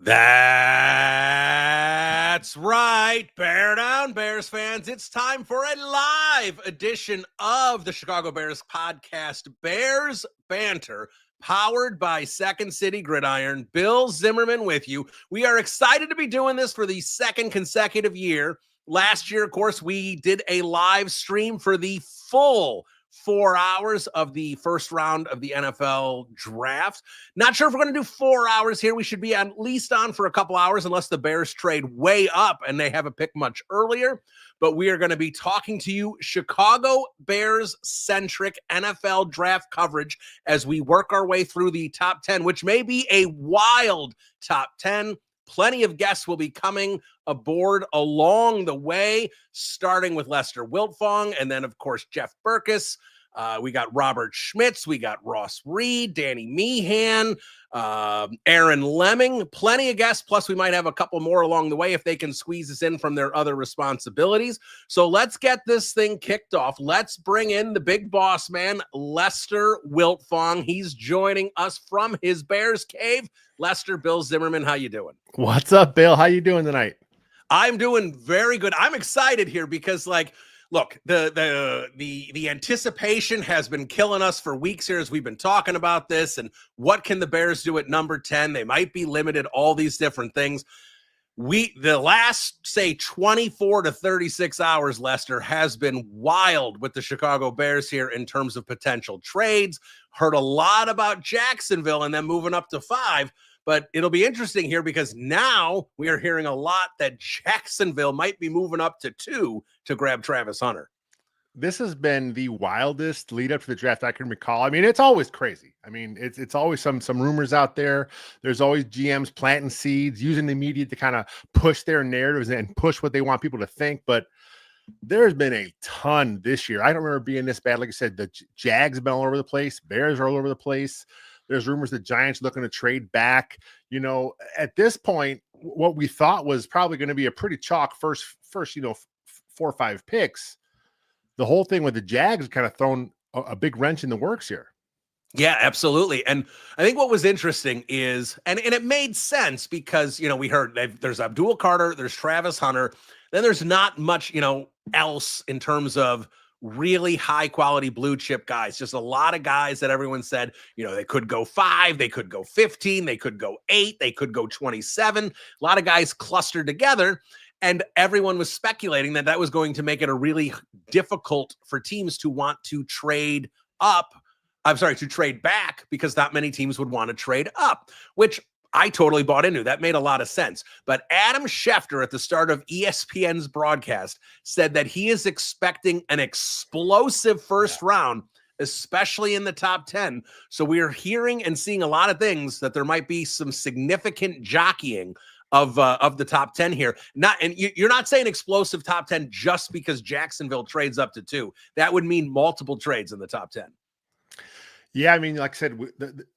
That's right. Bear down, Bears fans. It's time for a live edition of the Chicago Bears podcast, Bears Banter, powered by Second City Gridiron. Bill Zimmerman with you. We are excited to be doing this for the second consecutive year. Last year, of course, we did a live stream for the full 4 hours of the first round of the NFL draft. Not sure if we're going to do 4 hours here. We should be at least on for a couple hours unless the Bears trade way up and they have a pick much earlier. But we are going to be talking to you Chicago Bears-centric NFL draft coverage as we work our way through the top 10, which may be a wild top 10. Plenty of guests will be coming aboard along the way, starting with Lester Wiltfong, and then, of course, Jeff Berkes. We got Robert Schmitz. We got Ross Reed, Danny Meehan, Aaron Lemming. Plenty of guests, plus we might have a couple more along the way if they can squeeze us in from their other responsibilities. So let's get this thing kicked off. Let's bring in the big boss man, Lester Wiltfong. He's joining us from his Bears cave. Lester, Bill Zimmerman, how you doing? What's up, Bill? How you doing tonight? I'm doing very good. I'm excited here because, look, the anticipation has been killing us for weeks here as we've been talking about this. And what can the Bears do at number 10? They might be limited, all these different things. The last, say, 24 to 36 hours, Lester, has been wild with the Chicago Bears here in terms of potential trades. Heard a lot about Jacksonville and then moving up to 5. But it'll be interesting here because now we are hearing a lot that Jacksonville might be moving up to 2 to grab Travis Hunter. This has been the wildest lead up to the draft I can recall. I mean, it's always crazy. I mean, it's always some rumors out there. There's always GMs planting seeds, using the media to kind of push their narratives and push what they want people to think. But there's been a ton this year. I don't remember being this bad. Like I said, the Jags have been all over the place. Bears are all over the place. There's rumors the Giants looking to trade back. You know, at this point, what we thought was probably going to be a pretty chalk first, 4 or 5 picks. The whole thing with the Jags kind of thrown a big wrench in the works here. Yeah, absolutely. And I think what was interesting is, and it made sense because, we heard there's Abdul Carter, there's Travis Hunter, then there's not much, else in terms of really high quality blue chip guys. Just a lot of guys that everyone said, they could go 5, they could go 15, they could go 8, they could go 27. A lot of guys clustered together. And everyone was speculating that was going to make it a really difficult for teams to want to trade to trade back because not many teams would want to trade up, which I totally bought into. That made a lot of sense. But Adam Schefter at the start of ESPN's broadcast said that he is expecting an explosive first round, especially in the top 10. So we are hearing and seeing a lot of things that there might be some significant jockeying of the top 10 here. You're not saying explosive top 10 just because Jacksonville trades up to 2. That would mean multiple trades in the top 10. Yeah, I mean, like I said,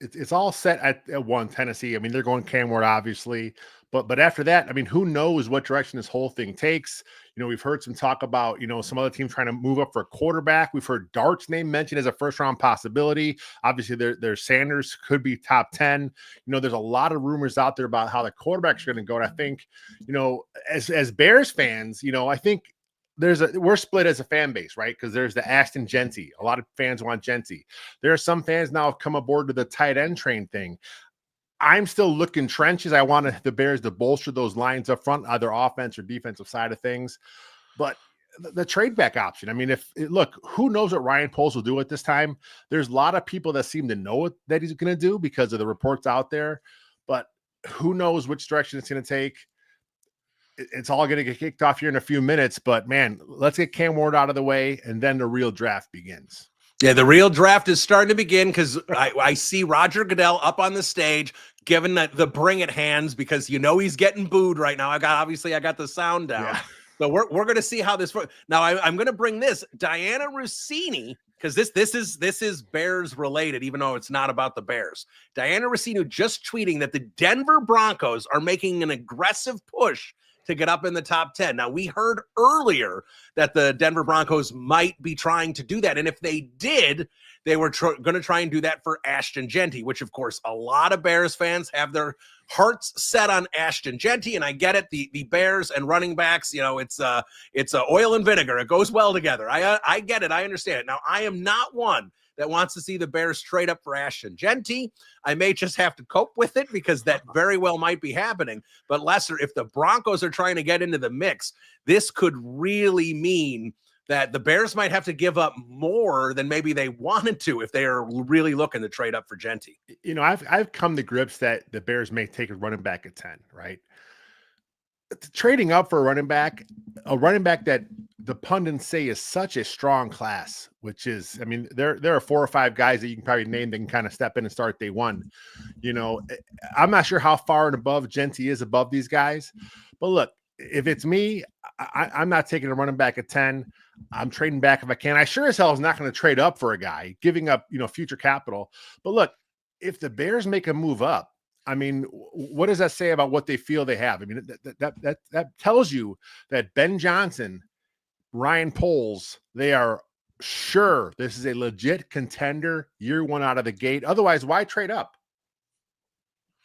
it's all set at 1, Tennessee. I mean, they're going Cam Ward, obviously. But after that, I mean, who knows what direction this whole thing takes? We've heard some talk about, some other teams trying to move up for a quarterback. We've heard Dart's name mentioned as a first-round possibility. Obviously, there's Sanders could be top 10. There's a lot of rumors out there about how the quarterbacks are going to go. And I think, as Bears fans, I think we're split as a fan base, right? Because there's the Ashton Genty. A lot of fans want Genty. There are some fans now have come aboard to the tight end train thing. I'm still looking trenches. I want the Bears to bolster those lines up front, either offense or defensive side of things. But the trade back option, I mean, look, who knows what Ryan Poles will do at this time? There's a lot of people that seem to know what that he's going to do because of the reports out there. But who knows which direction it's going to take? It's all going to get kicked off here in a few minutes, but man, let's get Cam Ward out of the way and then the real draft begins. Yeah, the real draft is starting to begin because I see Roger Goodell up on the stage giving the bring it hands because he's getting booed right now. I got the sound down. Yeah. So we're going to see how this works. Now I'm going to bring this Diana Rossini because this is Bears related, even though it's not about the Bears. Diana Rossini just tweeting that the Denver Broncos are making an aggressive push to get up in the top 10. Now, we heard earlier that the Denver Broncos might be trying to do that. And if they did, they were going to try and do that for Ashton Genty, which, of course, a lot of Bears fans have their heart's set on Ashton Genty, and I get it. The Bears and running backs, it's oil and vinegar. It goes well together. I get it. I understand it. Now, I am not one that wants to see the Bears trade up for Ashton Genty. I may just have to cope with it because that very well might be happening. But Lester, if the Broncos are trying to get into the mix, this could really mean that the Bears might have to give up more than maybe they wanted to if they are really looking to trade up for Genty. I've come to grips that the Bears may take a running back at 10, right? Trading up for a running back that the pundits say is such a strong class, which is, I mean, there are 4 or 5 guys that you can probably name that can kind of step in and start day one. I'm not sure how far and above Genty is above these guys, but look, if it's me, I'm not taking a running back at 10. I'm trading back if I can. I sure as hell is not going to trade up for a guy, giving up, future capital. But look, if the Bears make a move up, I mean, what does that say about what they feel they have? I mean, that tells you that Ben Johnson, Ryan Poles, they are sure this is a legit contender year one out of the gate. Otherwise, why trade up?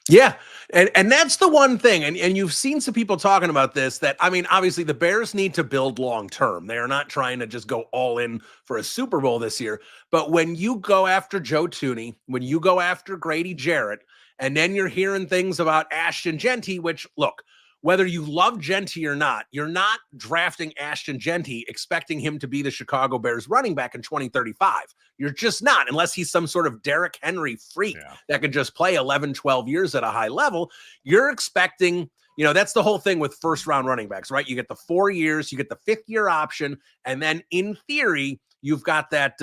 Yeah. And that's the one thing. And you've seen some people talking about this, that, I mean, obviously the Bears need to build long-term. They are not trying to just go all in for a Super Bowl this year. But when you go after Joe Thuney, when you go after Grady Jarrett, and then you're hearing things about Ashton Genty, which, look, whether you love Genty or not, you're not drafting Ashton Genty expecting him to be the Chicago Bears running back in 2035. You're just not, unless he's some sort of Derrick Henry freak that can just play 11, 12 years at a high level. You're expecting, that's the whole thing with first round running backs, right? You get the 4 years, you get the 5th year option, and then in theory, you've got that,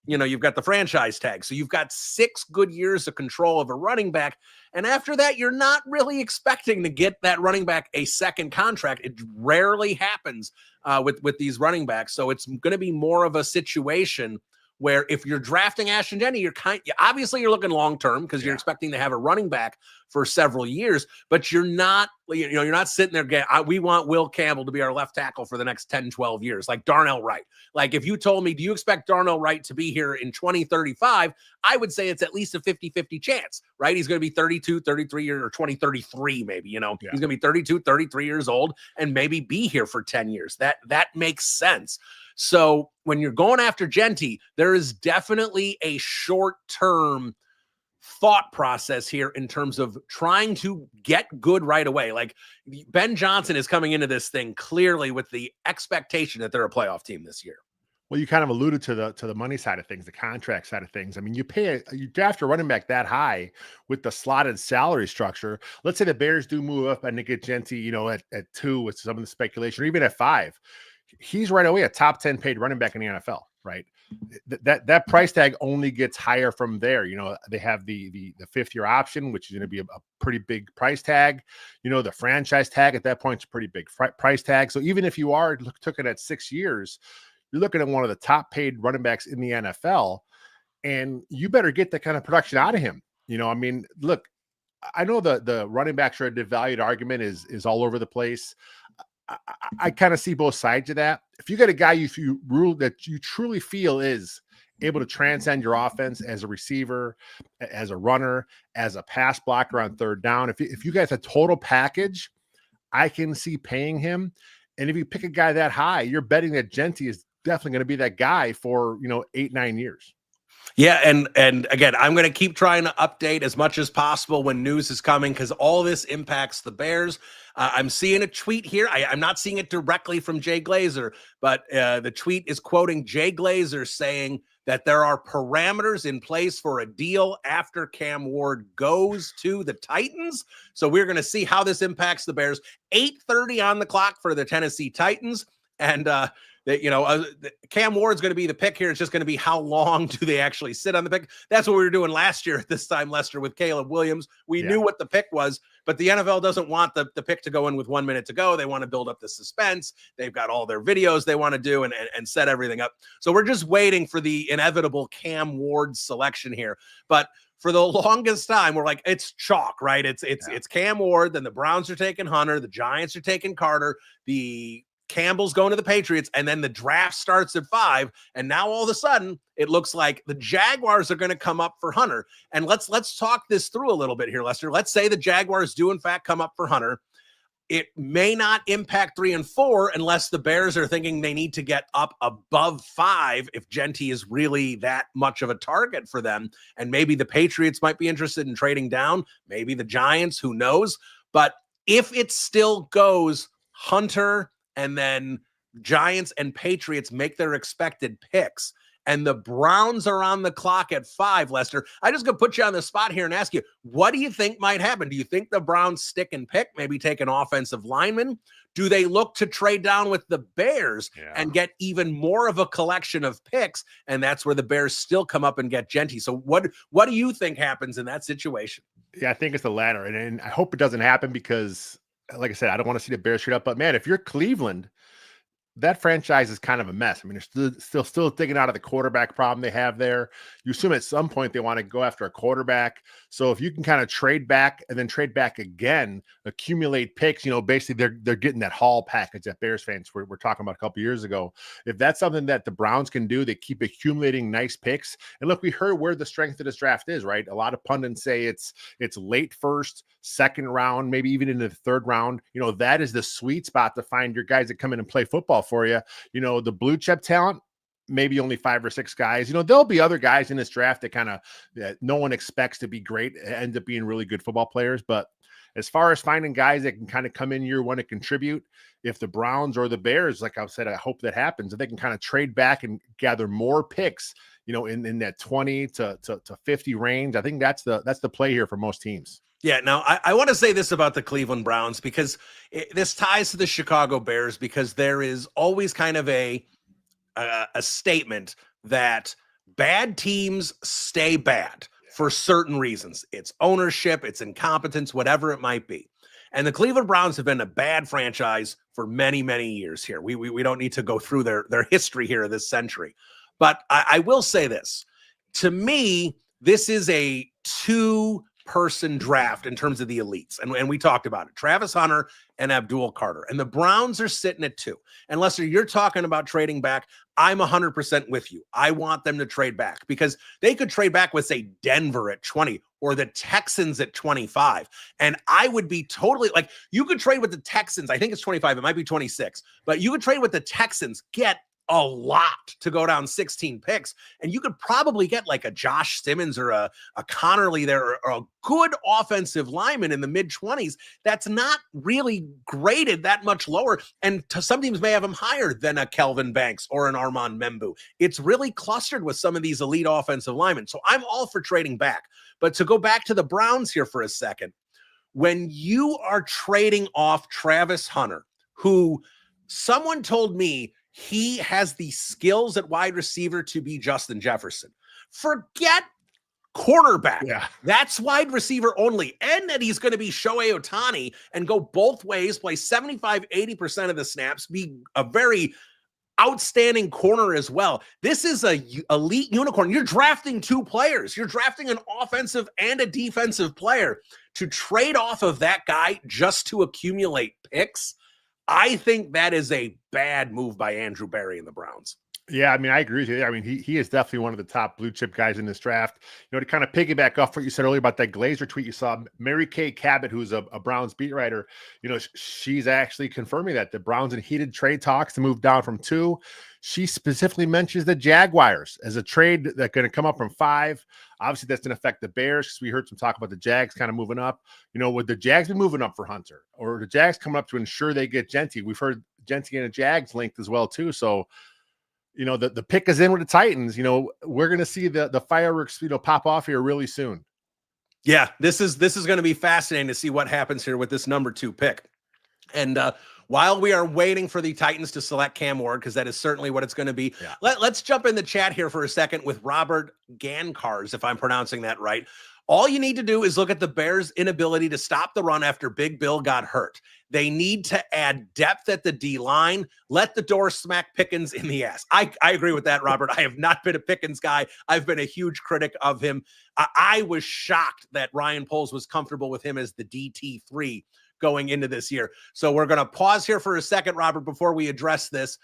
you've got the franchise tag. So you've got 6 good years of control of a running back. And after that, you're not really expecting to get that running back a second contract. It rarely happens with these running backs. So it's going to be more of a situation where if you're drafting Ashton Genty, obviously you're looking long-term because you're expecting to have a running back for several years, but you're not sitting there getting, we want Will Campbell to be our left tackle for the next 10, 12 years, like Darnell Wright. Like if you told me, do you expect Darnell Wright to be here in 2035? I would say it's at least a 50-50 chance, right? He's going to be 32, 33 years, or 2033 maybe, he's going to be 32, 33 years old and maybe be here for 10 years. That makes sense. So when you're going after Genty, there is definitely a short-term thought process here in terms of trying to get good right away. Like Ben Johnson is coming into this thing clearly with the expectation that they're a playoff team this year. Well, you kind of alluded to the money side of things, the contract side of things. I mean, you draft a running back that high with the slotted salary structure. Let's say the Bears do move up and they get Genty, at 2 with some of the speculation, or even at 5. He's right away a top 10 paid running back in the NFL, right? That price tag only gets higher from there. They have the 5th year option, which is going to be a pretty big price tag. The franchise tag at that point is a pretty big price tag. So even if you took it at 6 years, you're looking at one of the top paid running backs in the NFL, and you better get that kind of production out of him. I mean, look, I know the running backs are a devalued argument is all over the place. I kind of see both sides of that. If you get a guy that you truly feel is able to transcend your offense as a receiver, as a runner, as a pass blocker on third down, if you guys a total package, I can see paying him. And if you pick a guy that high, you're betting that Genty is definitely going to be that guy for 8-9 years. Yeah, and again, I'm going to keep trying to update as much as possible when news is coming because all this impacts the Bears. I'm seeing a tweet here. I'm not seeing it directly from Jay Glazer, but the tweet is quoting Jay Glazer saying that there are parameters in place for a deal after Cam Ward goes to the Titans. So we're going to see how this impacts the Bears. 8:30 on the clock for the Tennessee Titans. And Cam Ward's going to be the pick here. It's just going to be how long do they actually sit on the pick? That's what we were doing last year at this time, Lester, with Caleb Williams. We knew what the pick was, but the NFL doesn't want the pick to go in with 1 minute to go. They want to build up the suspense. They've got all their videos they want to do and set everything up. So we're just waiting for the inevitable Cam Ward selection here. But for the longest time, we're like, it's chalk, right? It's Cam Ward. Then the Browns are taking Hunter. The Giants are taking Carter. The Campbell's going to the Patriots, and then the draft starts at 5, and now all of a sudden it looks like the Jaguars are going to come up for Hunter. And let's talk this through a little bit here, Lester. Let's say the Jaguars do in fact come up for Hunter. It may not impact 3 and 4 unless the Bears are thinking they need to get up above 5 if Genty is really that much of a target for them. And maybe the Patriots might be interested in trading down, maybe the Giants, who knows. But if it still goes Hunter and then Giants and Patriots make their expected picks, and the Browns are on the clock at 5, Lester, I just gonna put you on the spot here and ask you, what do you think might happen? Do you think the Browns stick and pick, maybe take an offensive lineman? Do they look to trade down with the Bears and get even more of a collection of picks? And that's where the Bears still come up and get Genty. So what do you think happens in that situation? Yeah, I think it's the latter. And I hope it doesn't happen because, like I said, I don't want to see the Bears shoot up. But, man, if you're Cleveland, that franchise is kind of a mess. I mean, they're still digging out of the quarterback problem they have there. You assume at some point they want to go after a quarterback. So if you can kind of trade back and then trade back again, accumulate picks, basically they're getting that haul package that Bears fans were talking about a couple years ago. If that's something that the Browns can do, they keep accumulating nice picks. And look, we heard where the strength of this draft is, right? A lot of pundits say it's late first, second round, maybe even into the third round. That is the sweet spot to find your guys that come in and play football for you. The blue chip talent, maybe only 5 or 6 guys. There'll be other guys in this draft that no one expects to be great, end up being really good football players. But as far as finding guys that can kind of come in year one to contribute, if the Browns or the Bears, like I said, I hope that happens, if they can kind of trade back and gather more picks, in that 20 to 50 range, I think that's the play here for most teams. Yeah, now I want to say this about the Cleveland Browns because this ties to the Chicago Bears, because there is always kind of a statement that bad teams stay bad for certain reasons. It's ownership, it's incompetence, whatever it might be. And the Cleveland Browns have been a bad franchise for many, many years here. We don't need to go through their history here this century. But I will say this. To me, this is a 2-person draft in terms of the elites. And we talked about it. Travis Hunter and Abdul Carter. And the Browns are sitting at 2. And Lester, you're talking about trading back. I'm 100% with you. I want them to trade back because they could trade back with, say, Denver at 20 or the Texans at 25. And I would be totally like, you could trade with the Texans. I think it's 25. It might be 26. But you could trade with the Texans, get a lot to go down 16 picks. And you could probably get like a Josh Simmons or a Connerly there, or a good offensive lineman in the mid-20s that's not really graded that much lower. And some teams may have him higher than a Kelvin Banks or an Arand Meu. It's really clustered with some of these elite offensive linemen. So I'm all for trading back. But to go back to the Browns here for a second, when you are trading off Travis Hunter, who someone told me he has the skills at wide receiver to be Justin Jefferson. Forget quarterback. Yeah. That's wide receiver only. And that he's going to be Shohei Ohtani and go both ways, play 75-80% of the snaps, be a very outstanding corner as well. This is a elite unicorn. You're drafting 2 players. You're drafting an offensive and a defensive player. To trade off of that guy just to accumulate picks, I think that is a bad move by Andrew Berry and the Browns. Yeah, I mean, I agree with you. I mean, he is definitely one of the top blue chip guys in this draft. To kind of piggyback off what you said earlier about that Glazer tweet you saw, Mary Kay Cabot, who's a Browns beat writer, she's actually confirming that the Browns in heated trade talks to move down from 2. She specifically mentions the Jaguars as a trade that's going to come up from 5. Obviously, that's going to affect the Bears because we heard some talk about the Jags kind of moving up. Would the Jags be moving up for Hunter, or the Jags coming up to ensure they get Genty? We've heard Genty and the Jags linked as well too. So, the pick is in with the Titans. We're going to see the fireworks, pop off here really soon. Yeah, this is going to be fascinating to see what happens here with this number 2 pick. And while we are waiting for the Titans to select Cam Ward, because that is certainly what it's going to be, let's jump in the chat here for a second with Robert Gankars, if I'm pronouncing that right. All you need to do is look at the Bears' inability to stop the run after Big Bill got hurt. They need to add depth at the D-line. Let the door smack Pickens in the ass. I agree with that, Robert. I have not been a Pickens guy. I've been a huge critic of him. I was shocked that Ryan Poles was comfortable with him as the DT3 going into this year. So we're going to pause here for a second, Robert, before we address this,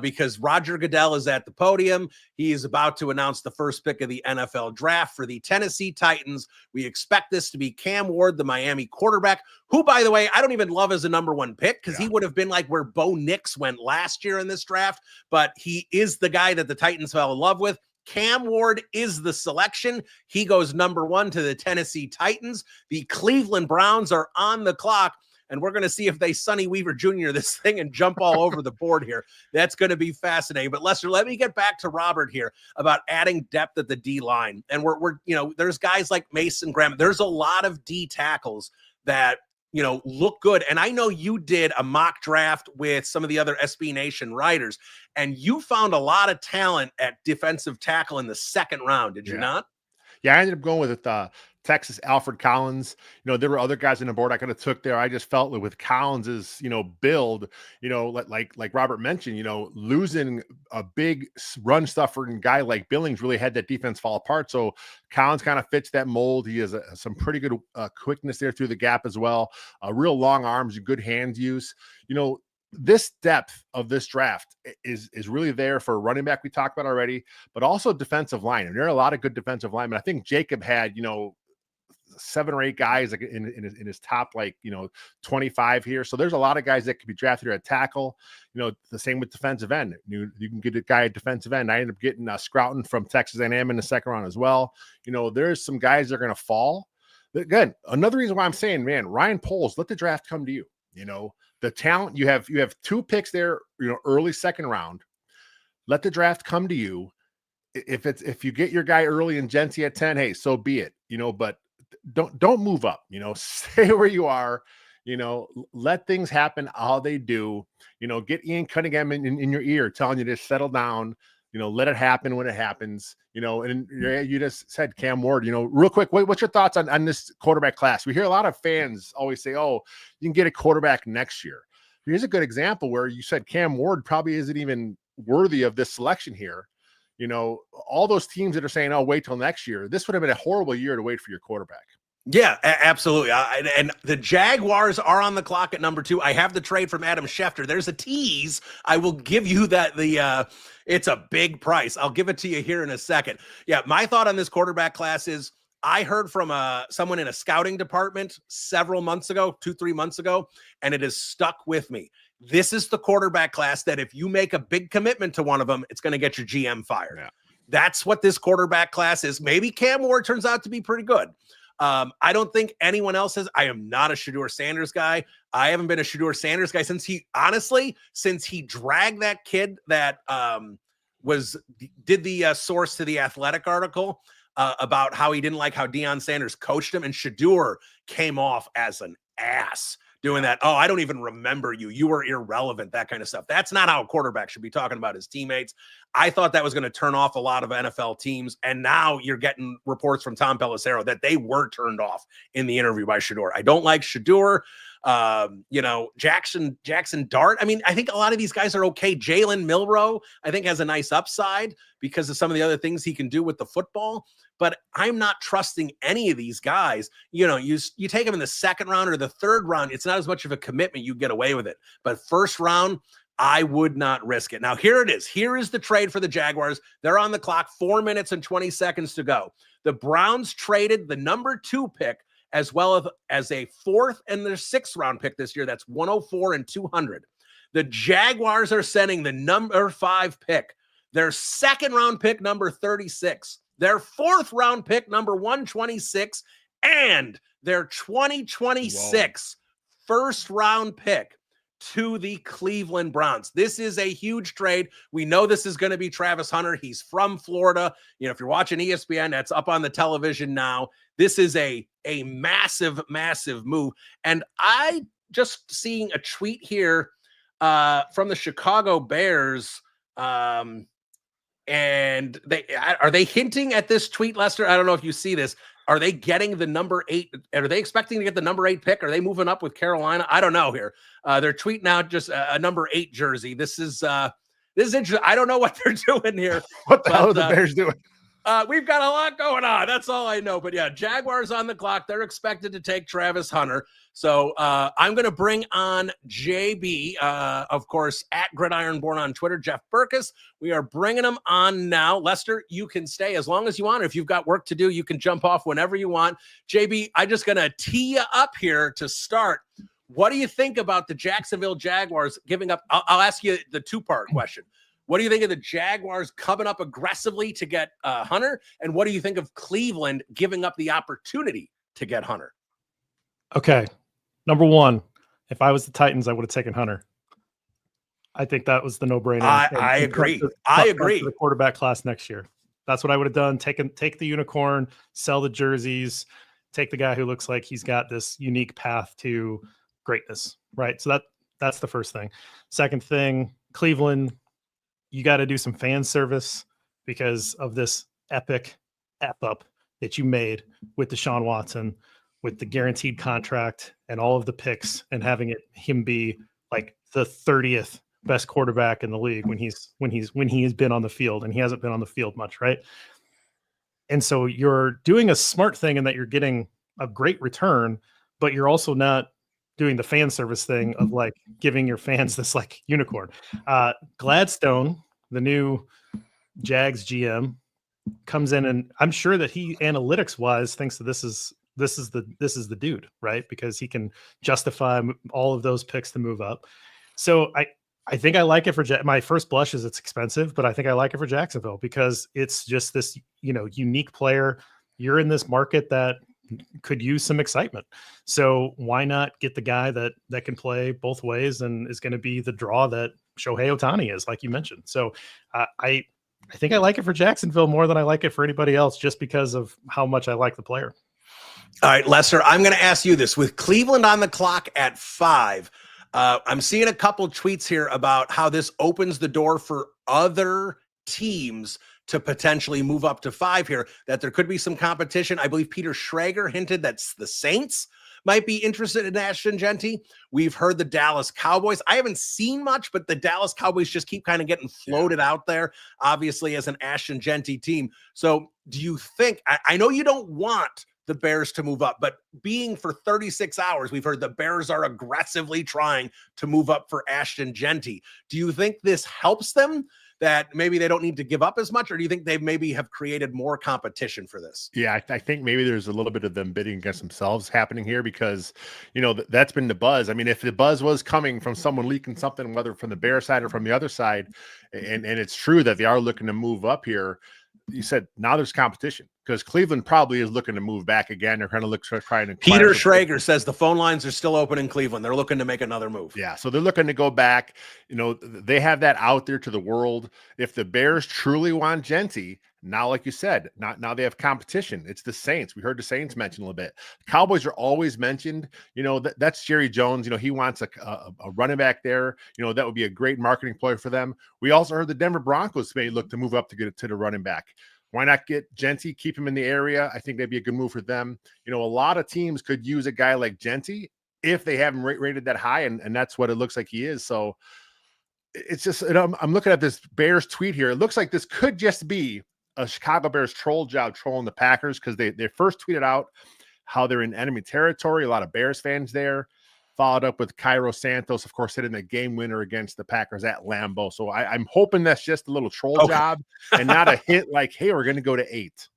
because Roger Goodell is at the podium. He is about to announce the first pick of the NFL draft for the Tennessee Titans. We expect this to be Cam Ward, the Miami quarterback, who, by the way, I don't even love as a number one pick, because he would have been like where Bo Nix went last year in this draft, but he is the guy that the Titans fell in love with. Cam Ward is the selection. He goes number one to the Tennessee Titans. The Cleveland Browns are on the clock, and we're going to see if they Sonny Weaver Jr. this thing and jump all over the board here. That's going to be fascinating. But Lester, let me get back to Robert here about adding depth at the D line. And we're there's guys like Mason Graham. There's a lot of D tackles that look good. And I know you did a mock draft with some of the other SB Nation writers, and you found a lot of talent at defensive tackle in the second round. Did you not? Yeah, I ended up going with Texas Alfred Collins. There were other guys on the board I could have took there. I just felt that with Collins's, build, like Robert mentioned, losing a big run stuffing guy like Billings really had that defense fall apart. So Collins kind of fits that mold. He has some pretty good quickness there through the gap as well. Real long arms, good hand use. This depth of this draft is really there for running back we talked about already, but also defensive line. And there are a lot of good defensive linemen. I think Jacob had, 7 or 8 guys like in his top 25 here. So there's a lot of guys that could be drafted at tackle. The same with defensive end. You can get a guy at defensive end. I ended up getting Scrouton from Texas A&M in the second round as well. There's some guys that are going to fall. Again, another reason why I'm saying, man, Ryan Poles, let the draft come to you. The talent you have 2 picks there, early second round. Let the draft come to you. If you get your guy early and Genty at 10, hey, so be it. But don't move up. Stay where you are. Let things happen how they do. Get Ian Cunningham in your ear telling you to settle down. Let it happen when it happens. And you just said Cam Ward. Real quick, what's your thoughts on this quarterback class? We hear a lot of fans always say, "Oh, you can get a quarterback next year." Here's a good example where you said Cam Ward probably isn't even worthy of this selection here. All those teams that are saying, "Oh, wait till next year," this would have been a horrible year to wait for your quarterback. Yeah, absolutely. And the Jaguars are on the clock at number 2. I have the trade from Adam Schefter. There's a tease. I will give you that. It's a big price. I'll give it to you here in a second. Yeah, my thought on this quarterback class is I heard from someone in a scouting department several months ago, 2-3 months ago, and it has stuck with me. This is the quarterback class that if you make a big commitment to one of them, it's going to get your GM fired. Yeah. That's what this quarterback class is. Maybe Cam Ward turns out to be pretty good. I don't think anyone else has. I am not a Shedeur Sanders guy. I haven't been a Shedeur Sanders guy since he dragged that kid that did the source to the Athletic article about how he didn't like how Deion Sanders coached him, and Shedeur came off as an ass doing that. Oh, I don't even remember you. You were irrelevant, that kind of stuff. That's not how a quarterback should be talking about his teammates. I thought that was going to turn off a lot of NFL teams. And now you're getting reports from Tom Pelissero that they were turned off in the interview by Shedeur. I don't like Shedeur. Jackson Dart. I mean, I think a lot of these guys are okay. Jalen Milroe, I think, has a nice upside because of some of the other things he can do with the football. But I'm not trusting any of these guys. You take them in the second round or the third round, it's not as much of a commitment. You get away with it. But first round, I would not risk it. Now, here it is. Here is the trade for the Jaguars. They're on the clock, 4 minutes and 20 seconds to go. The Browns traded the number 2 pick as well as a 4th and their 6th round pick this year. That's 104 and 200. The Jaguars are sending the number 5 pick, their 2nd round pick, number 36, their 4th round pick, number 126, and their 2026 first round pick to the Cleveland Browns. This is a huge trade. We know this is going to be Travis Hunter. He's from Florida. If you're watching ESPN, that's up on the television now. This is a massive, massive move. And I just seeing a tweet here from the Chicago Bears. And are they hinting at this tweet, Lester? I don't know if you see this. Are they getting the number 8? Are they expecting to get the number 8 pick? Are they moving up with Carolina? I don't know here. They're tweeting out just a number 8 jersey. This is interesting. I don't know what they're doing here. What the hell are the Bears doing? We've got a lot going on. That's all I know. But yeah, Jaguars on the clock. They're expected to take Travis Hunter. So I'm going to bring on JB, of course, at Gridironborn on Twitter, Jeff Burkus. We are bringing him on now. Lester, you can stay as long as you want. If you've got work to do, you can jump off whenever you want. JB, I'm just going to tee you up here to start. What do you think about the Jacksonville Jaguars giving up? I'll ask you the two-part question. What do you think of the Jaguars coming up aggressively to get Hunter? And what do you think of Cleveland giving up the opportunity to get Hunter? Okay. Number one, if I was the Titans, I would have taken Hunter. I think that was the no-brainer. I agree. I agree. The quarterback class next year. That's what I would have done. Take the unicorn, sell the jerseys, take the guy who looks like he's got this unique path to greatness, right? So that's the first thing. Second thing, Cleveland, you got to do some fan service because of this epic F-up that you made with Deshaun Watson, with the guaranteed contract and all of the picks, and having him be like the 30th best quarterback in the league when he has been on the field, and he hasn't been on the field much, right? And so you're doing a smart thing in that you're getting a great return, but you're also not doing the fan service thing of like giving your fans this like unicorn. Gladstone, the new Jags GM, comes in, and I'm sure that he analytics wise thinks that this is the dude, right? Because he can justify all of those picks to move up. So I think I like it for my first blush is it's expensive, but I think I like it for Jacksonville because it's just this, unique player. You're in this market that could use some excitement. So why not get the guy that can play both ways and is going to be the draw that Shohei Ohtani is, like you mentioned. So I think I like it for Jacksonville more than I like it for anybody else, just because of how much I like the player. All right, Lester, I'm going to ask you this. With Cleveland on the clock at 5, I'm seeing a couple tweets here about how this opens the door for other teams to potentially move up to 5 here, that there could be some competition. I believe Peter Schrager hinted that the Saints might be interested in Ashton Genty. We've heard the Dallas Cowboys. I haven't seen much, but the Dallas Cowboys just keep kind of getting floated out there, obviously, as an Ashton Genty team. So do you think, I know you don't want the Bears to move up, but being for 36 hours, we've heard the Bears are aggressively trying to move up for Ashton Genty. Do you think this helps them, that maybe they don't need to give up as much, or do you think they maybe have created more competition for this? Yeah, I think maybe there's a little bit of them bidding against themselves happening here because, that's been the buzz. I mean, if the buzz was coming from someone leaking something, whether from the Bear side or from the other side, and it's true that they are looking to move up here, you said now there's competition because Cleveland probably is looking to move back again. They're kind of trying to. Peter Schrager says the phone lines are still open in Cleveland. They're looking to make another move. Yeah, so they're looking to go back. They have that out there to the world. If the Bears truly want Genty, now, like you said, now they have competition. It's the Saints. We heard the Saints mentioned a little bit. Cowboys are always mentioned. That's Jerry Jones. He wants a running back there. That would be a great marketing play for them. We also heard the Denver Broncos may look to move up to get it to the running back. Why not get Genty, keep him in the area? I think that'd be a good move for them. A lot of teams could use a guy like Genty if they have him rated that high, and that's what it looks like he is. So it's just, I'm looking at this Bears tweet here. It looks like this could just be a Chicago Bears troll job trolling the Packers because they first tweeted out how they're in enemy territory. A lot of Bears fans there. Followed up with Cairo Santos, of course, hitting the game winner against the Packers at Lambeau. So I'm hoping that's just a little troll job and not a hit like, hey, we're going to go to 8.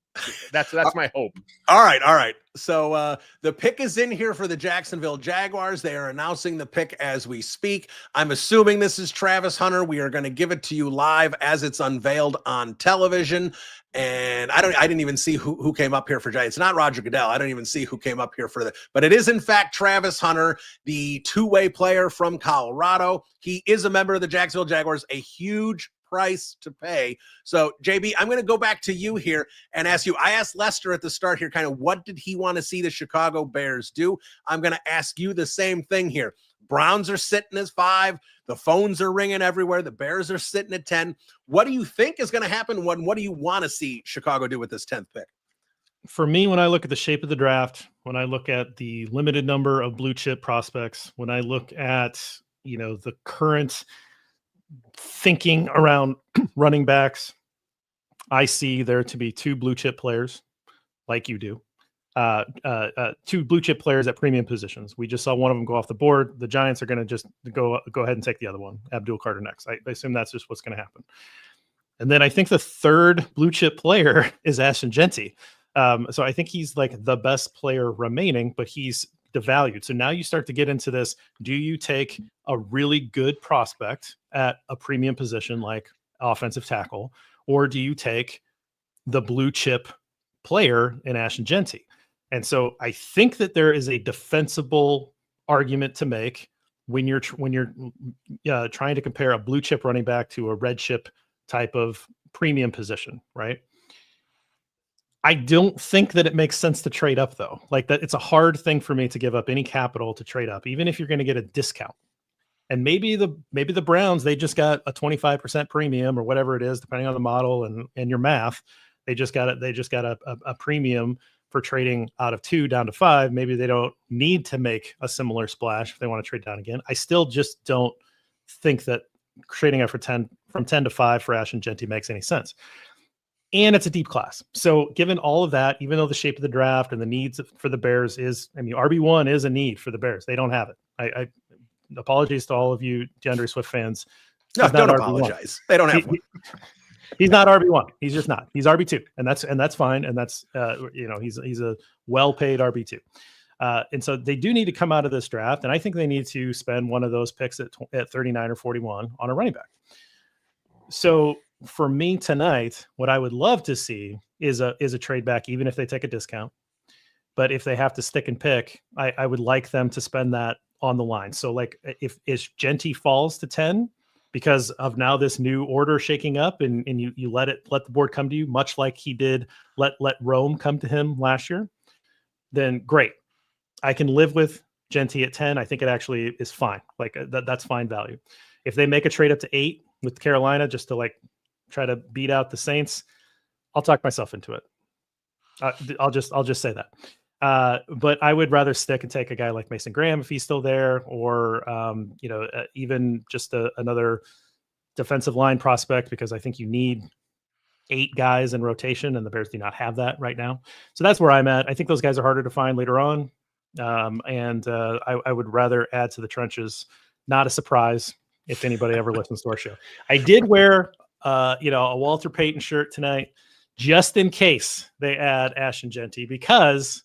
That's my hope. All right. So the pick is in here for the Jacksonville Jaguars. They are announcing the pick as we speak. I'm assuming this is Travis Hunter. We are going to give it to you live as it's unveiled on television. And I didn't even see who came up here for Giants. It's not Roger Goodell. I don't even see who came up here for that. But it is, in fact, Travis Hunter, the two-way player from Colorado. He is a member of the Jacksonville Jaguars, a huge price to pay. So, JB, I'm going to go back to you here and ask you. I asked Lester at the start here kind of what did he want to see the Chicago Bears do? I'm going to ask you the same thing here. Browns are sitting as 5. The phones are ringing everywhere. The Bears are sitting at 10. What do you think is going to happen? What do you want to see Chicago do with this 10th pick? For me, when I look at the shape of the draft, when I look at the limited number of blue chip prospects, when I look at, the current thinking around running backs, I see there to be 2 blue chip players like you do. 2 blue chip players at premium positions. We just saw one of them go off the board. The Giants are going to just go ahead and take the other one, Abdul Carter next. I assume that's just what's going to happen. And then I think the third blue chip player is Ashton Genty. So I think he's like the best player remaining, but he's devalued. So now you start to get into this. Do you take a really good prospect at a premium position like offensive tackle, or do you take the blue chip player in Ashton Genty? And so I think that there is a defensible argument to make when you're trying to compare a blue chip running back to a red chip type of premium position, right? I don't think that it makes sense to trade up though. Like that, it's a hard thing for me to give up any capital to trade up, even if you're going to get a discount. And maybe the Browns, they just got a 25% premium or whatever it is, depending on the model and your math. They just got a premium for trading out of 2 down to 5. Maybe they don't need to make a similar splash if they want to trade down again. I still just don't think that trading up from 10 to 5 for Ashton Genty makes any sense. And it's a deep class. So given all of that, even though the shape of the draft and the needs for the Bears RB1 is a need for the Bears. They don't have it. I apologies to all of you DeAndre Swift fans. No, don't apologize. They don't have one. He's not RB1. He's just not. He's RB2, and that's fine. And that's he's a well-paid RB2. And so they do need to come out of this draft, and I think they need to spend one of those picks at 39 or 41 on a running back. So for me tonight, what I would love to see is a trade back, even if they take a discount. But if they have to stick and pick, I would like them to spend that on the line. So like if Genty falls to 10 because of now this new order shaking up and you let the board come to you, much like he did let Rome come to him last year, then great. I can live with Genty at 10. I think it actually is fine. Like that's fine value. If they make a trade up to 8 with Carolina just to like try to beat out the Saints, I'll talk myself into it. I'll just say that. But I would rather stick and take a guy like Mason Graham if he's still there, or even just another defensive line prospect, because I think you need 8 guys in rotation, and the Bears do not have that right now. So that's where I'm at. I think those guys are harder to find later on, and I would rather add to the trenches. Not a surprise if anybody ever listens to our show. I did wear a Walter Payton shirt tonight, just in case they add Ashton Genty, because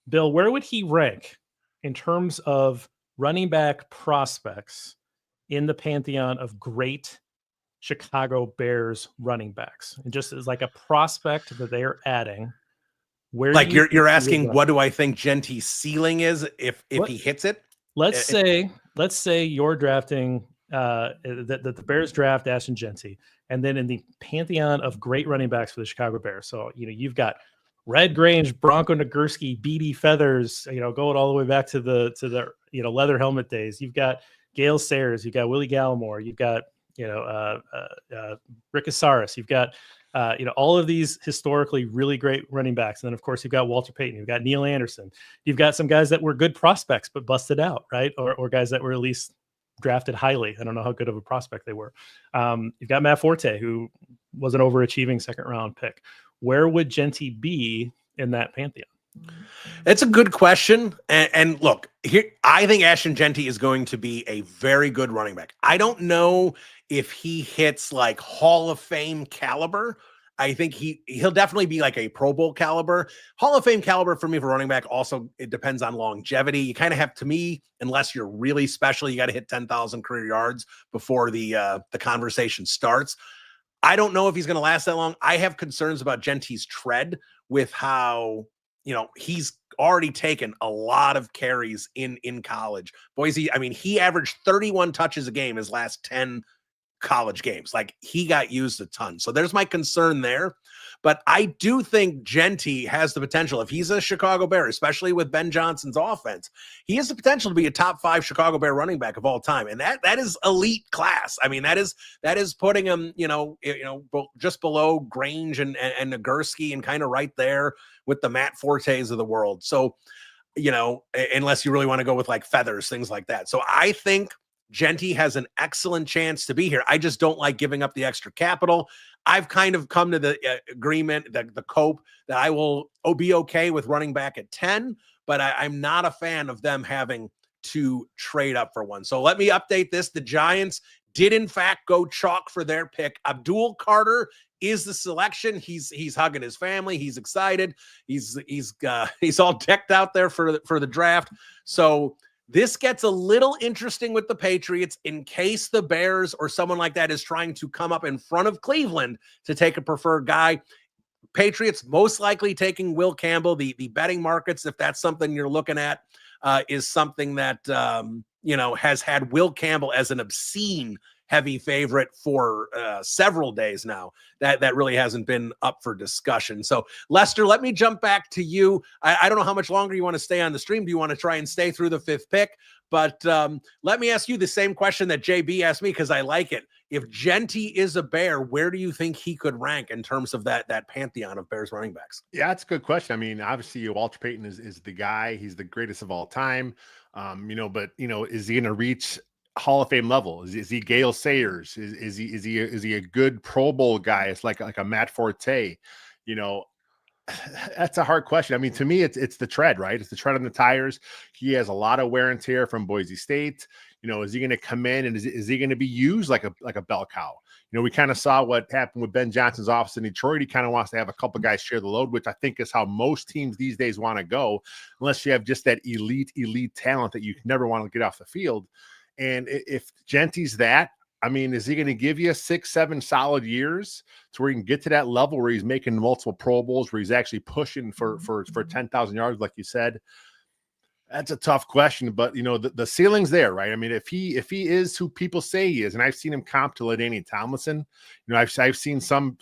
Bill, where would he rank in terms of running back prospects in the pantheon of great Chicago Bears running backs? And just as like a prospect that they are adding, where like you're asking, what do I think Genty's ceiling is if he hits it? Let's say you're drafting that the Bears draft Ashton Genty, and then in the pantheon of great running backs for the Chicago Bears. So you've got Red Grange, Bronco Nagurski, Beatty Feathers, going all the way back to the leather helmet days. You've got Gale Sayers, you've got Willie Gallimore, you've got Rick Asaris, you've got all of these historically really great running backs, and then of course you've got Walter Payton, you've got Neil Anderson, you've got some guys that were good prospects but busted out, right? Or guys that were at least drafted highly. I don't know how good of a prospect they were. You've got Matt Forte, who was an overachieving second round pick. Where would Genty be in that pantheon? It's a good question. And look, here, I think Ashton Genty is going to be a very good running back. I don't know if he hits like Hall of Fame caliber. I think he'll definitely be like a Pro Bowl caliber. Hall of Fame caliber for me for running back also, it depends on longevity. You kind of have, to me, unless you're really special, you got to hit 10,000 career yards before the conversation starts. I don't know if he's going to last that long. I have concerns about Genty's tread with how, he's already taken a lot of carries in college. Boise, he averaged 31 touches a game his last 10 college games. Like, he got used a ton. So there's my concern there. But I do think Genty has the potential, if he's a Chicago Bear, especially with Ben Johnson's offense, he has the potential to be a top 5 Chicago Bear running back of all time. And that is elite class. That is putting him, just below Grange and Nagurski, and kind of right there with the Matt Fortes of the world. So, unless you really want to go with like Feathers, things like that. So I think Genty has an excellent chance to be here. I just don't like giving up the extra capital. I've kind of come to the agreement, the cope, that I will be okay with running back at 10, but I'm not a fan of them having to trade up for one. So let me update this. The Giants did in fact go chalk for their pick. Abdul Carter is the selection. He's hugging his family. He's excited. He's all decked out there for the draft. So this gets a little interesting with the Patriots in case the Bears or someone like that is trying to come up in front of Cleveland to take a preferred guy. Patriots most likely taking Will Campbell. The betting markets, if that's something you're looking at, is something that has had Will Campbell as an obscene heavy favorite for several days now. That really hasn't been up for discussion. So Lester, let me jump back to you. I don't know how much longer you want to stay on the stream. Do you want to try and stay through the 5th pick? But let me ask you the same question that JB asked me, because I like it. If Genty is a Bear, where do you think he could rank in terms of that pantheon of Bears running backs? Yeah, that's a good question. I mean, obviously Walter Payton is the guy. He's the greatest of all time. But is he going to reach Hall of Fame level? Is he Gale Sayers? Is he a good Pro Bowl guy? It's like a Matt Forte. That's a hard question. I mean, to me, it's the tread, right? It's the tread on the tires. He has a lot of wear and tear from Boise State. Is he going to come in and is he going to be used like a bell cow? We kind of saw what happened with Ben Johnson's office in Detroit. He kind of wants to have a couple guys share the load, which I think is how most teams these days want to go, unless you have just that elite talent that you never want to get off the field. And if Genty's that, I mean, is he going to give you 6-7 solid years to where he can get to that level where he's making multiple Pro Bowls, where he's actually pushing for 10,000 yards, like you said? That's a tough question, but the ceiling's there, right? I mean, if he is who people say he is, and I've seen him comp to LaDainian Tomlinson, I've seen some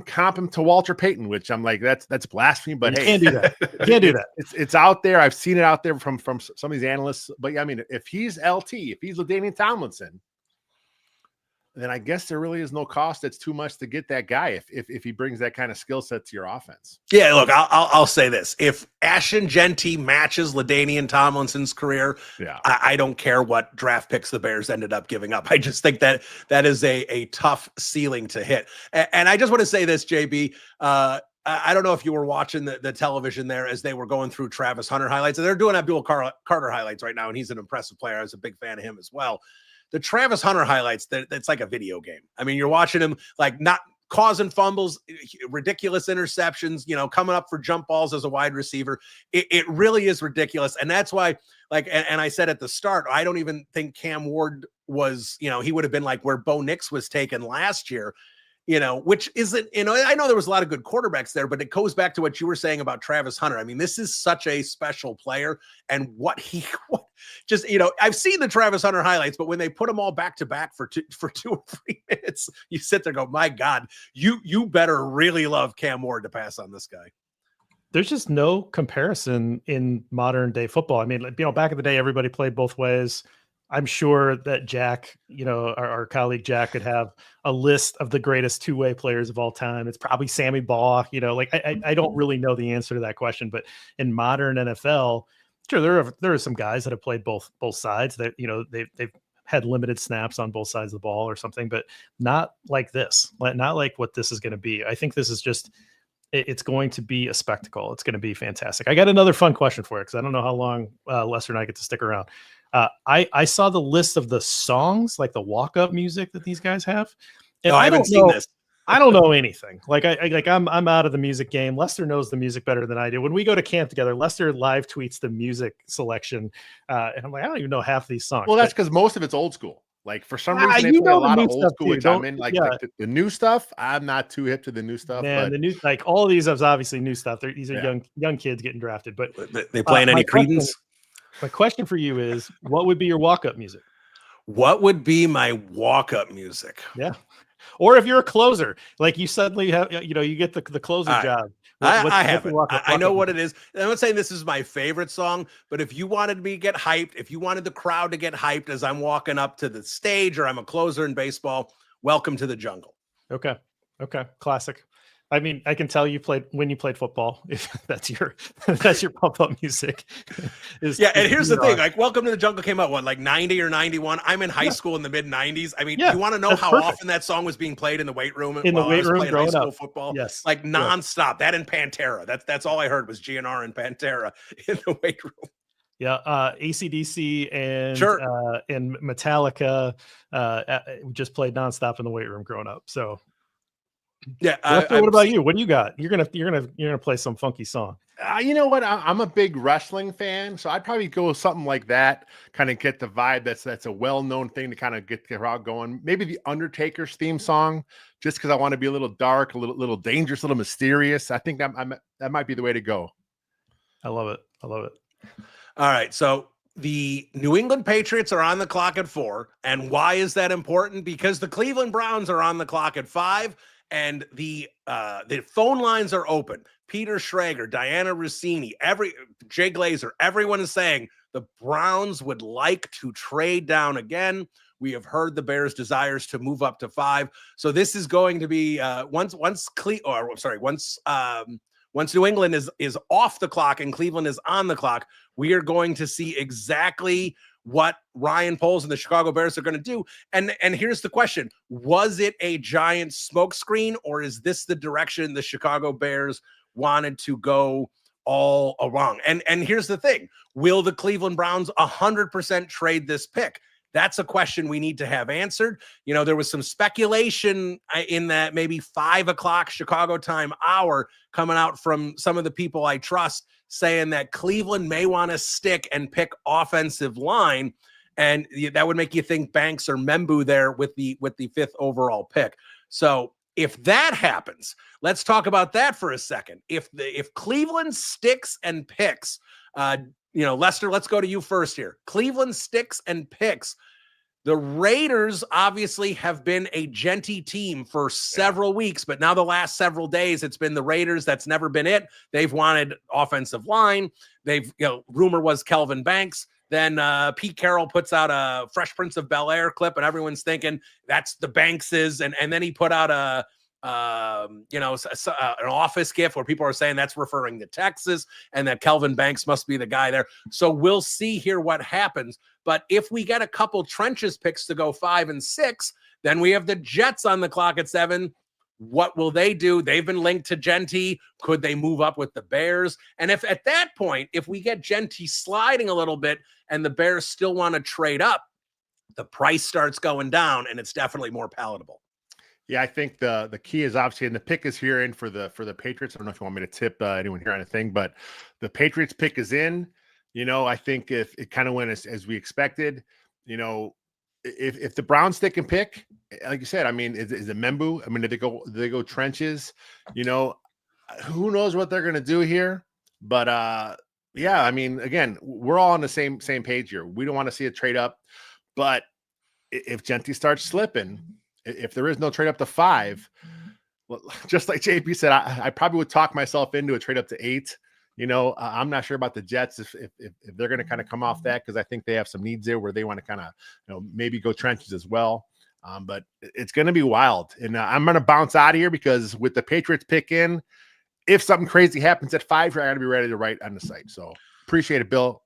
comp him to Walter Payton, which I'm like, that's blasphemy. But you hey, can't do that. You can't do that. It's out there. I've seen it out there from some of these analysts. But yeah, I mean, if he's LT, if he's LaDainian Tomlinson, then I guess there really is no cost. It's too much to get that guy if he brings that kind of skill set to your offense. Yeah, look, I'll say this: if Ashton Genty matches LaDainian Tomlinson's career, yeah, I don't care what draft picks the Bears ended up giving up. I just think that is a tough ceiling to hit. And I just want to say this, JB. I don't know if you were watching the television there as they were going through Travis Hunter highlights. They're doing Abdul Carter highlights right now, and he's an impressive player. I was a big fan of him as well. The Travis Hunter highlights, that's like a video game. I mean, you're watching him like not causing fumbles, ridiculous interceptions, coming up for jump balls as a wide receiver. It really is ridiculous. And that's why, and I said at the start, I don't even think Cam Ward was, he would have been like where Bo Nix was taken last year. Which isn't, I know there was a lot of good quarterbacks there, but it goes back to what you were saying about Travis Hunter. I mean, this is such a special player, and I've seen the Travis Hunter highlights, but when they put them all back to back for 2 or 3 minutes, you sit there and go, my God, you better really love Cam Ward to pass on this guy. There's just no comparison in modern day football. I mean, back in the day, everybody played both ways. I'm sure that Jack, our colleague Jack, could have a list of the greatest two-way players of all time. It's probably Sammy Baugh. I don't really know the answer to that question, but in modern NFL, sure, there are some guys that have played both sides that they've had limited snaps on both sides of the ball or something, but not like this, not like what this is going to be. I think this is just. It's going to be a spectacle. It's going to be fantastic. I got another fun question for you because I don't know how long Lester and I get to stick around. I saw the list of the songs, like the walk-up music that these guys have. And I haven't seen this. I don't know anything. I'm out of the music game. Lester knows the music better than I do. When we go to camp together, Lester live tweets the music selection, and I'm like, I don't even know half these songs. Well, that's because most of it's old school. Like for some reason, they play a lot of old school, which I'm in. Like the new stuff, I'm not too hip to the new stuff. Man, the new, all of these is obviously new stuff. These are young kids getting drafted. But they playing any Creedence? My question for you is, what would be your walk-up music? What would be my walk-up music? Yeah. Or if you're a closer, like you suddenly have, you get the closer job. I have it. I know what it is. I'm not saying this is my favorite song, but if you wanted me to get hyped, if you wanted the crowd to get hyped as I'm walking up to the stage or I'm a closer in baseball, Welcome to the Jungle. Okay. Classic. I mean, I can tell you played when you played football. If that's your pump up music. And here's the thing: like, Welcome to the Jungle came out like 90 or 91. I'm in high school in the mid 90s. I mean, you want to know how often that song was being played in the weight room while I was playing high school football? Yes, like nonstop. That and Pantera. That's all I heard was GNR and Pantera in the weight room. Yeah, AC/DC and Metallica just played nonstop in the weight room growing up. So yeah. What about you? What do you got? You're gonna play some funky song. You know what? I'm a big wrestling fan, so I'd probably go with something like that. Kind of get the vibe. That's a well-known thing to kind of get the crowd going. Maybe the Undertaker's theme song, just because I want to be a little dark, a little dangerous, a little mysterious. I think that might be the way to go. I love it. All right, so the New England Patriots are on the clock at 4, and why is that important? Because the Cleveland Browns are on the clock at 5, and the phone lines are open. Peter Schrager, Diana Rossini, Jay Glazer, everyone is saying the Browns would like to trade down again. We have heard the Bears' desires to move up to 5, so this is going to be once New England is off the clock and Cleveland is on the clock, we are going to see exactly what Ryan Poles and the Chicago Bears are going to do. And here's the question: was it a giant smokescreen, or is this the direction the Chicago Bears wanted to go all along? And here's the thing: will the Cleveland Browns 100% trade this pick? That's a question we need to have answered. You know, there was some speculation in that maybe 5 o'clock Chicago time hour coming out from some of the people I trust saying that Cleveland may want to stick and pick offensive line. And that would make you think Banks or Membu there with the 5th overall pick. So if that happens, let's talk about that for a second. If Cleveland sticks and picks, Lester, let's go to you first here. Cleveland sticks and picks. The Raiders obviously have been a Genty team for several weeks, but now the last several days, it's been the Raiders. That's never been it. They've wanted offensive line. Rumor was Kelvin Banks. Then Pete Carroll puts out a Fresh Prince of Bel-Air clip, and everyone's thinking that's the Bankses. And then he put out an office gif where people are saying that's referring to Texas and that Kelvin Banks must be the guy there. So we'll see here what happens. But if we get a couple trenches picks to go 5 and 6, then we have the Jets on the clock at 7. What will they do? They've been linked to Genty. Could they move up with the Bears? And if at that point, if we get Genty sliding a little bit and the Bears still want to trade up, the price starts going down and it's definitely more palatable. Yeah, I think the key is obviously, and the pick is here in for the Patriots. I don't know if you want me to tip anyone here on a thing, but the Patriots pick is in. I think if it kind of went as we expected, if the Browns stick and pick, like you said, I mean, is it Membu? I mean, did they go trenches? Who knows what they're going to do here? But I mean, again, we're all on the same page here. We don't want to see a trade up, but if Genty starts slipping, if there is no trade up to 5, well, just like JP said, I probably would talk myself into a trade up to 8. I'm not sure about the Jets if they're going to kind of come off that, because I think they have some needs there where they want to kind of maybe go trenches as well. But it's going to be wild, and I'm going to bounce out of here because with the Patriots pick in, if something crazy happens at 5, I got to be ready to write on the site. So appreciate it, Bill.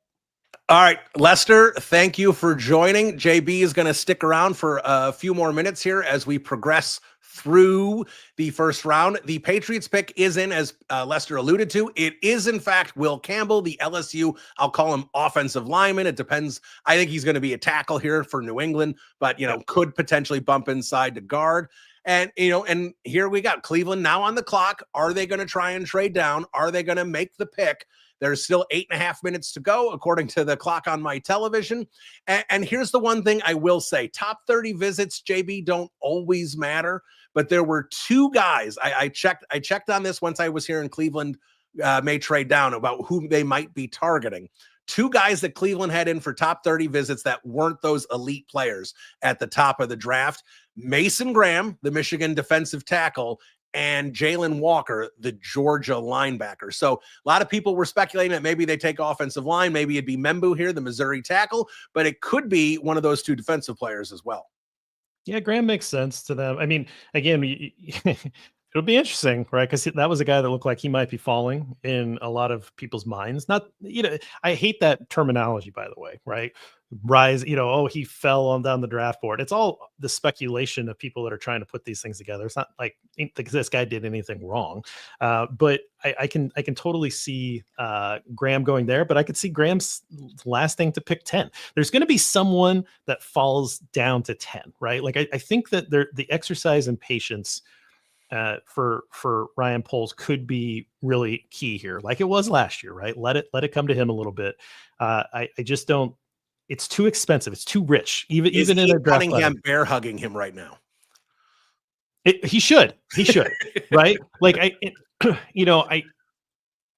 All right, Lester, thank you for joining. JB is going to stick around for a few more minutes here as we progress through the first round. The Patriots pick is in, as Lester alluded to. It is, in fact, Will Campbell, the LSU, I'll call him offensive lineman. It depends. I think he's going to be a tackle here for New England, but, could potentially bump inside to guard. And, and here we got Cleveland now on the clock. Are they going to try and trade down? Are they going to make the pick? There's still 8.5 minutes to go, according to the clock on my television. And here's the one thing I will say. Top 30 visits, JB, don't always matter. But there were 2 guys. I checked on this once I was here in Cleveland, may trade down, about who they might be targeting. 2 guys that Cleveland had in for top 30 visits that weren't those elite players at the top of the draft. Mason Graham, the Michigan defensive tackle, and Jalen Walker, the Georgia linebacker. So a lot of people were speculating that maybe they take offensive line. Maybe it'd be Membu here, the Missouri tackle, but it could be one of those 2 defensive players as well. Yeah, Graham makes sense to them. I mean, again, it It'll be interesting, right? Because that was a guy that looked like he might be falling in a lot of people's minds. Not, I hate that terminology, by the way, right? Rise, oh, he fell on down the draft board. It's all the speculation of people that are trying to put these things together. It's not like this guy did anything wrong, but I can totally see Graham going there. But I could see Graham's lasting to pick 10. There's going to be someone that falls down to 10, right? Like I think that the exercise and patience for Ryan Poles could be really key here, like it was last year, right? Let it come to him a little bit. I just don't. It's too expensive. It's too rich. Even in a draft Cunningham bear hugging him right now. He should, right? Like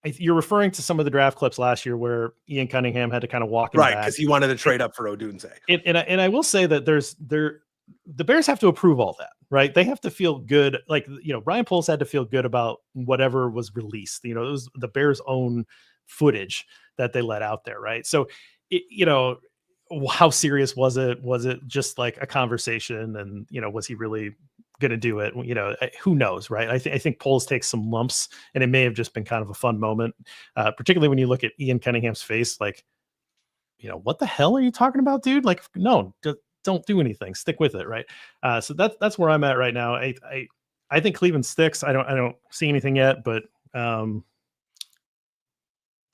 you're referring to some of the draft clips last year where Ian Cunningham had to kind of walk him right back because he wanted to trade up for Odunze. And I will say that the Bears have to approve all that, right? They have to feel good. Like, Ryan Poles had to feel good about whatever was released. It was the Bears' own footage that they let out there, right? So, how serious was it? Was it just like a conversation? And, was he really going to do it? Who knows, right? I think Poles takes some lumps, and it may have just been kind of a fun moment, particularly when you look at Ian Cunningham's face, like, what the hell are you talking about, dude? Like, no, don't do anything. Stick with it, right? So that's where I'm at right now. I think Cleveland sticks. I don't see anything yet, but oh,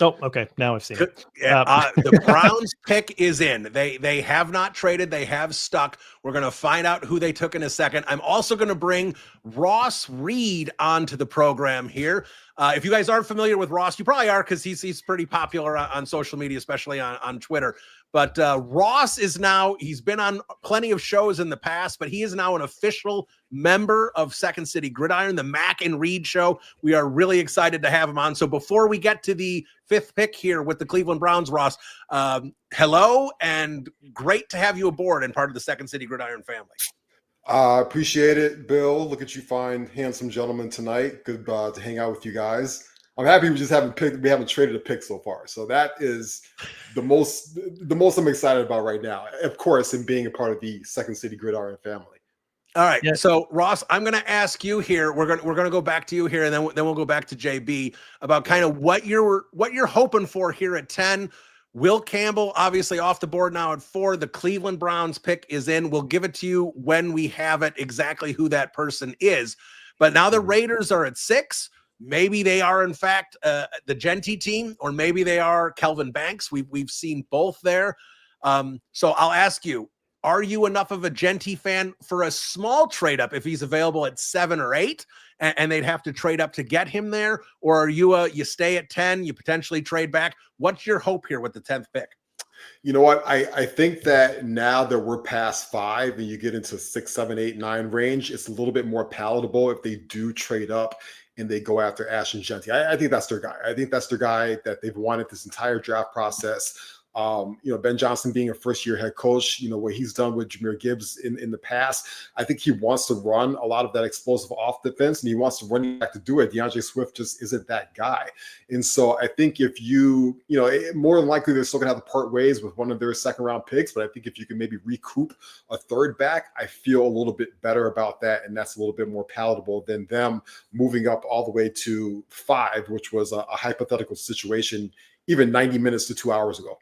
okay. Now I've seen it. The Browns pick is in. They have not traded. They have stuck. We're going to find out who they took in a second. I'm also going to bring Ross Reed onto the program here. If you guys aren't familiar with Ross, you probably are because he's pretty popular on social media, especially on Twitter. But Ross he's been on plenty of shows in the past, but he is now an official member of Second City Gridiron, the Mac and Reed show. We are really excited to have him on. So before we get to the fifth pick here with the Cleveland Browns, Ross, hello, and great to have you aboard and part of the Second City Gridiron family. Appreciate it, Bill. Look at you fine, handsome gentleman tonight. Good to hang out with you guys. I'm happy we haven't traded a pick so far. So that is the most I'm excited about right now. Of course, in being a part of the Second City Gridiron family. All right. Yeah. So Ross, I'm going to ask you here. We're going to go back to you here, and then we'll go back to JB about kind of what you're hoping for here at 10. Will Campbell, obviously off the board now at 4. The Cleveland Browns pick is in. We'll give it to you when we have it, exactly who that person is. But now the Raiders are at 6. Maybe they are, in fact, the Genty team, or maybe they are Kelvin Banks. We've seen both there. So I'll ask you, are you enough of a Genty fan for a small trade up if he's available at 7 or 8 and they'd have to trade up to get him there? Or are you stay at 10, you potentially trade back? What's your hope here with the 10th pick? You know what? I think that now that we're past 5 and you get into 6, 7, 8, 9 range, it's a little bit more palatable if they do trade up and they go after Ashton Genty. I think that's their guy. I think that's their guy that they've wanted this entire draft process. Ben Johnson being a first-year head coach, what he's done with Jahmyr Gibbs in the past, I think he wants to run a lot of that explosive off defense, and he wants to run back to do it. DeAndre Swift just isn't that guy. And so I think if more than likely they're still going to have to part ways with one of their second-round picks, but I think if you can maybe recoup a third back, I feel a little bit better about that, and that's a little bit more palatable than them moving up all the way to 5, which was a hypothetical situation even 90 minutes to 2 hours ago.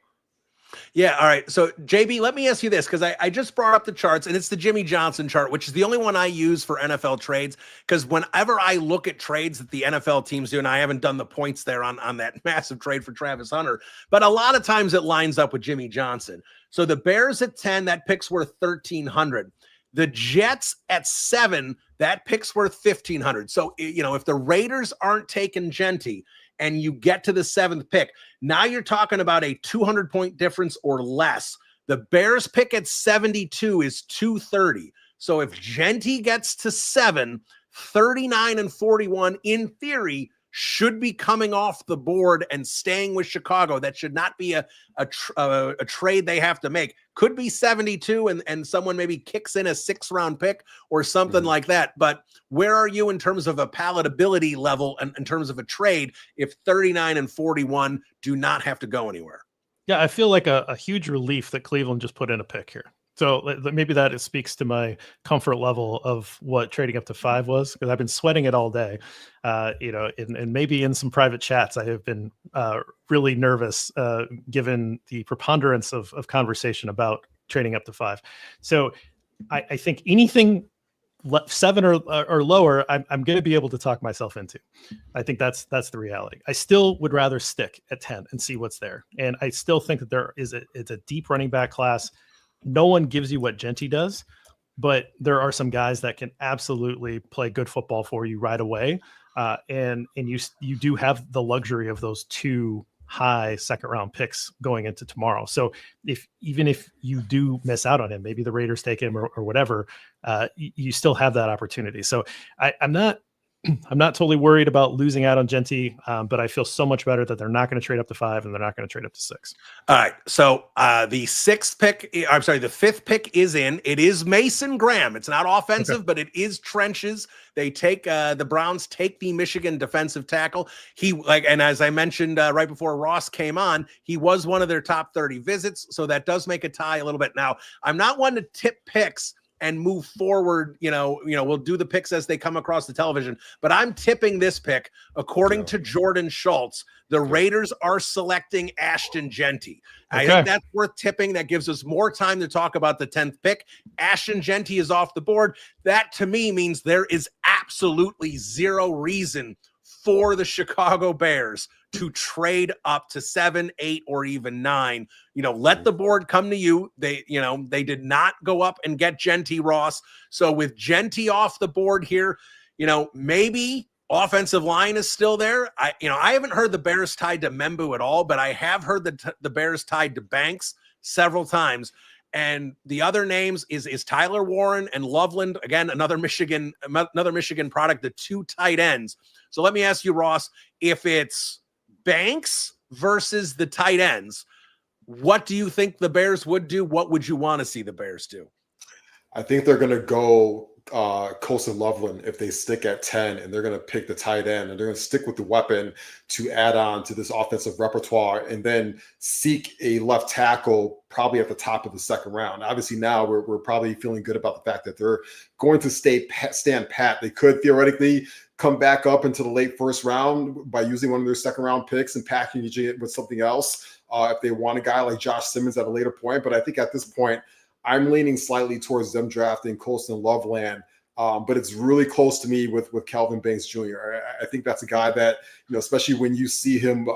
Yeah. All right. So JB, let me ask you this, because I just brought up the charts, and it's the Jimmy Johnson chart, which is the only one I use for NFL trades. Because whenever I look at trades that the NFL teams do, and I haven't done the points there on that massive trade for Travis Hunter, but a lot of times it lines up with Jimmy Johnson. So the Bears at 10, that pick's worth $1,300. The Jets at 7, that pick's worth $1,500. So, if the Raiders aren't taking Genty and you get to the 7th pick, now you're talking about a 200-point difference or less. The Bears pick at 72 is $230. So if Genty gets to 7, 39 and 41, in theory, should be coming off the board and staying with Chicago. That should not be a trade they have to make. Could be 72 and someone maybe kicks in a 6th-round pick or something like that. But where are you in terms of a palatability level and in terms of a trade if 39 and 41 do not have to go anywhere? Yeah, I feel like a huge relief that Cleveland just put in a pick here. So maybe that speaks to my comfort level of what trading up to 5 was, because I've been sweating it all day. And maybe in some private chats, I have been really nervous given the preponderance of conversation about trading up to 5. So I think anything 7 or lower, I'm going to be able to talk myself into. I think that's the reality. I still would rather stick at 10 and see what's there. And I still think that it's a deep running back class. No one gives you what Genty does, but there are some guys that can absolutely play good football for you right away. And you do have the luxury of those 2 high second round picks going into tomorrow. So even if you do miss out on him, maybe the Raiders take him or whatever, you still have that opportunity. So I'm not totally worried about losing out on Genty, but I feel so much better that they're not going to trade up to 5 and they're not going to trade up to 6. All right. So the 5th pick is in. It is Mason Graham. It's not offensive, but it is trenches. They take the Browns take the Michigan defensive tackle. And as I mentioned right before Ross came on, he was one of their top 30 visits. So that does make a tie a little bit. Now, I'm not one to tip picks and move forward. We'll do the picks as they come across the television, but I'm tipping this pick according to Jordan Schultz. The Raiders are selecting Ashton Genty. I think that's worth tipping. That gives us more time to talk about the 10th pick. Ashton Genty is off the board. That to me means there is absolutely zero reason for the Chicago Bears to trade up to 7, 8, or even 9. Let the board come to you. They did not go up and get Genty, Ross. So with Genty off the board here, maybe offensive line is still there. I haven't heard the Bears tied to Membu at all, but I have heard the Bears tied to Banks several times. And the other names is Tyler Warren and Loveland. Again, another Michigan product, the 2 tight ends. So let me ask you, Ross, if it's Banks versus the tight ends, what do you think the Bears would do? What would you want to see the Bears do? I think they're going to go Coulson Loveland if they stick at 10, and they're going to pick the tight end, and they're going to stick with the weapon to add on to this offensive repertoire, and then seek a left tackle probably at the top of the second round. Obviously now we're probably feeling good about the fact that they're going to stand pat. They could theoretically come back up into the late first round by using one of their second round picks and packaging it with something else if they want a guy like Josh Simmons at a later point. But I think at this point, I'm leaning slightly towards them drafting Coulson Loveland, but it's really close to me with Kelvin Banks Jr. I think that's a guy that, especially when you see him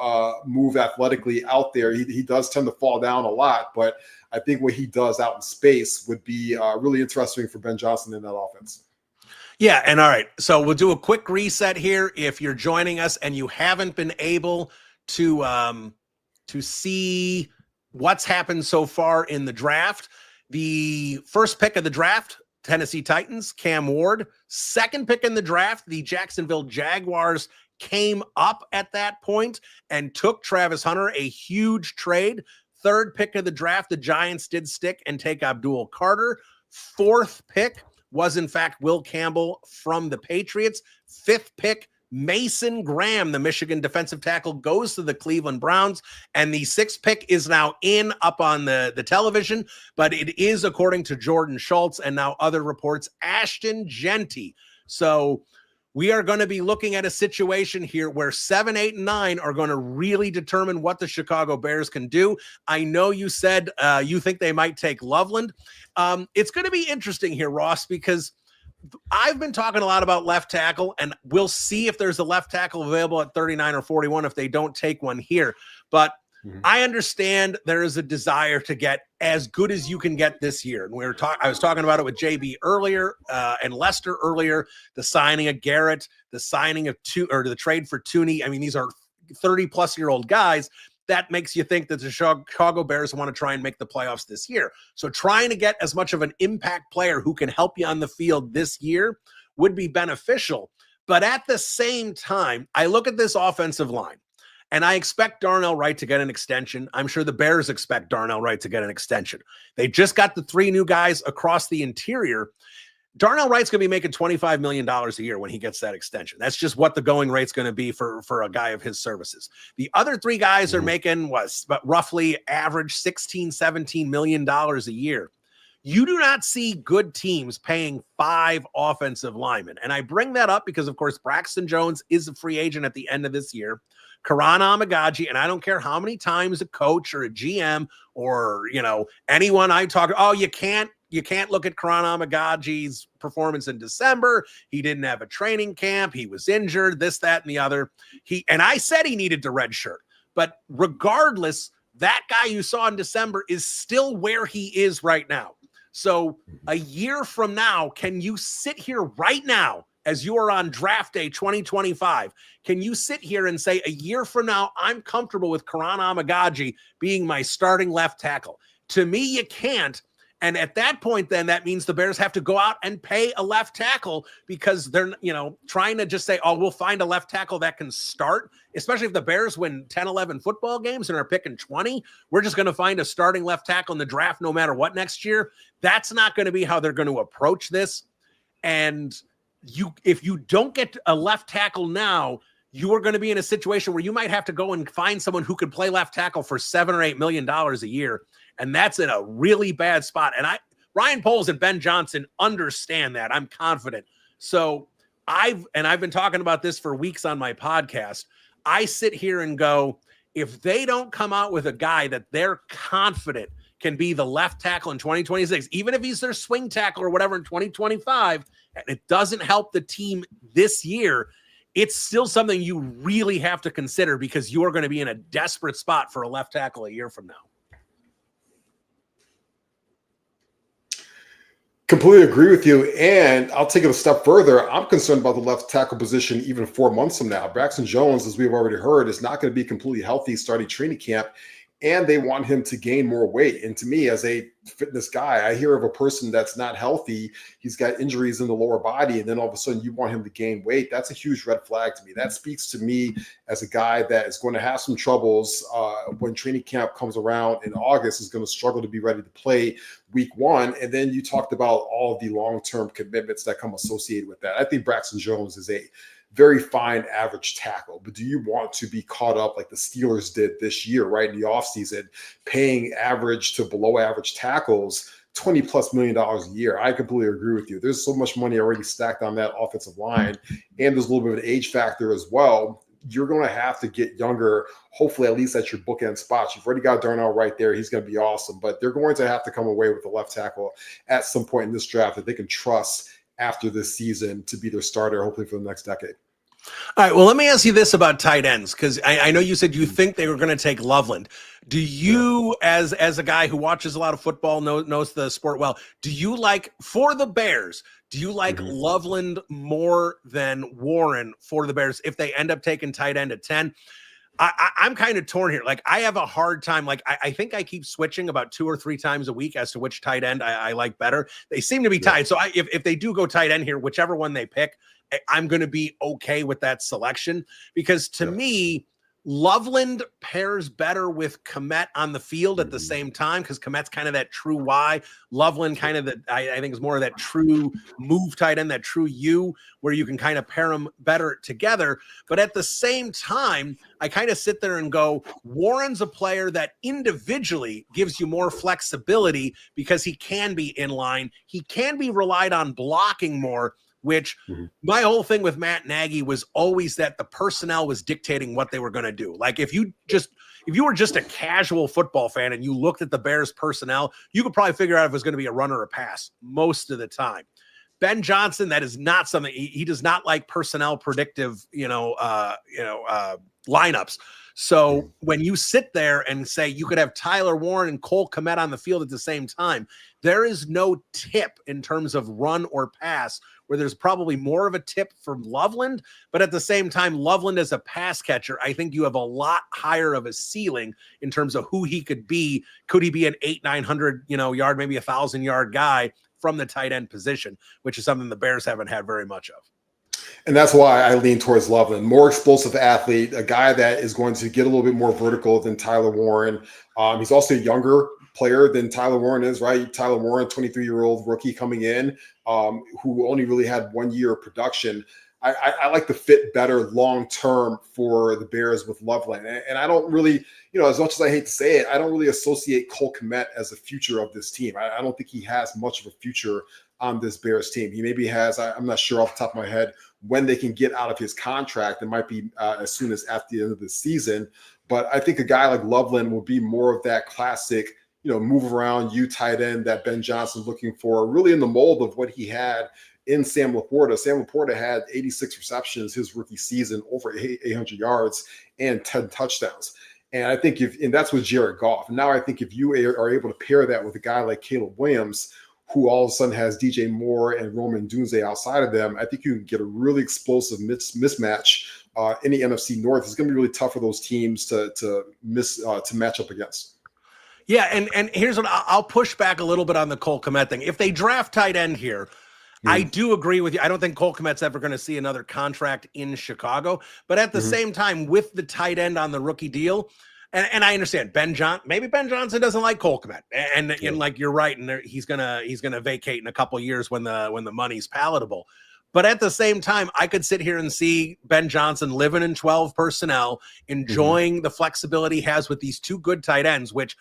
move athletically out there, he does tend to fall down a lot, but I think what he does out in space would be really interesting for Ben Johnson in that offense. Yeah, and all right, so we'll do a quick reset here. If you're joining us and you haven't been able to see what's happened so far in the draft, the first pick of the draft, Tennessee Titans, Cam Ward. Second pick in the draft, the Jacksonville Jaguars came up at that point and took Travis Hunter, a huge trade. Third pick of the draft, the Giants did stick and take Abdul Carter. Fourth pick was, in fact, Will Campbell from the Patriots. Fifth pick, Mason Graham, the Michigan defensive tackle, goes to the Cleveland Browns. And the 6th pick is now up on the television, but it is, according to Jordan Schultz and now other reports, Ashton Genty. So we are going to be looking at a situation here where 7, 8, and 9 are going to really determine what the Chicago Bears can do. I know you said you think they might take Loveland. It's going to be interesting here, Ross, because I've been talking a lot about left tackle, and we'll see if there's a left tackle available at 39 or 41 if they don't take one here. But I understand there is a desire to get as good as you can get this year. And I was talking about it with JB earlier and Lester earlier, the signing of Garrett, the signing of the trade for Tooney. I mean, these are 30-plus-year-old guys. That makes you think that the Chicago Bears want to try and make the playoffs this year. So trying to get as much of an impact player who can help you on the field this year would be beneficial. But at the same time, I look at this offensive line, and I expect Darnell Wright to get an extension. I'm sure the Bears expect Darnell Wright to get an extension. They just got the 3 new guys across the interior. Darnell Wright's going to be making $25 million a year when he gets that extension. That's just what the going rate's going to be for a guy of his services. The other 3 guys are making roughly average $16, $17 million a year. You do not see good teams paying 5 offensive linemen. And I bring that up because, of course, Braxton Jones is a free agent at the end of this year. Karan Amagaji, and I don't care how many times a coach or a GM or, anyone I talk, you can't look at Karan Amagaji's performance in December. He didn't have a training camp. He was injured, this, that, and the other. And I said he needed to redshirt. But regardless, that guy you saw in December is still where he is right now. So a year from now, can you sit here right now as you are on draft day 2025? Can you sit here and say a year from now, I'm comfortable with Karan Amagaji being my starting left tackle? To me, you can't. And at that point, then that means the Bears have to go out and pay a left tackle because they're, trying to just say, we'll find a left tackle that can start, especially if the Bears win 10, 11 football games and are picking 20. We're just going to find a starting left tackle in the draft no matter what next year. That's not going to be how they're going to approach this. And if you don't get a left tackle now, you are going to be in a situation where you might have to go and find someone who could play left tackle for $7 or $8 million a year. And that's in a really bad spot. And Ryan Poles and Ben Johnson understand that. I'm confident. So I've been talking about this for weeks on my podcast. I sit here and go, if they don't come out with a guy that they're confident can be the left tackle in 2026, even if he's their swing tackle or whatever in 2025, and it doesn't help the team this year, it's still something you really have to consider because you are going to be in a desperate spot for a left tackle a year from now. Completely agree with you. And I'll take it a step further. I'm concerned about the left tackle position even 4 months from now. Braxton Jones, as we've already heard, is not going to be completely healthy starting training camp. And they want him to gain more weight. And to me, as a fitness guy, I hear of a person that's not healthy. He's got injuries in the lower body. And then all of a sudden you want him to gain weight. That's a huge red flag to me. That speaks to me as a guy that is going to have some troubles when training camp comes around in August, is going to struggle to be ready to play week 1. And then you talked about all of the long-term commitments that come associated with that. I think Braxton Jones is a very fine average tackle, but do you want to be caught up like the Steelers did this year, right, in the offseason, paying average to below average tackles $20+ million a year? I completely agree with you. There's so much money already stacked on that offensive line, and there's a little bit of an age factor as well. You're going to have to get younger, hopefully at least at your bookend spots. You've already got Darnell right there. He's going to be awesome, but they're going to have to come away with a left tackle at some point in this draft that they can trust after this season to be their starter, hopefully for the next decade. All right, well, let me ask you this about tight ends, because I know you said you think they were going to take Loveland. Do you, as a guy who watches a lot of football, knows the sport well, do you like, for the Bears, do you like Loveland more than Warren for the Bears if they end up taking tight end at 10? I'm kind of torn here. Like, I have a hard time. Like, I think I keep switching about 2 or 3 times a week as to which tight end I like better. They seem to be tied. So if they do go tight end here, whichever one they pick, I'm going to be okay with that selection, because to me, Loveland pairs better with Kmet on the field at the same time, because Kmet's kind of that true Y. Loveland kind of I think is more of that true move tight end, that true U, where you can kind of pair them better together. But at the same time, I kind of sit there and go, Warren's a player that individually gives you more flexibility because he can be in line. He can be relied on blocking more, which my whole thing with Matt Nagy was always that the personnel was dictating what they were going to do. Like, if you were just a casual football fan and you looked at the Bears personnel, you could probably figure out if it was going to be a run or a pass most of the time. Ben Johnson, that is not something he does not like personnel predictive, lineups. So when you sit there and say you could have Tyler Warren and Cole Kmet on the field at the same time, there is no tip in terms of run or pass, where there's probably more of a tip for Loveland. But at the same time, Loveland as a pass catcher, I think you have a lot higher of a ceiling in terms of who he could be. Could he be an 800-900 yard, maybe 1,000-yard guy from the tight end position, which is something the Bears haven't had very much of. And that's why I lean towards Loveland. More explosive athlete, a guy that is going to get a little bit more vertical than Tyler Warren. He's also a younger player than Tyler Warren is, right? Tyler Warren, 23-year-old rookie coming in, who only really had 1 year of production. I like the fit better long term for the Bears with Loveland. And I don't really, as much as I hate to say it, I don't really associate Cole Kmet as a future of this team. I don't think he has much of a future on this Bears team. He maybe has, I'm not sure off the top of my head, when they can get out of his contract. It might be as soon as after the end of the season. But I think a guy like Loveland will be more of that classic, move around tight end that Ben Johnson's looking for, really in the mold of what he had in Sam Laporta. Sam Laporta had 86 receptions his rookie season, over 800 yards and 10 touchdowns. And I think and that's with Jared Goff. Now I think if you are able to pair that with a guy like Caleb Williams, who all of a sudden has DJ Moore and Roman Dunze outside of them, I think you can get a really explosive mismatch in the NFC North. It's going to be really tough for those teams to match up against. Yeah, and here's what I'll push back a little bit on the Cole Kmet thing. If they draft tight end here, I do agree with you. I don't think Cole Kmet's ever going to see another contract in Chicago. But at the same time, with the tight end on the rookie deal, and I understand maybe Ben Johnson doesn't like Cole Kmet, and like you're right, and he's gonna vacate in a couple years when the money's palatable. But at the same time, I could sit here and see Ben Johnson living in 12 personnel, enjoying the flexibility he has with these two good tight ends, which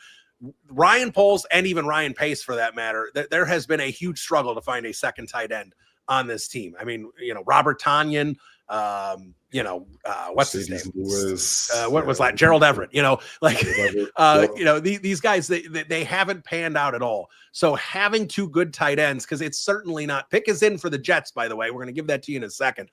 Ryan Poles and even Ryan Pace, for that matter, there has been a huge struggle to find a second tight end on this team. I mean, Robert Tonyan, what's his name? What was that? Gerald Everett. These guys, they haven't panned out at all. So having two good tight ends, because it's certainly not. Pick is in for the Jets, by the way. We're going to give that to you in a second.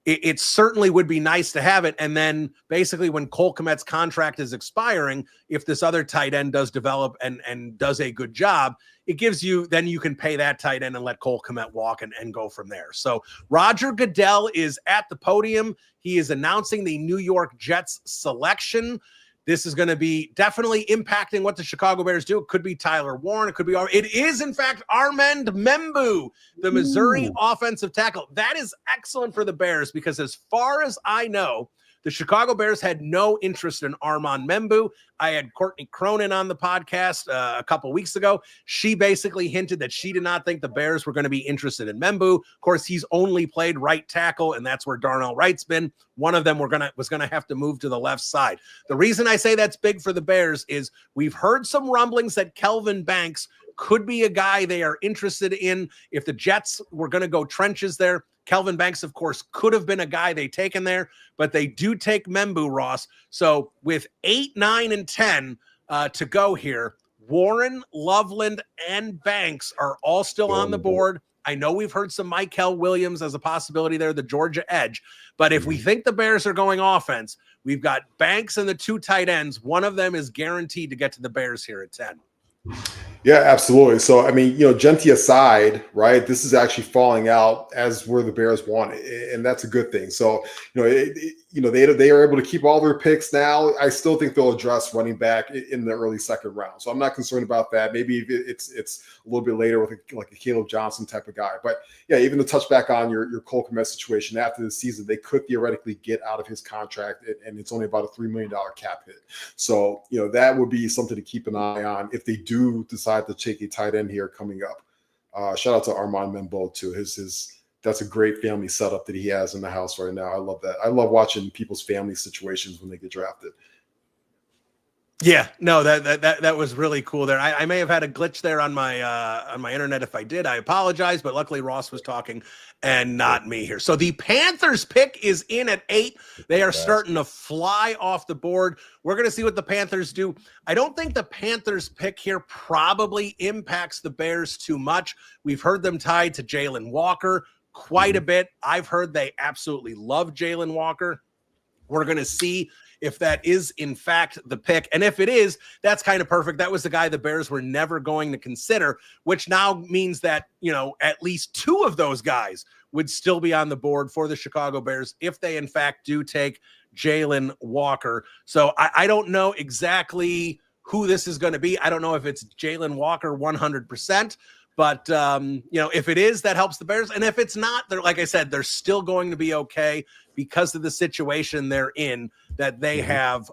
It certainly would be nice to have it. And then basically when Cole Kmet's contract is expiring, if this other tight end does develop and does a good job, it gives you, then you can pay that tight end and let Cole Kmet walk and go from there. So Roger Goodell is at the podium. He is announcing the New York Jets selection. This is going to be definitely impacting what the Chicago Bears do. It could be Tyler Warren. It is, in fact, Arand Meu, the Missouri offensive tackle. That is excellent for the Bears because as far as I know, the Chicago Bears had no interest in Arand Meu. I had Courtney Cronin on the podcast a couple weeks ago. She basically hinted that she did not think the Bears were going to be interested in Meu. Of course, he's only played right tackle, and that's where Darnell Wright's been. One of them was going to have to move to the left side. The reason I say that's big for the Bears is we've heard some rumblings that Kelvin Banks could be a guy they are interested in. If the Jets were going to go trenches there, Kelvin Banks, of course, could have been a guy they taken there, but they do take Meu, Ross. So with 8, 9, and 10 to go here, Warren, Loveland, and Banks are all still on the board. I know we've heard some Michael Williams as a possibility there, the Georgia edge. But if we think the Bears are going offense, we've got Banks and the two tight ends. One of them is guaranteed to get to the Bears here at 10. Yeah, absolutely. So, I mean, Genty aside, right, this is actually falling out as where the Bears want it, and that's a good thing. So, they are able to keep all their picks now. I still think they'll address running back in the early second round. So I'm not concerned about that. Maybe it's a little bit later with a Caleb Johnson type of guy. But yeah, even to touch back on your Cole Kmet situation, after the season, they could theoretically get out of his contract, and it's only about a $3 million cap hit. So, that would be something to keep an eye on if they do decide to take a tight end here coming up. Shout out to Arand Meu too. That's a great family setup that he has in the house right now. I love that. I love watching people's family situations when they get drafted. Yeah, no, that was really cool there. I may have had a glitch there on my internet. If I did, I apologize, but luckily Ross was talking and not me here. So the Panthers pick is in at 8. They are starting to fly off the board. We're going to see what the Panthers do. I don't think the Panthers pick here probably impacts the Bears too much. We've heard them tied to Jalen Walker quite a bit. I've heard they absolutely love Jalen Walker. We're going to see if that is in fact the pick. And if it is, that's kind of perfect. That was the guy the Bears were never going to consider, which now means that, at least 2 of those guys would still be on the board for the Chicago Bears if they in fact do take Jalen Walker. So I don't know exactly who this is going to be. I don't know if it's Jalen Walker 100%. But, if it is, that helps the Bears. And if it's not, like I said, they're still going to be okay because of the situation they're in, that they have,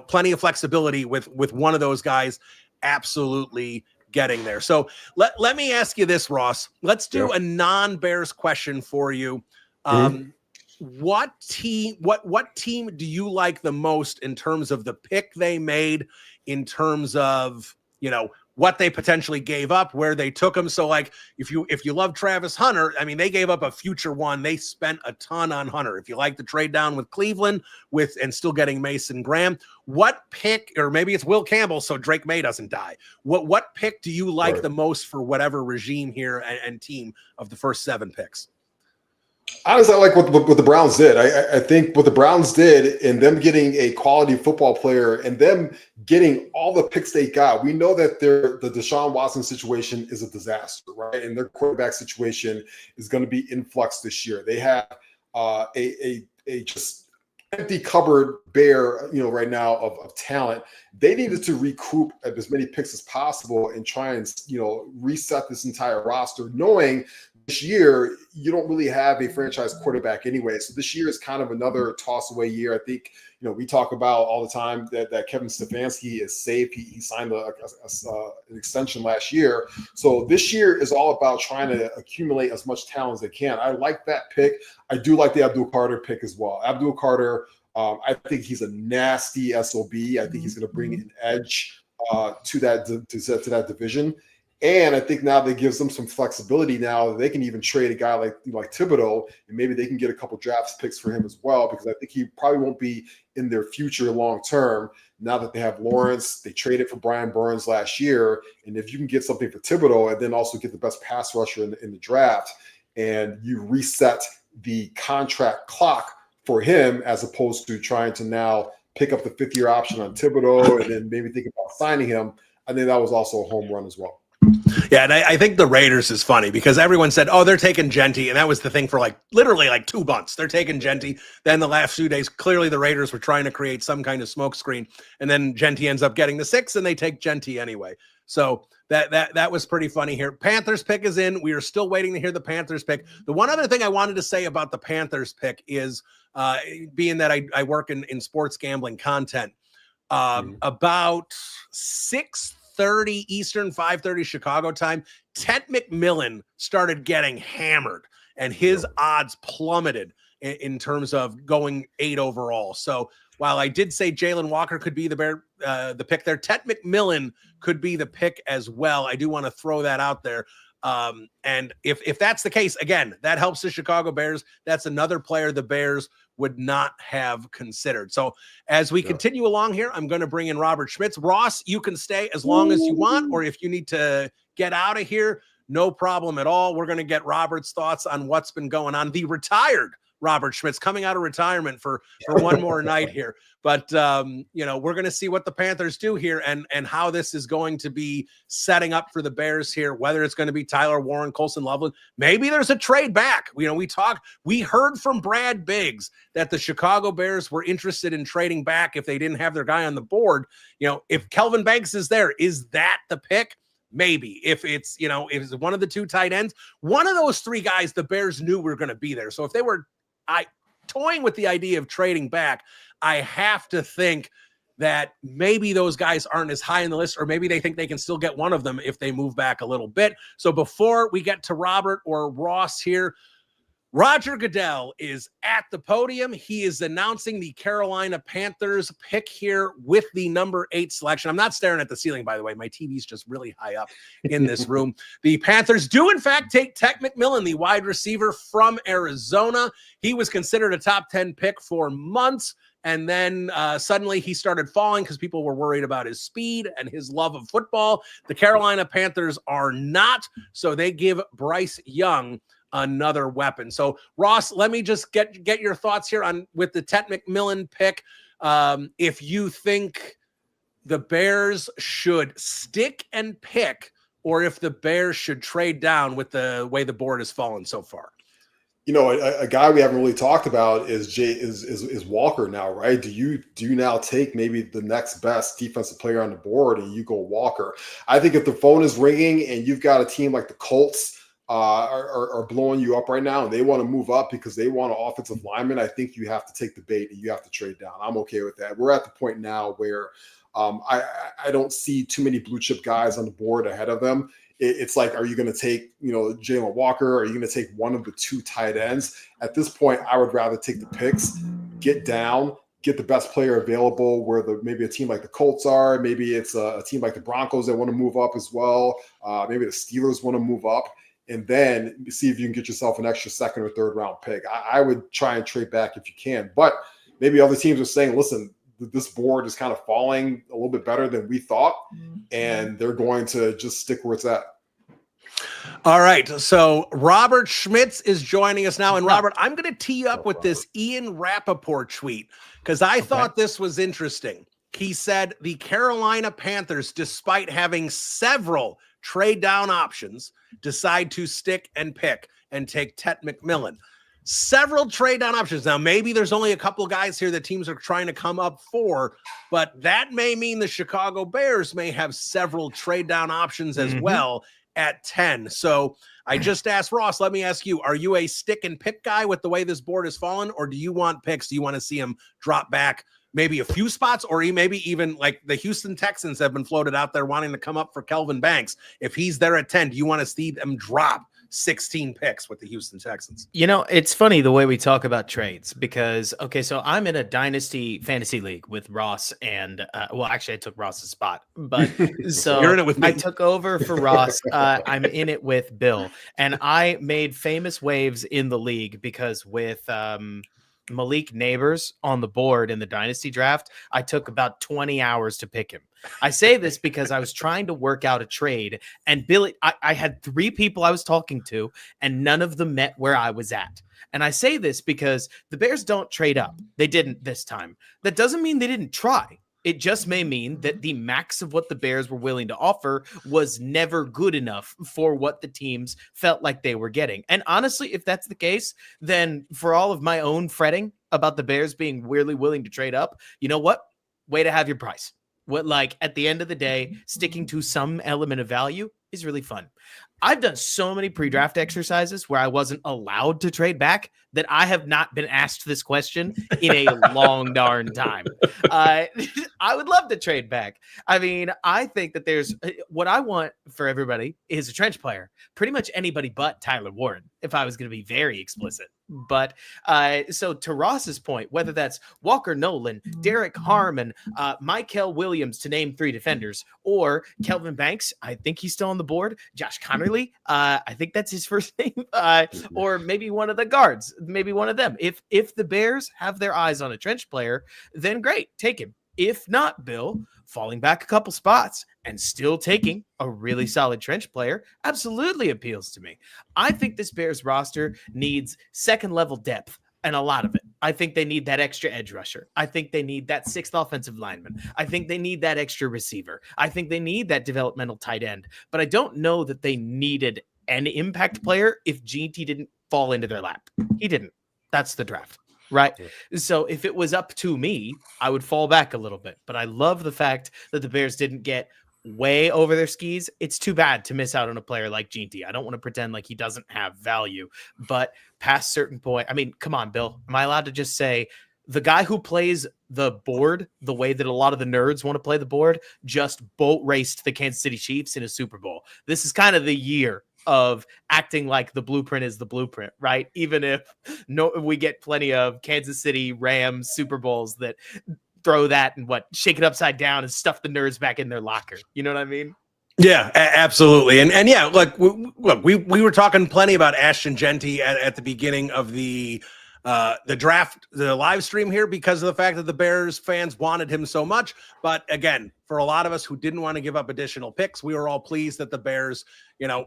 plenty of flexibility with one of those guys absolutely getting there. So let me ask you this, Ross. Let's do Yeah. a non-Bears question for you. What team do you like the most in terms of the pick they made, in terms of, what they potentially gave up, where they took him? So like, if you love Travis Hunter, I mean, they gave up a future one. They spent a ton on Hunter. If you like the trade down with Cleveland and still getting Mason Graham, what pick, or maybe it's Will Campbell so Drake May doesn't die. What pick do you like the most for whatever regime here and team of the first 7 picks? Honestly, I like what the Browns did. I think what the Browns did in them getting a quality football player and them getting all the picks they got. We know that the Deshaun Watson situation is a disaster, right? And their quarterback situation is going to be in flux this year. They have a just empty cupboard bare, right now of talent. They needed to recoup as many picks as possible and try and, reset this entire roster, knowing this year you don't really have a franchise quarterback anyway. So this year is kind of another toss away year. I think, we talk about all the time that Kevin Stefanski is safe. He signed an extension last year. So this year is all about trying to accumulate as much talent as they can. I like that pick. I do like the Abdul Carter pick as well. Abdul Carter, I think he's a nasty SOB. I think he's going to bring an edge to that division. And I think now that gives them some flexibility. Now they can even trade a guy like Thibodeau, and maybe they can get a couple draft picks for him as well, because I think he probably won't be in their future long term. Now that they have Lawrence, they traded for Brian Burns last year, and if you can get something for Thibodeau and then also get the best pass rusher in the draft, and you reset the contract clock for him as opposed to trying to now pick up the 5th-year option on Thibodeau and then maybe think about signing him, I think that was also a home run as well. Yeah, and I think the Raiders is funny because everyone said, they're taking Genty, and that was the thing for literally 2 months. They're taking Genty. Then the last few days, clearly the Raiders were trying to create some kind of smokescreen, and then Genty ends up getting the 6, and they take Genty anyway. So that was pretty funny here. Panthers pick is in. We are still waiting to hear the Panthers pick. The one other thing I wanted to say about the Panthers pick is, being that I work in sports gambling content, about 6:30 Eastern, 5:30 Chicago time, Ted McMillan started getting hammered, and his odds plummeted in terms of going 8 overall. So while I did say Jalen Walker could be the pick there, Ted McMillan could be the pick as well. I do want to throw that out there. And if that's the case, again, that helps the Chicago Bears. That's another player the Bears would not have considered. So as we continue along here, I'm going to bring in Robert Schmitz. Ross, you can stay as long as you want, or if you need to get out of here, no problem at all. We're going to get Robert's thoughts on what's been going on. The retired Robert Schmitz coming out of retirement for one more night here. But, we're going to see what the Panthers do here and how this is going to be setting up for the Bears here, whether it's going to be Tyler Warren, Coulson Loveland. Maybe there's a trade back. We heard from Brad Biggs that the Chicago Bears were interested in trading back if they didn't have their guy on the board. If Kelvin Banks is there, is that the pick? Maybe. If it's, if it's one of the 2 tight ends, one of those 3 guys the Bears knew were going to be there. So if they were toying with the idea of trading back, I have to think that maybe those guys aren't as high in the list, or maybe they think they can still get one of them if they move back a little bit. So before we get to Robert or Ross here, Roger Goodell is at the podium. He is announcing the Carolina Panthers pick here with the number 8 selection. I'm not staring at the ceiling, by the way. My TV's just really high up in this room. The Panthers do, in fact, take Ted McMillan, the wide receiver from Arizona. He was considered a top 10 pick for months. And then suddenly he started falling because people were worried about his speed and his love of football. The Carolina Panthers are not, so they give Bryce Young another weapon. So Ross, let me just get your thoughts here with the Ted McMillan pick. If you think the Bears should stick and pick, or if the Bears should trade down with the way the board has fallen so far. A guy we haven't really talked about is Walker now, right? Do you now take maybe the next best defensive player on the board and you go Walker? I think if the phone is ringing and you've got a team like the Colts, are blowing you up right now and they want to move up because they want an offensive lineman, I think you have to take the bait and you have to trade down. I'm okay with that. We're at the point now where I don't see too many blue chip guys on the board ahead of them. It's like, are you going to take, Jalen Walker? Are you going to take one of the two tight ends? At this point, I would rather take the picks, get down, get the best player available where maybe a team like the Colts are. Maybe it's a team like the Broncos that want to move up as well. Maybe the Steelers want to move up. And then see if you can get yourself an extra second or third round pick. I would try and trade back if you can. But maybe other teams are saying, listen, this board is kind of falling a little bit better than we thought. And they're going to just stick where it's at. All right. So Robert Schmitz is joining us now. And Robert, I'm going to tee up with this Ian Rappaport tweet because I thought this was interesting. He said the Carolina Panthers, despite having several trade down options, decide to stick and pick and take Tet McMillan. Several trade down options. Now, maybe there's only a couple of guys here that teams are trying to come up for, but that may mean the Chicago Bears may have several trade down options as well at 10. So I just asked Ross, let me ask you, are you a stick and pick guy with the way this board has fallen, or do you want picks? Do you want to see him drop back maybe a few spots, or maybe even like the Houston Texans have been floated out there wanting to come up for Kelvin Banks? If he's there at 10, do you want to see them drop 16 picks with the Houston Texans? It's funny the way we talk about trades because, so I'm in a dynasty fantasy league with Ross and, actually I took Ross's spot, but so you're in it with me. I took over for Ross. I'm in it with Bill, and I made famous waves in the league because with, Malik Neighbors on the board in the dynasty draft, I took about 20 hours to pick him. I say this because I was trying to work out a trade, and Billy, I had 3 people I was talking to, and none of them met where I was at. And I say this because the Bears don't trade up. They didn't this time. That doesn't mean they didn't try. It just may mean that the max of what the Bears were willing to offer was never good enough for what the teams felt like they were getting. And honestly, if that's the case, then for all of my own fretting about the Bears being really willing to trade up, you know what? Way to have your price. At the end of the day, sticking to some element of value is really fun. I've done so many pre-draft exercises where I wasn't allowed to trade back that I have not been asked this question in a long darn time. I would love to trade back. I mean, I think that what I want for everybody is a trench player. Pretty much anybody but Tyler Warren, if I was going to be very explicit. But so to Ross's point, whether that's Walker Nolan, Derek Harmon, Mykel Williams, to name 3 defenders, or Kelvin Banks, I think he's still on the board, Josh Connerly, I think that's his first name, or maybe one of the guards, maybe one of them. If the Bears have their eyes on a trench player, then great, take him. If not, Bill, falling back a couple spots and still taking a really solid trench player absolutely appeals to me. I think this Bears roster needs second level depth, and a lot of it. I think they need that extra edge rusher. I think they need that 6th offensive lineman. I think they need that extra receiver. I think they need that developmental tight end. But I don't know that they needed an impact player if Genty didn't fall into their lap. He didn't. That's the draft. Right. So if it was up to me, I would fall back a little bit. But I love the fact that the Bears didn't get way over their skis. It's too bad to miss out on a player like Genty. I don't want to pretend like he doesn't have value, but past certain point, I mean, come on, Bill, am I allowed to just say the guy who plays the board the way that a lot of the nerds want to play the board just boat raced the Kansas City Chiefs in a Super Bowl? This is kind of the year of acting like the blueprint is the blueprint, right? Even if we get plenty of Kansas City Rams Super Bowls that throw that and shake it upside down and stuff the nerds back in their locker. You know what I mean? Yeah, absolutely. And yeah, look, we were talking plenty about Ashton Genty at the beginning of the draft, the live stream here, because of the fact that the Bears fans wanted him so much. But again, for a lot of us who didn't want to give up additional picks, we were all pleased that the Bears,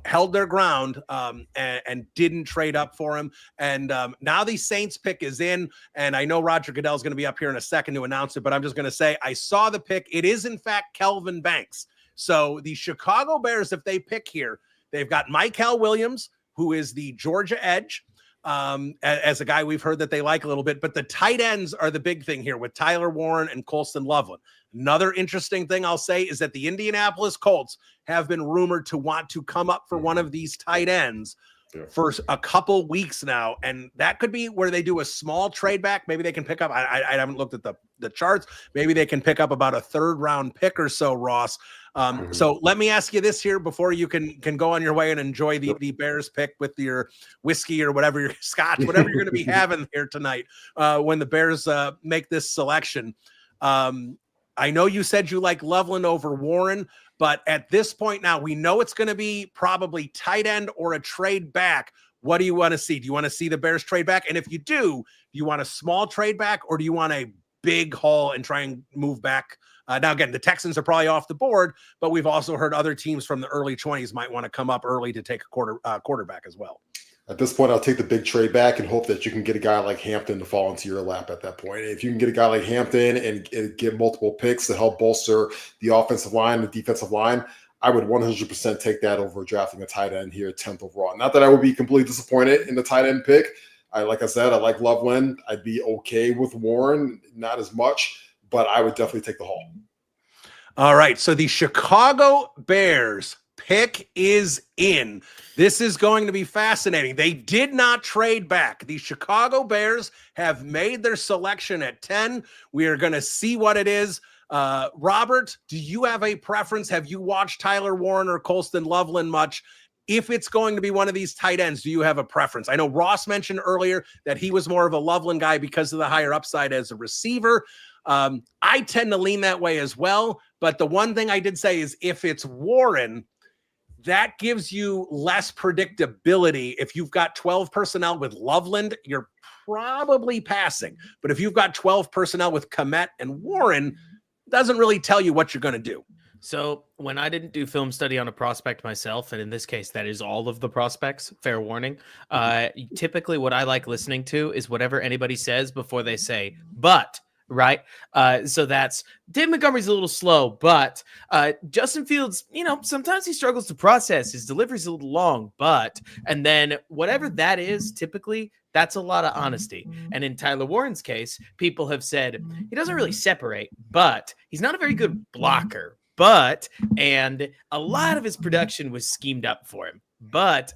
held their ground and didn't trade up for him. And now the Saints pick is in, and I know Roger Goodell is going to be up here in a second to announce it, but I'm just going to say I saw the pick. It is in fact Kelvin Banks. So the Chicago Bears, if they pick here, they've got Mykel Williams, who is the Georgia edge, as a guy we've heard that they like a little bit, but the tight ends are the big thing here with Tyler Warren and Coulson Loveland. Another interesting thing I'll say is that the Indianapolis Colts have been rumored to want to come up for one of these tight ends. for a couple weeks now, and that could be where they do a small trade back. Maybe they can pick up, I haven't looked at the charts. Maybe they can pick up about a 3rd round pick or so, Ross. So let me ask you this here before you can go on your way and enjoy the Bears pick with your whiskey or whatever, your scotch, whatever you're going to be having here tonight when the Bears make this selection. I know you said you like Loveland over Warren, but at this point now, we know it's going to be probably tight end or a trade back. What do you want to see? Do you want to see the Bears trade back? And if you do you want a small trade back, or do you want a big haul and try and move back? Now, again, the Texans are probably off the board, but we've also heard other teams from the early 20s might want to come up early to take a quarterback as well. At this point, I'll take the big trade back and hope that you can get a guy like Hampton to fall into your lap at that point. If you can get a guy like Hampton and get multiple picks to help bolster the offensive line, the defensive line, I would 100% take that over drafting a tight end here, 10th overall. Not that I would be completely disappointed in the tight end pick. Like I said, I like Loveland. I'd be okay with Warren, not as much, but I would definitely take the haul. All right, so the Chicago Bears pick is in. This is going to be fascinating. They did not trade back. The Chicago Bears have made their selection at 10. We are going to see what it is. Robert, do you have a preference? Have you watched Tyler Warren or Coulson Loveland much? If it's going to be one of these tight ends, do you have a preference? I know Ross mentioned earlier that he was more of a Loveland guy because of the higher upside as a receiver. I tend to lean that way as well. But the one thing I did say is if it's Warren, that gives you less predictability. If you've got 12 personnel with Loveland, you're probably passing. But if you've got 12 personnel with Kmet and Warren, doesn't really tell you what you're going to do. So when I didn't do film study on a prospect myself, and in this case, that is all of the prospects, fair warning, typically what I like listening to is whatever anybody says before they say, but, right? So that's Dave Montgomery's a little slow, but Justin Fields, sometimes he struggles to process. His delivery's a little long, but, and then whatever that is, typically, that's a lot of honesty. And in Tyler Warren's case, people have said he doesn't really separate, but he's not a very good blocker. And a lot of his production was schemed up for him.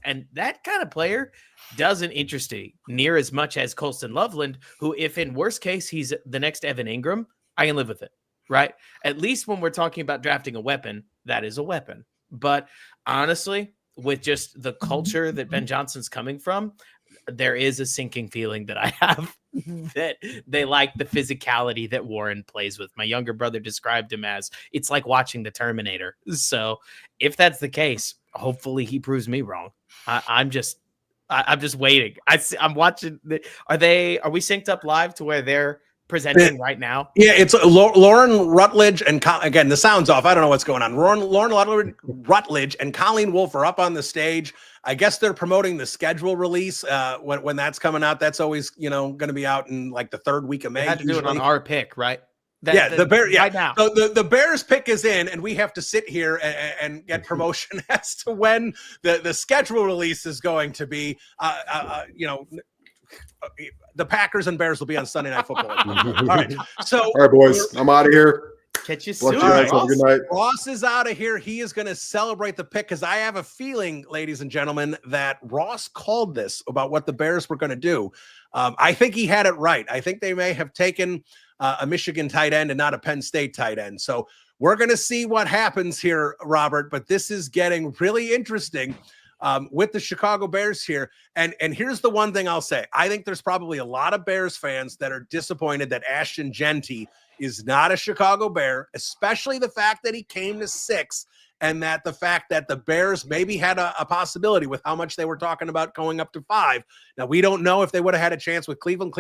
And that kind of player doesn't interest me near as much as Coulson Loveland, who, if in worst case, he's the next Evan Ingram, I can live with it, right? At least when we're talking about drafting a weapon, that is a weapon. But honestly, with just the culture that Ben Johnson's coming from, there is a sinking feeling that I have that they like the physicality that Warren plays with. My younger brother described him as, it's like watching the Terminator. So if that's the case, hopefully he proves me wrong. I'm just waiting. I'm watching. Are we synced up live to where they're presenting right now? Yeah, it's Lauren Rutledge and again, the sound's off. I don't know what's going on. Lauren Rutledge and Colleen Wolfe are up on the stage. I guess they're promoting the schedule release when that's coming out. That's always going to be out in like the 3rd week of May. They had to do it on our pick, right? The Bears. Yeah, right now. So the Bears pick is in, and we have to sit here and get promotion as to when the schedule release is going to be. The Packers and Bears will be on Sunday Night Football. All right, boys, I'm out of here. Catch you soon. Have a good night. Ross is out of here. He is going to celebrate the pick because I have a feeling, ladies and gentlemen, that Ross called this about what the Bears were going to do. I think he had it right. I think they may have taken a Michigan tight end and not a Penn State tight end. So we're going to see what happens here, Robert. But this is getting really interesting with the Chicago Bears here. And here's the one thing I'll say. I think there's probably a lot of Bears fans that are disappointed that Ashton Genty is not a Chicago Bear, especially the fact that he came to 6 and that the fact that the Bears maybe had a possibility with how much they were talking about going up to 5. Now, we don't know if they would have had a chance with Cleveland.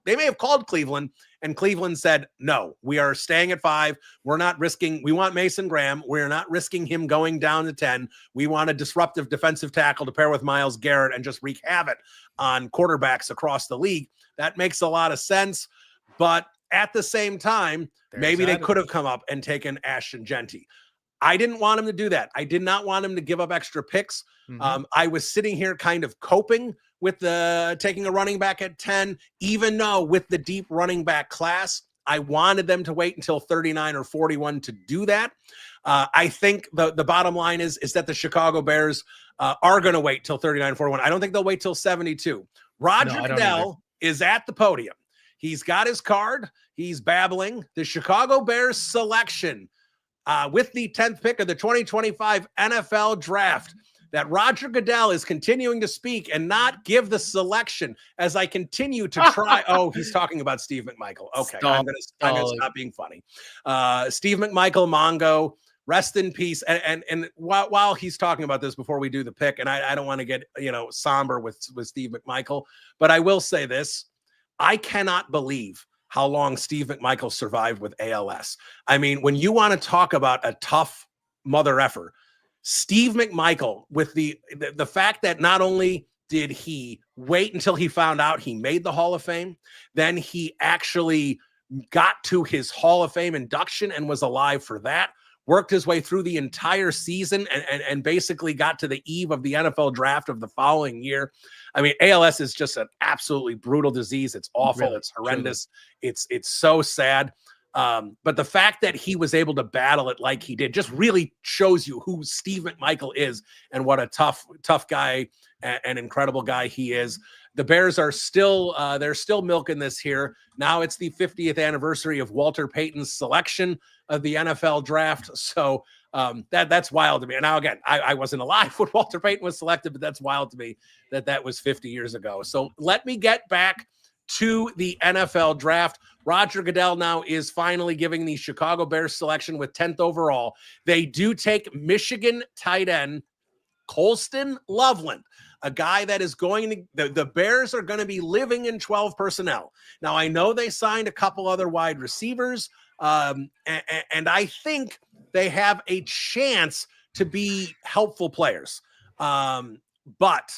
They may have called Cleveland, and Cleveland said, no, we are staying at 5. We're not risking. We want Mason Graham. We're not risking him going down to 10. We want a disruptive defensive tackle to pair with Myles Garrett and just wreak havoc on quarterbacks across the league. That makes a lot of sense. But at the same time, maybe they could have come up and taken Ashton Genty. I didn't want him to do that. I did not want him to give up extra picks. I was sitting here kind of coping with taking a running back at 10, even though with the deep running back class, I wanted them to wait until 39 or 41 to do that. I think the bottom line is that the Chicago Bears are going to wait till 39-41. I don't think they'll wait till 72. Roger Goodell is at the podium. He's got his card. He's babbling. The Chicago Bears selection with the 10th pick of the 2025 NFL draft, that Roger Goodell is continuing to speak and not give the selection as I continue to try. Oh, he's talking about Steve McMichael. Okay, I'm gonna stop being funny. Steve McMichael, Mongo, rest in peace. And while he's talking about this, before we do the pick, and I don't want to get somber with Steve McMichael, but I will say this: I cannot believe how long Steve McMichael survived with ALS. I mean, when you want to talk about a tough mother effer, Steve McMichael, with the fact that not only did he wait until he found out he made the Hall of Fame, then he actually got to his Hall of Fame induction and was alive for that, worked his way through the entire season and basically got to the eve of the NFL draft of the following year. I mean, ALS is just an absolutely brutal disease. It's awful. Really, it's horrendous. Truly. It's so sad. But the fact that he was able to battle it like he did just really shows you who Steve McMichael is and what a tough guy and incredible guy he is. The Bears are still they're still milking this here. Now it's the 50th anniversary of Walter Payton's selection of the NFL draft. So that's wild to me. And now again, I wasn't alive when Walter Payton was selected, but that's wild to me that was 50 years ago. So let me get back to the NFL draft. Roger Goodell now is finally giving the Chicago Bears selection with 10th overall. They do take Michigan tight end Coulson Loveland, a guy that is going to, the Bears are going to be living in 12 personnel. Now, I know they signed a couple other wide receivers, and I think they have a chance to be helpful players. But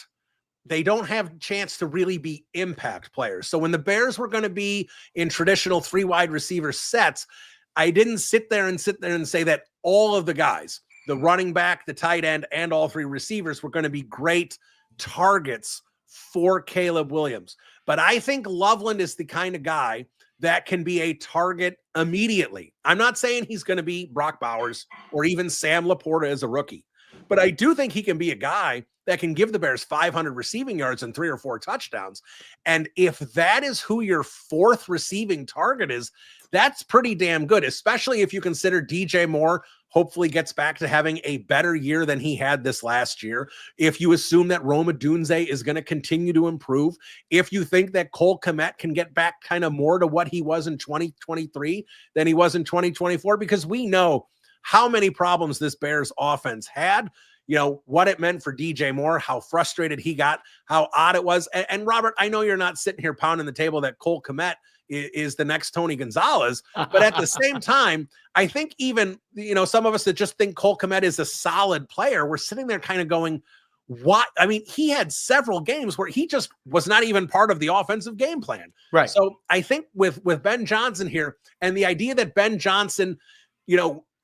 they don't have a chance to really be impact players. So when the Bears were going to be in traditional 3 wide receiver sets, I didn't sit there and say that all of the guys, the running back, the tight end, and all 3 receivers were going to be great targets for Caleb Williams. But I think Loveland is the kind of guy that can be a target immediately. I'm not saying he's going to be Brock Bowers or even Sam Laporta as a rookie, but I do think he can be a guy that can give the Bears 500 receiving yards and 3 or 4 touchdowns. And if that is who your 4th receiving target is, that's pretty damn good, especially if you consider DJ Moore hopefully gets back to having a better year than he had this last year. If you assume that Rome Odunze is going to continue to improve, if you think that Cole Kmet can get back kind of more to what he was in 2023 than he was in 2024, because we know how many problems this Bears offense had, what it meant for DJ Moore, how frustrated he got, how odd it was. And Robert, I know you're not sitting here pounding the table that Cole Kmet is the next Tony Gonzalez, but at the same time, I think even, some of us that just think Cole Kmet is a solid player, we're sitting there kind of going, what? I mean, he had several games where he just was not even part of the offensive game plan. Right. So I think with Ben Johnson here and the idea that Ben Johnson,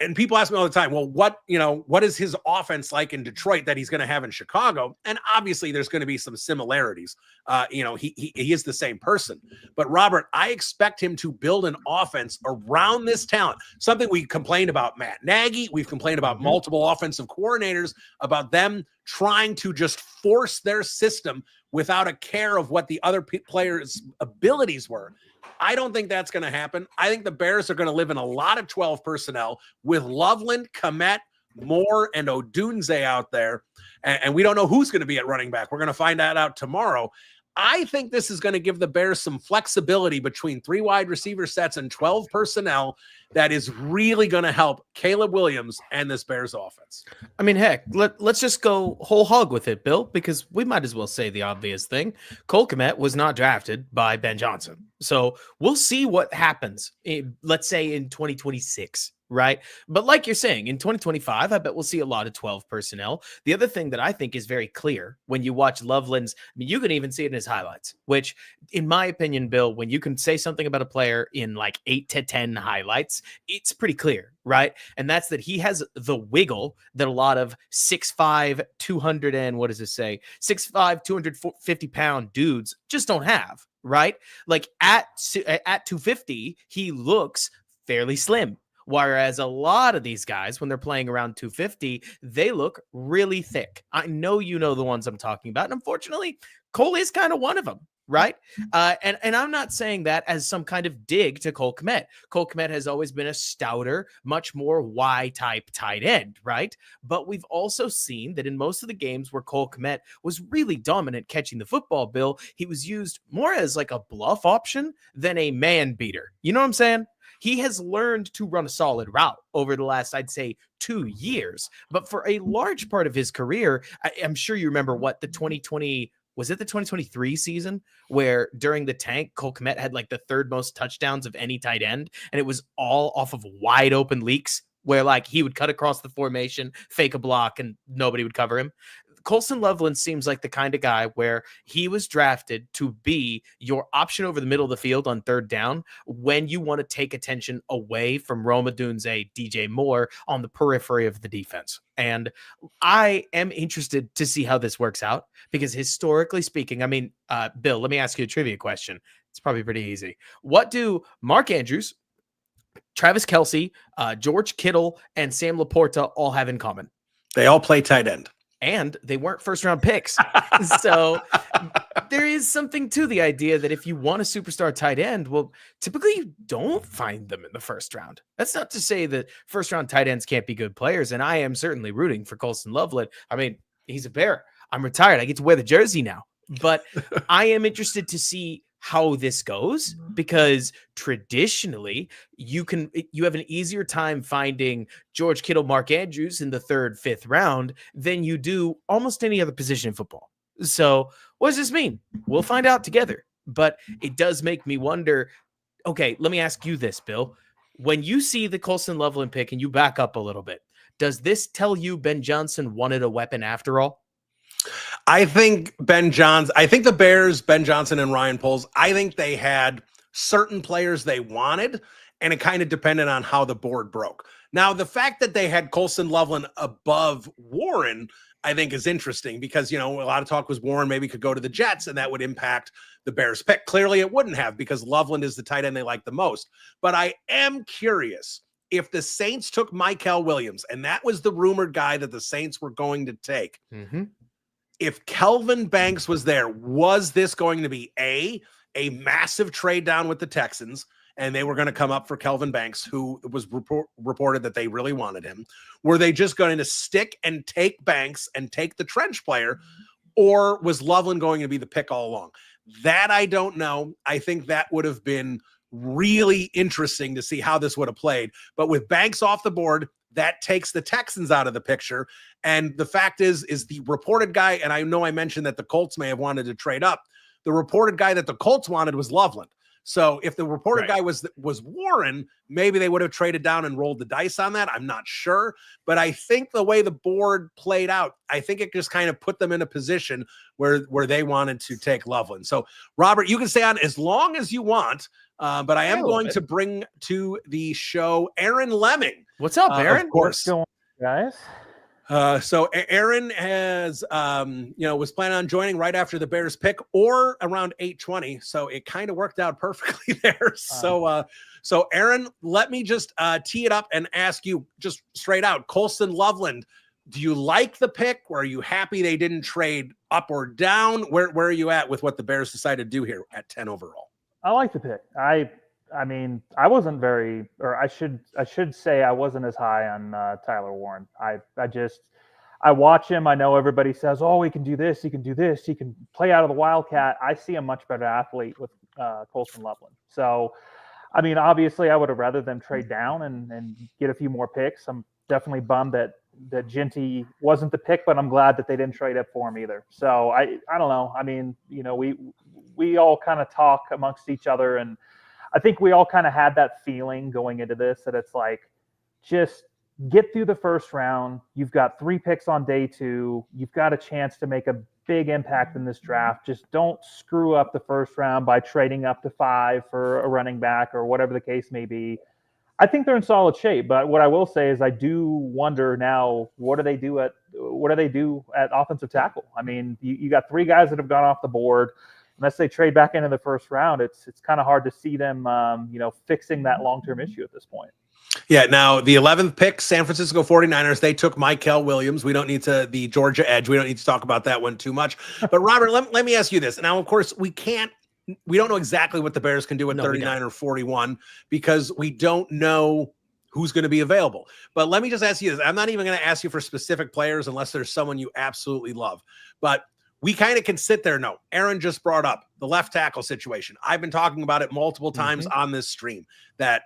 and people ask me all the time, well, what is his offense like in Detroit that he's going to have in Chicago? And obviously there's going to be some similarities. He is the same person. But Robert, I expect him to build an offense around this talent. Something we complained about Matt Nagy. We've complained about multiple offensive coordinators, about them trying to just force their system without a care of what the other players' abilities were. I don't think that's going to happen. I think the Bears are going to live in a lot of 12 personnel with Loveland, Kmet, Moore, and Odunze out there. And we don't know who's going to be at running back. We're going to find that out tomorrow. I think this is going to give the Bears some flexibility between 3 wide receiver sets and 12 personnel that is really going to help Caleb Williams and this Bears offense. I mean, heck, let's just go whole hog with it, Bill, because we might as well say the obvious thing. Cole Kmet was not drafted by Ben Johnson. So we'll see what happens, let's say in 2026. Right. But like you're saying, in 2025, I bet we'll see a lot of 12 personnel. The other thing that I think is very clear when you watch Loveland's, you can even see it in his highlights, which in my opinion, Bill, when you can say something about a player in like 8 to 10 highlights, it's pretty clear. Right. And that's that he has the wiggle that a lot of 6'5", 200 and what does it say? 6'5", 250 pound dudes just don't have. Right. Like at 250, he looks fairly slim. Whereas a lot of these guys, when they're playing around 250, they look really thick. I know you know the ones I'm talking about. And unfortunately, Cole is kind of one of them, right? And I'm not saying that as some kind of dig to Cole Kmet. Cole Kmet has always been a stouter, much more Y-type tight end, right? But we've also seen that in most of the games where Cole Kmet was really dominant catching the football, Bill, he was used more as like a bluff option than a man beater. You know what I'm saying? He has learned to run a solid route over the last, I'd say, 2 years. But for a large part of his career, I'm sure you remember the 2023 season where during the tank, Cole Kmet had like the third most touchdowns of any tight end. And it was all off of wide open leaks where like he would cut across the formation, fake a block, and nobody would cover him. Coulson Loveland seems like the kind of guy where he was drafted to be your option over the middle of the field on third down when you want to take attention away from Rome Odunze, DJ Moore on the periphery of the defense. And I am interested to see how this works out because historically speaking, I mean, Bill, let me ask you a trivia question. It's probably pretty easy. What do Mark Andrews, Travis Kelce, George Kittle, and Sam Laporta all have in common? They all play tight end. And they weren't first-round picks. So there is something to the idea that if you want a superstar tight end, well, typically you don't find them in the first round. That's not to say that first-round tight ends can't be good players, and I am certainly rooting for Coulson Loveland. I mean, he's a Bear. I'm retired. I get to wear the jersey now. But I am interested to see how this goes because traditionally you have an easier time finding George Kittle, Mark Andrews in the 3rd, 5th round than you do almost any other position in football. So what does this mean? We'll find out together, but it does make me wonder. Okay, let me ask you this, Bill. When you see the Coulson Loveland pick and you back up a little bit, does this tell you Ben Johnson wanted a weapon after all? I think the Bears, Ben Johnson and Ryan Poles, I think they had certain players they wanted, and it kind of depended on how the board broke. Now, the fact that they had Coulson Loveland above Warren, I think is interesting because, a lot of talk was Warren maybe could go to the Jets and that would impact the Bears pick. Clearly it wouldn't have because Loveland is the tight end they like the most. But I am curious if the Saints took Mykel Williams, and that was the rumored guy that the Saints were going to take. Mm-hmm. If Kelvin Banks was there, was this going to be a massive trade down with the Texans and they were going to come up for Kelvin Banks, who was reported that they really wanted him? Were they just going to stick and take Banks and take the trench player, or was Loveland going to be the pick all along? That I don't know. I think that would have been really interesting to see how this would have played. But with Banks off the board, that takes the Texans out of the picture. And the fact is the reported guy, and I know I mentioned that the Colts may have wanted to trade up. The reported guy that the Colts wanted was Loveland. So if the reported guy was Warren, maybe they would have traded down and rolled the dice on that. I'm not sure. But I think the way the board played out, I think it just kind of put them in a position where they wanted to take Loveland. So, Robert, you can stay on as long as you want, but I am going to bring to the show Aaron Lemming. What's up, Aaron? Of course. What's going on, guys? So Aaron has, was planning on joining right after the Bears pick or around 8:20. So it kind of worked out perfectly there. So Aaron, let me just tee it up and ask you just straight out, Coulson Loveland, do you like the pick? Or are you happy they didn't trade up or down? Where are you at with what the Bears decided to do here at 10 overall? I like the pick. I mean, I wasn't very, or I should say I wasn't as high on Tyler Warren. I watch him. I know everybody says, oh, he can do this. He can do this. He can play out of the Wildcat. I see a much better athlete with Coulson Loveland. So, I mean, obviously I would have rather them trade down and get a few more picks. I'm definitely bummed that Genty wasn't the pick, but I'm glad that they didn't trade up for him either. So I don't know. I mean, we all kind of talk amongst each other, and I think we all kind of had that feeling going into this that it's like, just get through the first round. You've got 3 picks on day 2. You've got a chance to make a big impact in this draft. Just don't screw up the first round by trading up to 5 for a running back or whatever the case may be. I think they're in solid shape, but what I will say is I do wonder now, what do they do at offensive tackle? I mean, you got 3 guys that have gone off the board. Unless they trade back into the first round, it's kind of hard to see them, fixing that long-term issue at this point. Yeah, now the 11th pick, San Francisco 49ers, they took Mykel Williams. We don't need to, the Georgia edge, we don't need to talk about that one too much. But Robert, let me ask you this. Now, of course, we don't know exactly what the Bears can do at 39 or 41 because we don't know who's going to be available. But let me just ask you this. I'm not even going to ask you for specific players unless there's someone you absolutely love. But we kind of can sit there. No, Aaron just brought up the left tackle situation. I've been talking about it multiple times on this stream that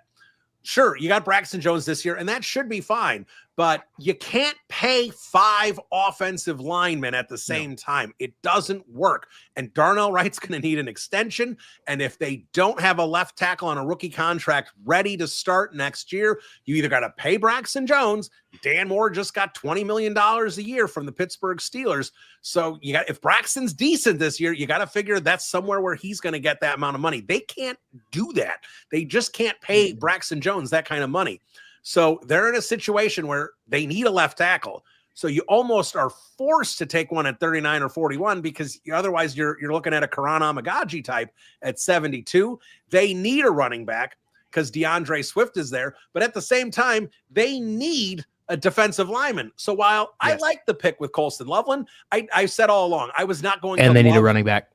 sure, you got Braxton Jones this year, and that should be fine. But you can't pay 5 offensive linemen at the same time. It doesn't work. And Darnell Wright's going to need an extension. And if they don't have a left tackle on a rookie contract ready to start next year, you either got to pay Braxton Jones. Dan Moore just got $20 million a year from the Pittsburgh Steelers. So you got, if Braxton's decent this year, you got to figure that's somewhere where he's going to get that amount of money. They can't do that. They just can't pay Braxton Jones that kind of money. So they're in a situation where they need a left tackle. So you almost are forced to take one at 39 or 41 because otherwise you're looking at a Karan Amagaji type at 72. They need a running back because DeAndre Swift is there. But at the same time, they need a defensive lineman. So while I like the pick with Coulson Loveland, I said all along, I was not going to. And they need a running back.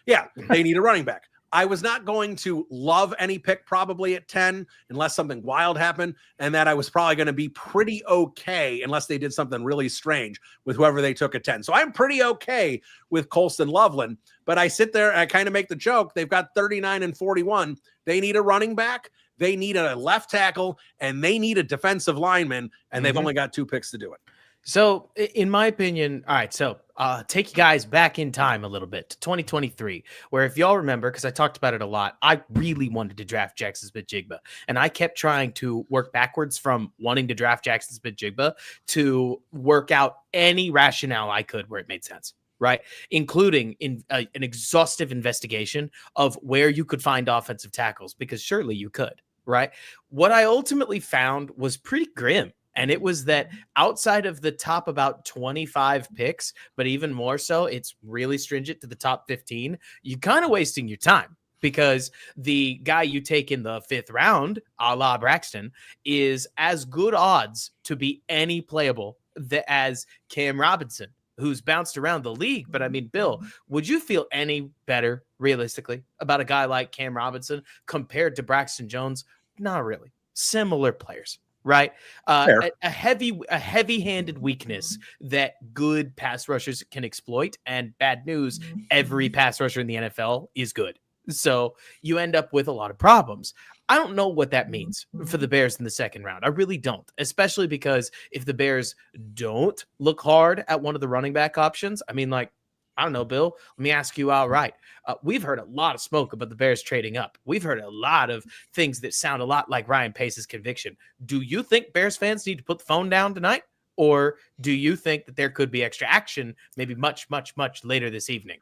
Yeah, they need a running back. I was not going to love any pick probably at 10 unless something wild happened, and that I was probably going to be pretty okay unless they did something really strange with whoever they took at 10. So I'm pretty okay with Coulson Loveland, but I sit there and I kind of make the joke. They've got 39 and 41. They need a running back. They need a left tackle, and they need a defensive lineman, and they've only got 2 picks to do it. So, in my opinion, all right, so take you guys back in time a little bit to 2023, where if y'all remember, because I talked about it a lot, I really wanted to draft Jackson Smith-Jigba, and I kept trying to work backwards from wanting to draft Jackson Smith-Jigba to work out any rationale I could where it made sense, right? Including in an exhaustive investigation of where you could find offensive tackles, because surely you could, right? What I ultimately found was pretty grim. And it was that outside of the top about 25 picks, but even more so, it's really stringent to the top 15, you're kind of wasting your time because the guy you take in the 5th round, a la Braxton, is as good odds to be any playable as Cam Robinson, who's bounced around the league. But I mean, Bill, would you feel any better realistically about a guy like Cam Robinson compared to Braxton Jones? Not really. Similar players. Right. A heavy-handed weakness that good pass rushers can exploit, and bad news, every pass rusher in the NFL is good. So you end up with a lot of problems. I don't know what that means for the Bears in the 2nd round. I really don't, especially because if the Bears don't look hard at one of the running back options, I mean, like, I don't know, Bill, let me ask you outright. We've heard a lot of smoke about the Bears trading up. We've heard a lot of things that sound a lot like Ryan Pace's conviction. Do you think Bears fans need to put the phone down tonight? Or do you think that there could be extra action maybe much, much, much later this evening?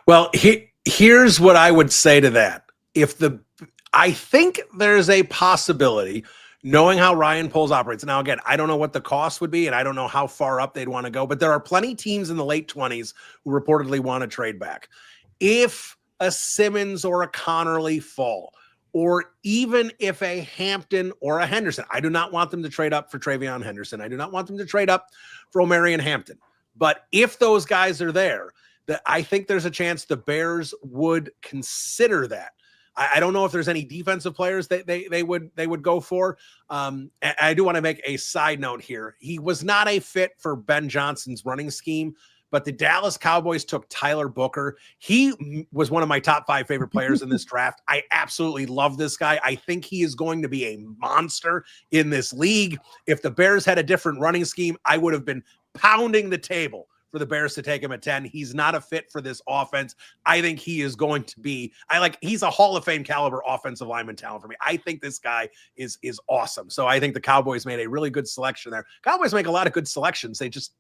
Well, here's what I would say to that. I think there's a possibility, knowing how Ryan Poles operates. Now, again, I don't know what the cost would be, and I don't know how far up they'd want to go, but there are plenty teams in the late 20s who reportedly want to trade back. If a Simmons or a Connerly fall, or even if a Hampton or a Henderson, I do not want them to trade up for Travion Henderson. I do not want them to trade up for Omarion Hampton. But if those guys are there, I think there's a chance the Bears would consider that. I don't know if there's any defensive players that they would go for. I do want to make a side note here. He was not a fit for Ben Johnson's running scheme, but the Dallas Cowboys took Tyler Booker. He was one of my top 5 favorite players in this draft. I absolutely love this guy. I think he is going to be a monster in this league. If the Bears had a different running scheme, I would have been pounding the table for the Bears to take him at 10. He's not a fit for this offense. I think he is going to be, he's a Hall of Fame caliber offensive lineman talent for me. I think this guy is awesome. So I think the Cowboys made a really good selection there. Cowboys make a lot of good selections. They just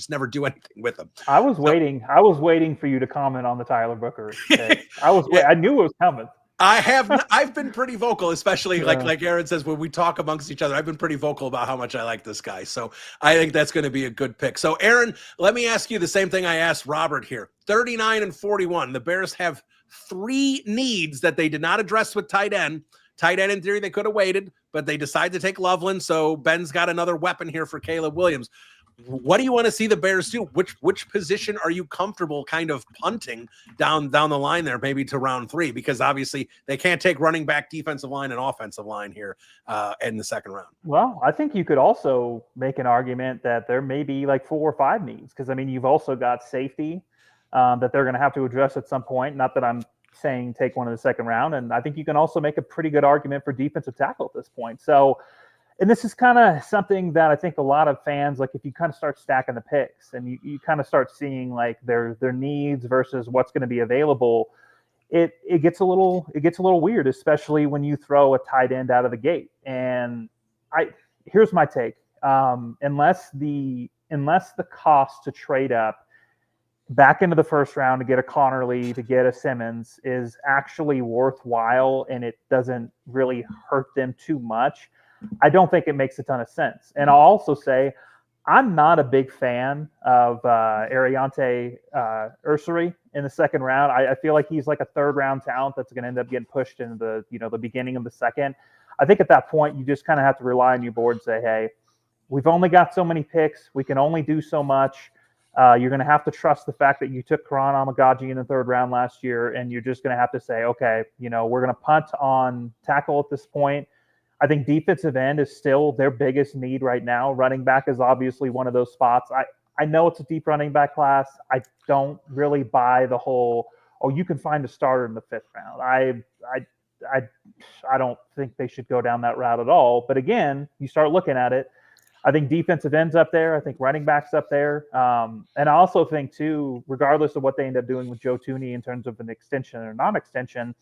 never do anything with them. I was waiting for you to comment on the Tyler Booker pick. I knew it was coming. I've been pretty vocal, especially like Aaron says, when we talk amongst each other, I've been pretty vocal about how much I like this guy. So I think that's going to be a good pick. So Aaron, let me ask you the same thing I asked Robert here. 39 and 41. The Bears have 3 needs that they did not address with tight end Tight end, in theory, they could have waited, but they decided to take Loveland. So Ben's got another weapon here for Caleb Williams. What do you want to see the Bears do? Which position are you comfortable kind of punting down the line there, maybe to round 3? Because obviously they can't take running back, defensive line, and offensive line here in the second round. Well, I think you could also make an argument that there may be like 4 or 5 needs, because I mean you've also got safety that they're going to have to address at some point. Not that I'm saying take one in the second round, and I think you can also make a pretty good argument for defensive tackle at this point. So. And this is kind of something that I think a lot of fans, like if you kind of start stacking the picks and you kind of start seeing like their needs versus what's going to be available, it gets a little weird, especially when you throw a tight end out of the gate. And here's my take: unless the cost to trade up back into the first round to get a Connerly, to get a Simmons is actually worthwhile, and it doesn't really hurt them too much, I don't think it makes a ton of sense. And I'll also say I'm not a big fan of Ariante Ursary in the second round. I feel like he's like a third round talent that's going to end up getting pushed into the beginning of the second. I think at that point you just kind of have to rely on your board and say, hey, we've only got so many picks. We can only do so much. You're going to have to trust the fact that you took Karan Amagaji in the third round last year, and you're just going to have to say, okay, we're going to punt on tackle at this point. I think defensive end is still their biggest need right now. Running back is obviously one of those spots. I know it's a deep running back class. I don't really buy the whole, you can find a starter in the 5th round. I don't think they should go down that route at all. But again, you start looking at it, I think defensive end's up there. I think running back's up there. And I also think too, regardless of what they end up doing with Joe Thuney in terms of an extension or non-extension,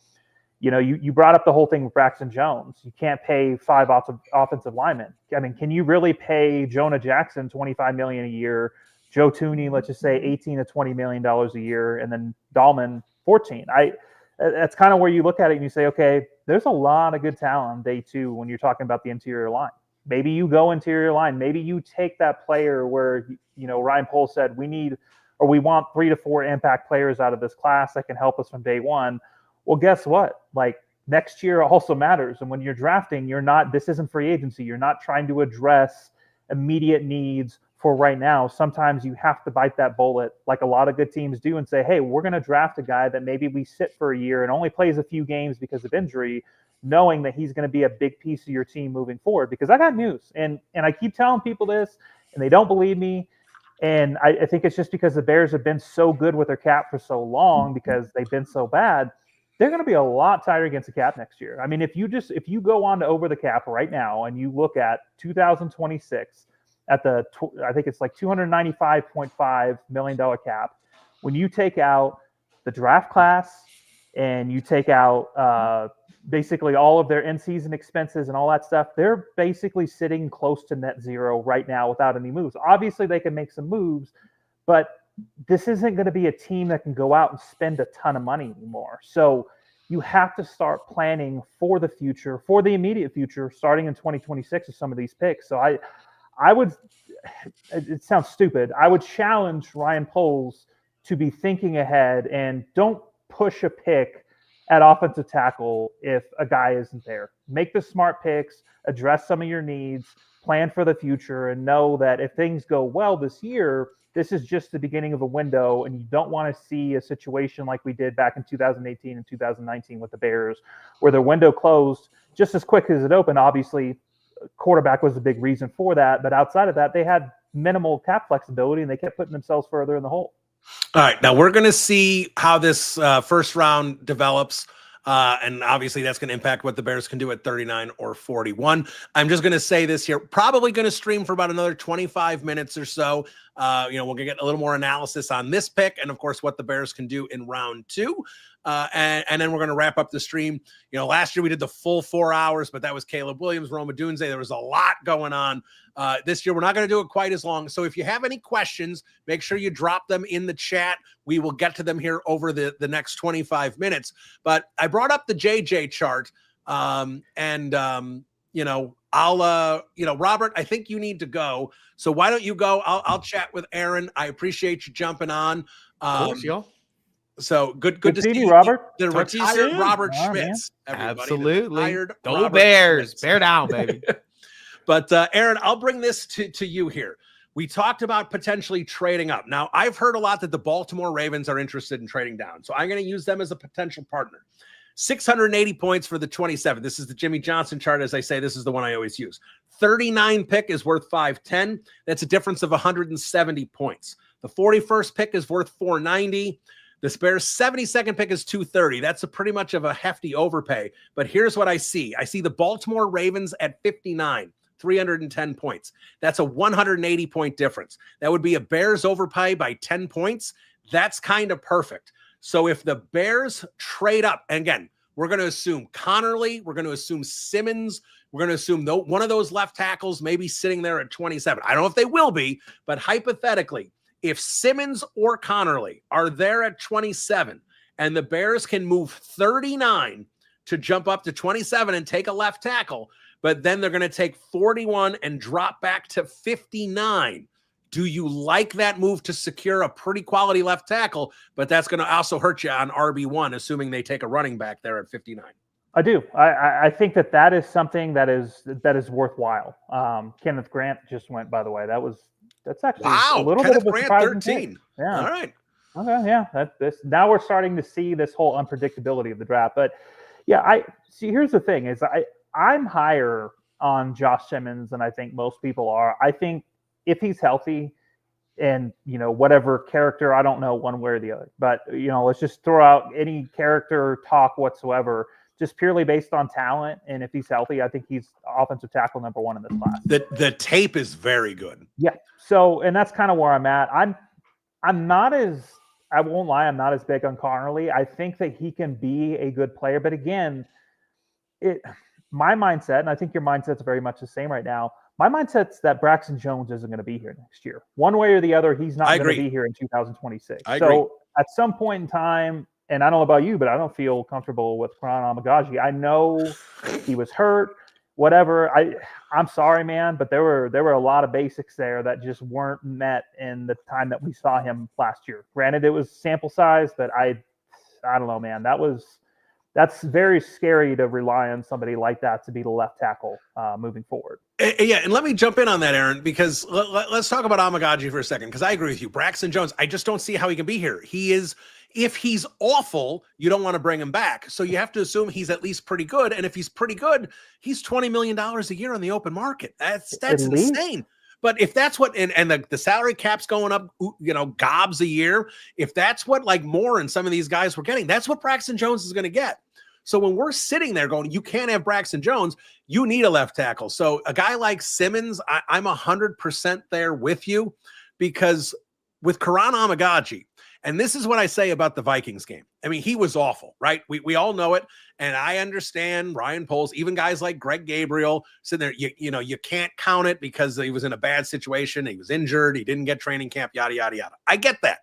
you brought up the whole thing with Braxton Jones. You can't pay 5 offensive linemen. I mean, can you really pay Jonah Jackson $25 million a year, Joe Thuney, let's just say $18 to $20 million a year, and then Dahlman $14? That's kind of where you look at it and you say, okay, there's a lot of good talent on day 2 when you're talking about the interior line. Maybe you go interior line. Maybe you take that player where Ryan Poles said we want 3 to 4 impact players out of this class that can help us from day 1. Well, guess what? Like next year also matters. And when you're drafting, this isn't free agency. You're not trying to address immediate needs for right now. Sometimes you have to bite that bullet like a lot of good teams do and say, hey, we're going to draft a guy that maybe we sit for a year and only plays a few games because of injury, knowing that he's going to be a big piece of your team moving forward. Because I got news. And I keep telling people this and they don't believe me. And I think it's just because the Bears have been so good with their cap for so long because they've been so bad. They're going to be a lot tighter against the cap next year. I mean, if you go on to over the cap right now and you look at 2026 at I think it's like $295.5 million cap, when you take out the draft class and you take out basically all of their in-season expenses and all that stuff, they're basically sitting close to net zero right now without any moves. Obviously, they can make some moves, but this isn't going to be a team that can go out and spend a ton of money anymore. So you have to start planning for the future, for the immediate future, starting in 2026 with some of these picks. So I would, it sounds stupid, I would challenge Ryan Poles to be thinking ahead and don't push a pick at offensive tackle if a guy isn't there. Make the smart picks, address some of your needs, plan for the future, and know that if things go well this year, this is just the beginning of a window, and you don't want to see a situation like we did back in 2018 and 2019 with the Bears, where their window closed just as quick as it opened. Obviously, quarterback was a big reason for that, but outside of that, they had minimal cap flexibility, and they kept putting themselves further in the hole. All right, now we're going to see how this first round develops. And obviously that's going to impact what the Bears can do at 39 or 41. I'm just going to say this here, probably going to stream for about another 25 minutes or so. We'll get a little more analysis on this pick and of course what the Bears can do in round 2. And then we're going to wrap up the stream. Last year we did the full 4 hours, but that was Caleb Williams, Rome Odunze. There was a lot going on. This year we're not going to do it quite as long. So if you have any questions, make sure you drop them in the chat. We will get to them here over the next 25 minutes. But I brought up the JJ chart. I'll Robert, I think you need to go. So why don't you go? I'll chat with Aaron. I appreciate you jumping on. Of course, y'all. So good to see see you, Robert. The Talk to you retired soon. Robert Oh, man. Schmitz. Everybody. The Absolutely. retired Go Robert Bears. Schmitz. Bear down, baby. But Aaron, I'll bring this to you here. We talked about potentially trading up. Now, I've heard a lot that the Baltimore Ravens are interested in trading down. So I'm going to use them as a potential partner. 680 points for the 27. This is the Jimmy Johnson chart. As I say, this is the one I always use. 39 pick is worth 510. That's a difference of 170 points. The 41st pick is worth 490. The Bears' 72nd pick is 230. That's pretty much of a hefty overpay. But here's what I see. I see the Baltimore Ravens at 59. 310 points. That's a 180-point difference. That would be a Bears overpay by 10 points. That's kind of perfect. So if the Bears trade up, and again, we're going to assume Connerly, we're going to assume Simmons, we're going to assume one of those left tackles may be sitting there at 27. I don't know if they will be, but hypothetically, if Simmons or Connerly are there at 27 and the Bears can move 39 to jump up to 27 and take a left tackle, but then they're going to take 41 and drop back to 59. Do you like that move to secure a pretty quality left tackle? But that's going to also hurt you on RB1, assuming they take a running back there at 59. I do. I think that is something that is worthwhile. Kenneth Grant just went, by the way. That's actually a little Kenneth bit of a Grant, surprising 13. pick. Yeah. All right. Okay. Yeah. Now we're starting to see this whole unpredictability of the draft. But yeah, here's the thing is I'm higher on Josh Simmons than I think most people are. I think if he's healthy and, whatever character, I don't know one way or the other, but, let's just throw out any character talk whatsoever, just purely based on talent. And if he's healthy, I think he's offensive tackle number 1 in this class. The tape is very good. Yeah. So, and that's kind of where I'm at. I'm not as, I won't lie, I'm not as big on Connerly. I think that he can be a good player, but again, my mindset, and I think your mindset's very much the same right now. My mindset's that Braxton Jones isn't going to be here next year. One way or the other, he's not going to be here in 2026. So at some point in time, and I don't know about you, but I don't feel comfortable with Arand Meu. I know he was hurt, whatever. I'm sorry, man, but there were a lot of basics there that just weren't met in the time that we saw him last year. Granted, it was sample size, but I don't know, man. That's very scary to rely on somebody like that to be the left tackle moving forward. Yeah, and let me jump in on that, Aaron, because let's talk about Amagaji for a second, because I agree with you. Braxton Jones, I just don't see how he can be here. If he's awful, you don't want to bring him back. So you have to assume he's at least pretty good. And if he's pretty good, he's $20 million a year on the open market. That's insane. But if that's what, and the salary cap's going up, gobs a year, if that's what like Moore and some of these guys were getting, that's what Braxton Jones is going to get. So when we're sitting there going, you can't have Braxton Jones, you need a left tackle. So a guy like Simmons, I'm 100% there with you, because with Arand Meu, and this is what I say about the Vikings game. I mean, he was awful, right? We all know it. And I understand Ryan Poles, even guys like Greg Gabriel sitting there, you can't count it because he was in a bad situation. He was injured. He didn't get training camp, yada, yada, yada. I get that.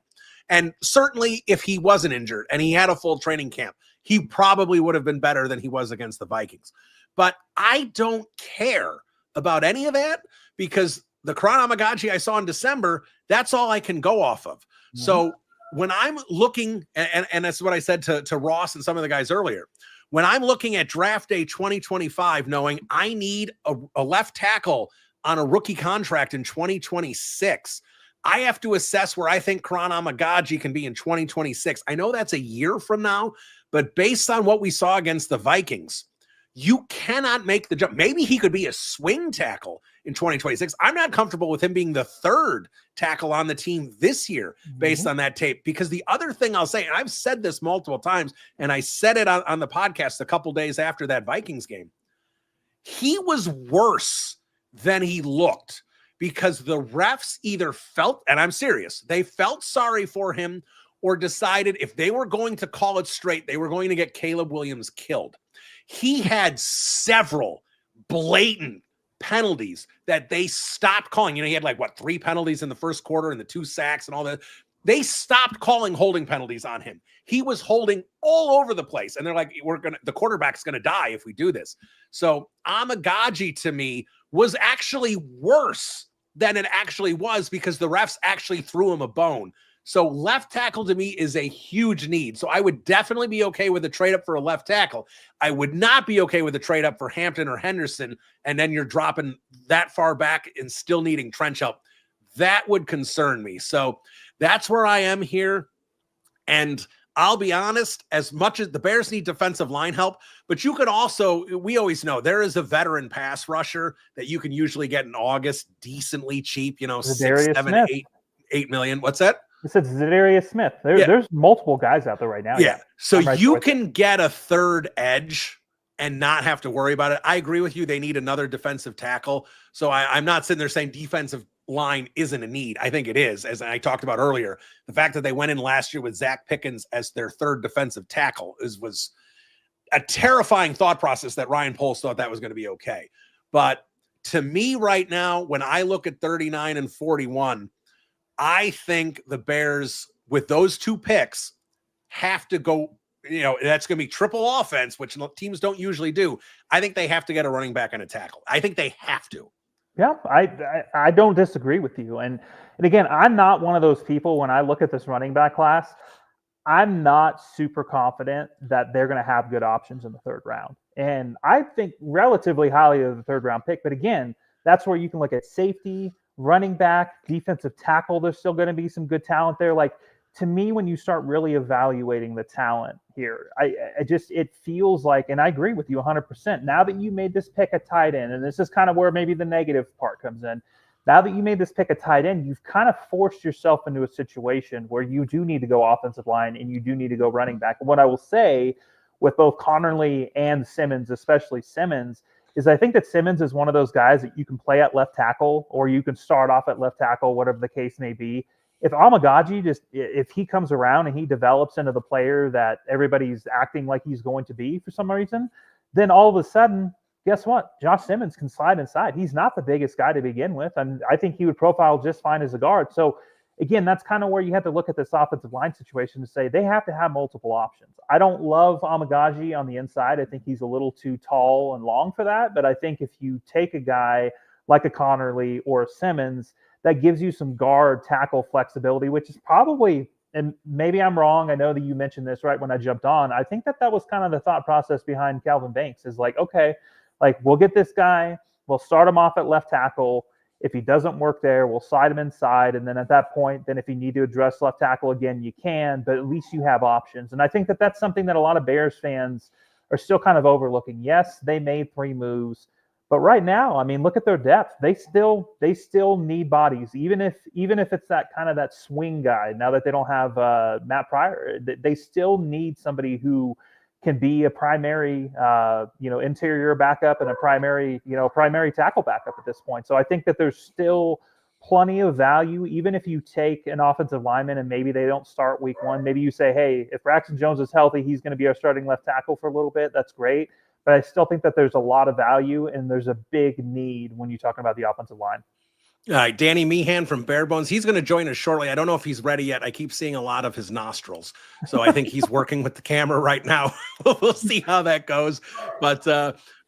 And certainly if he wasn't injured and he had a full training camp, he probably would have been better than he was against the Vikings. But I don't care about any of that, because the Arand Meu I saw in December, that's all I can go off of. Mm-hmm. So when I'm looking, and that's what I said to Ross and some of the guys earlier, when I'm looking at draft day 2025, knowing I need a left tackle on a rookie contract in 2026, I have to assess where I think Arand Meu can be in 2026. I know that's a year from now, but based on what we saw against the Vikings, you cannot make the jump. Maybe he could be a swing tackle in 2026. I'm not comfortable with him being the third tackle on the team this year based on that tape. Because the other thing I'll say, and I've said this multiple times, and I said it on the podcast a couple days after that Vikings game, he was worse than he looked, because the refs either felt, and I'm serious, they felt sorry for him, or decided if they were going to call it straight, they were going to get Caleb Williams killed. He had several blatant penalties that they stopped calling. He had 3 penalties in the first quarter and the 2 sacks and all that. They stopped calling holding penalties on him. He was holding all over the place. And they're like, the quarterback's going to die if we do this. So Meu to me was actually worse than it actually was, because the refs actually threw him a bone. So left tackle to me is a huge need. So I would definitely be okay with a trade up for a left tackle. I would not be okay with a trade up for Hampton or Henderson, and then you're dropping that far back and still needing trench help. That would concern me. So that's where I am here. And I'll be honest, as much as the Bears need defensive line help, but you could also, we always know there is a veteran pass rusher that you can usually get in August decently cheap, you know, Zadarius 6, 7, Smith. 8 million. What's that? It said Zadarius Smith. There's multiple guys out there right now. Yeah. So I'm right you with can get a third edge and not have to worry about it. I agree with you. They need another defensive tackle. So I'm not sitting there saying defensive line isn't a need. I think it is. As I talked about earlier, the fact that they went in last year with Zach Pickens as their third defensive tackle was a terrifying thought process that Ryan Poles thought that was going to be okay. But to me right now, when I look at 39 and 41, I think the Bears with those two picks have to go, you know, that's going to be triple offense, which teams don't usually do. I think they have to get a running back and a tackle. I think they have to. Yeah, I don't disagree with you. And again, I'm not one of those people when I look at this running back class, I'm not super confident that they're going to have good options in the third round. And I think relatively highly of the third round pick. But again, that's where you can look at safety, running back, defensive tackle. There's still going to be some good talent there. Like, to me, when you start really evaluating the talent here, it feels like, and I agree with you 100%. Now that you made this pick a tight end, and this is kind of where maybe the negative part comes in. Now that you made this pick a tight end, you've kind of forced yourself into a situation where you do need to go offensive line and you do need to go running back. And what I will say with both Connerly and Simmons, especially Simmons, is I think that Simmons is one of those guys that you can play at left tackle or you can start off at left tackle, whatever the case may be. If Amagaji if he comes around and he develops into the player that everybody's acting like he's going to be for some reason, then all of a sudden, guess what? Josh Simmons can slide inside. He's not the biggest guy to begin with, and I think he would profile just fine as a guard. So again, that's kind of where you have to look at this offensive line situation to say they have to have multiple options. I don't love Amagaji on the inside. I think he's a little too tall and long for that, but I think if you take a guy like a Connerly or a Simmons, that gives you some guard tackle flexibility, which is probably, and maybe I'm wrong, I know that you mentioned this right when I jumped on. I think that was kind of the thought process behind Calvin Banks is like, okay, like we'll get this guy, we'll start him off at left tackle. If he doesn't work there, we'll slide him inside. And then at that point, then if you need to address left tackle again, you can, but at least you have options. And I think that that's something that a lot of Bears fans are still kind of overlooking. Yes, they made 3 moves. But right now, I mean, look at their depth. They still need bodies, even if it's that kind of that swing guy. Now that they don't have Matt Pryor, they still need somebody who can be a primary, interior backup and a primary tackle backup at this point. So I think that there's still plenty of value, even if you take an offensive lineman and maybe they don't start week 1. Maybe you say, hey, if Braxton Jones is healthy, he's going to be our starting left tackle for a little bit. That's great. But I still think that there's a lot of value and there's a big need when you're talking about the offensive line. All right, Danny Meehan from Bare Bones. He's going to join us shortly. I don't know if he's ready yet. I keep seeing a lot of his nostrils. So I think he's working with the camera right now. We'll see how that goes. But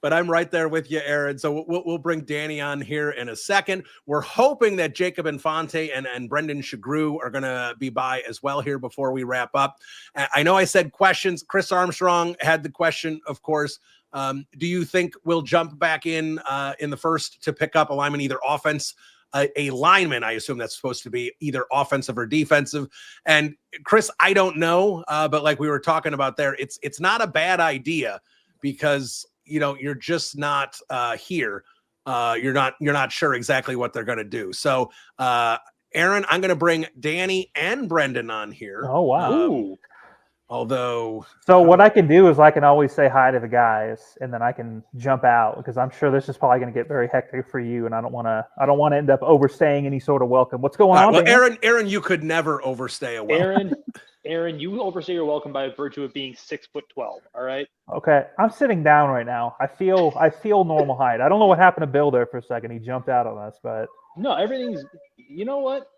I'm right there with you, Aaron. So we'll bring Danny on here in a second. We're hoping that Jacob Infante and Brendan Shagru are going to be by as well here before we wrap up. I know I said questions. Chris Armstrong had the question, of course. Do you think we'll jump back in the first to pick up a lineman, either offense, a lineman, I assume that's supposed to be either offensive or defensive? And Chris, I don't know, but like we were talking about there, it's not a bad idea because, you know, you're just not here. You're not sure exactly what they're going to do. So, Aaron, I'm going to bring Danny and Brendan on here. Oh, wow. So what I can do is I can always say hi to the guys and then I can jump out because I'm sure this is probably going to get very hectic for you and I don't want to end up overstaying any sort of welcome. What's going on? Well, Aaron, you could never overstay a welcome. Aaron, you overstay your welcome by virtue of being 6'12". All right. Okay, I'm sitting down right now. I feel normal height. I don't know what happened to Bill there for a second. He jumped out on us, but no, everything's. You know what?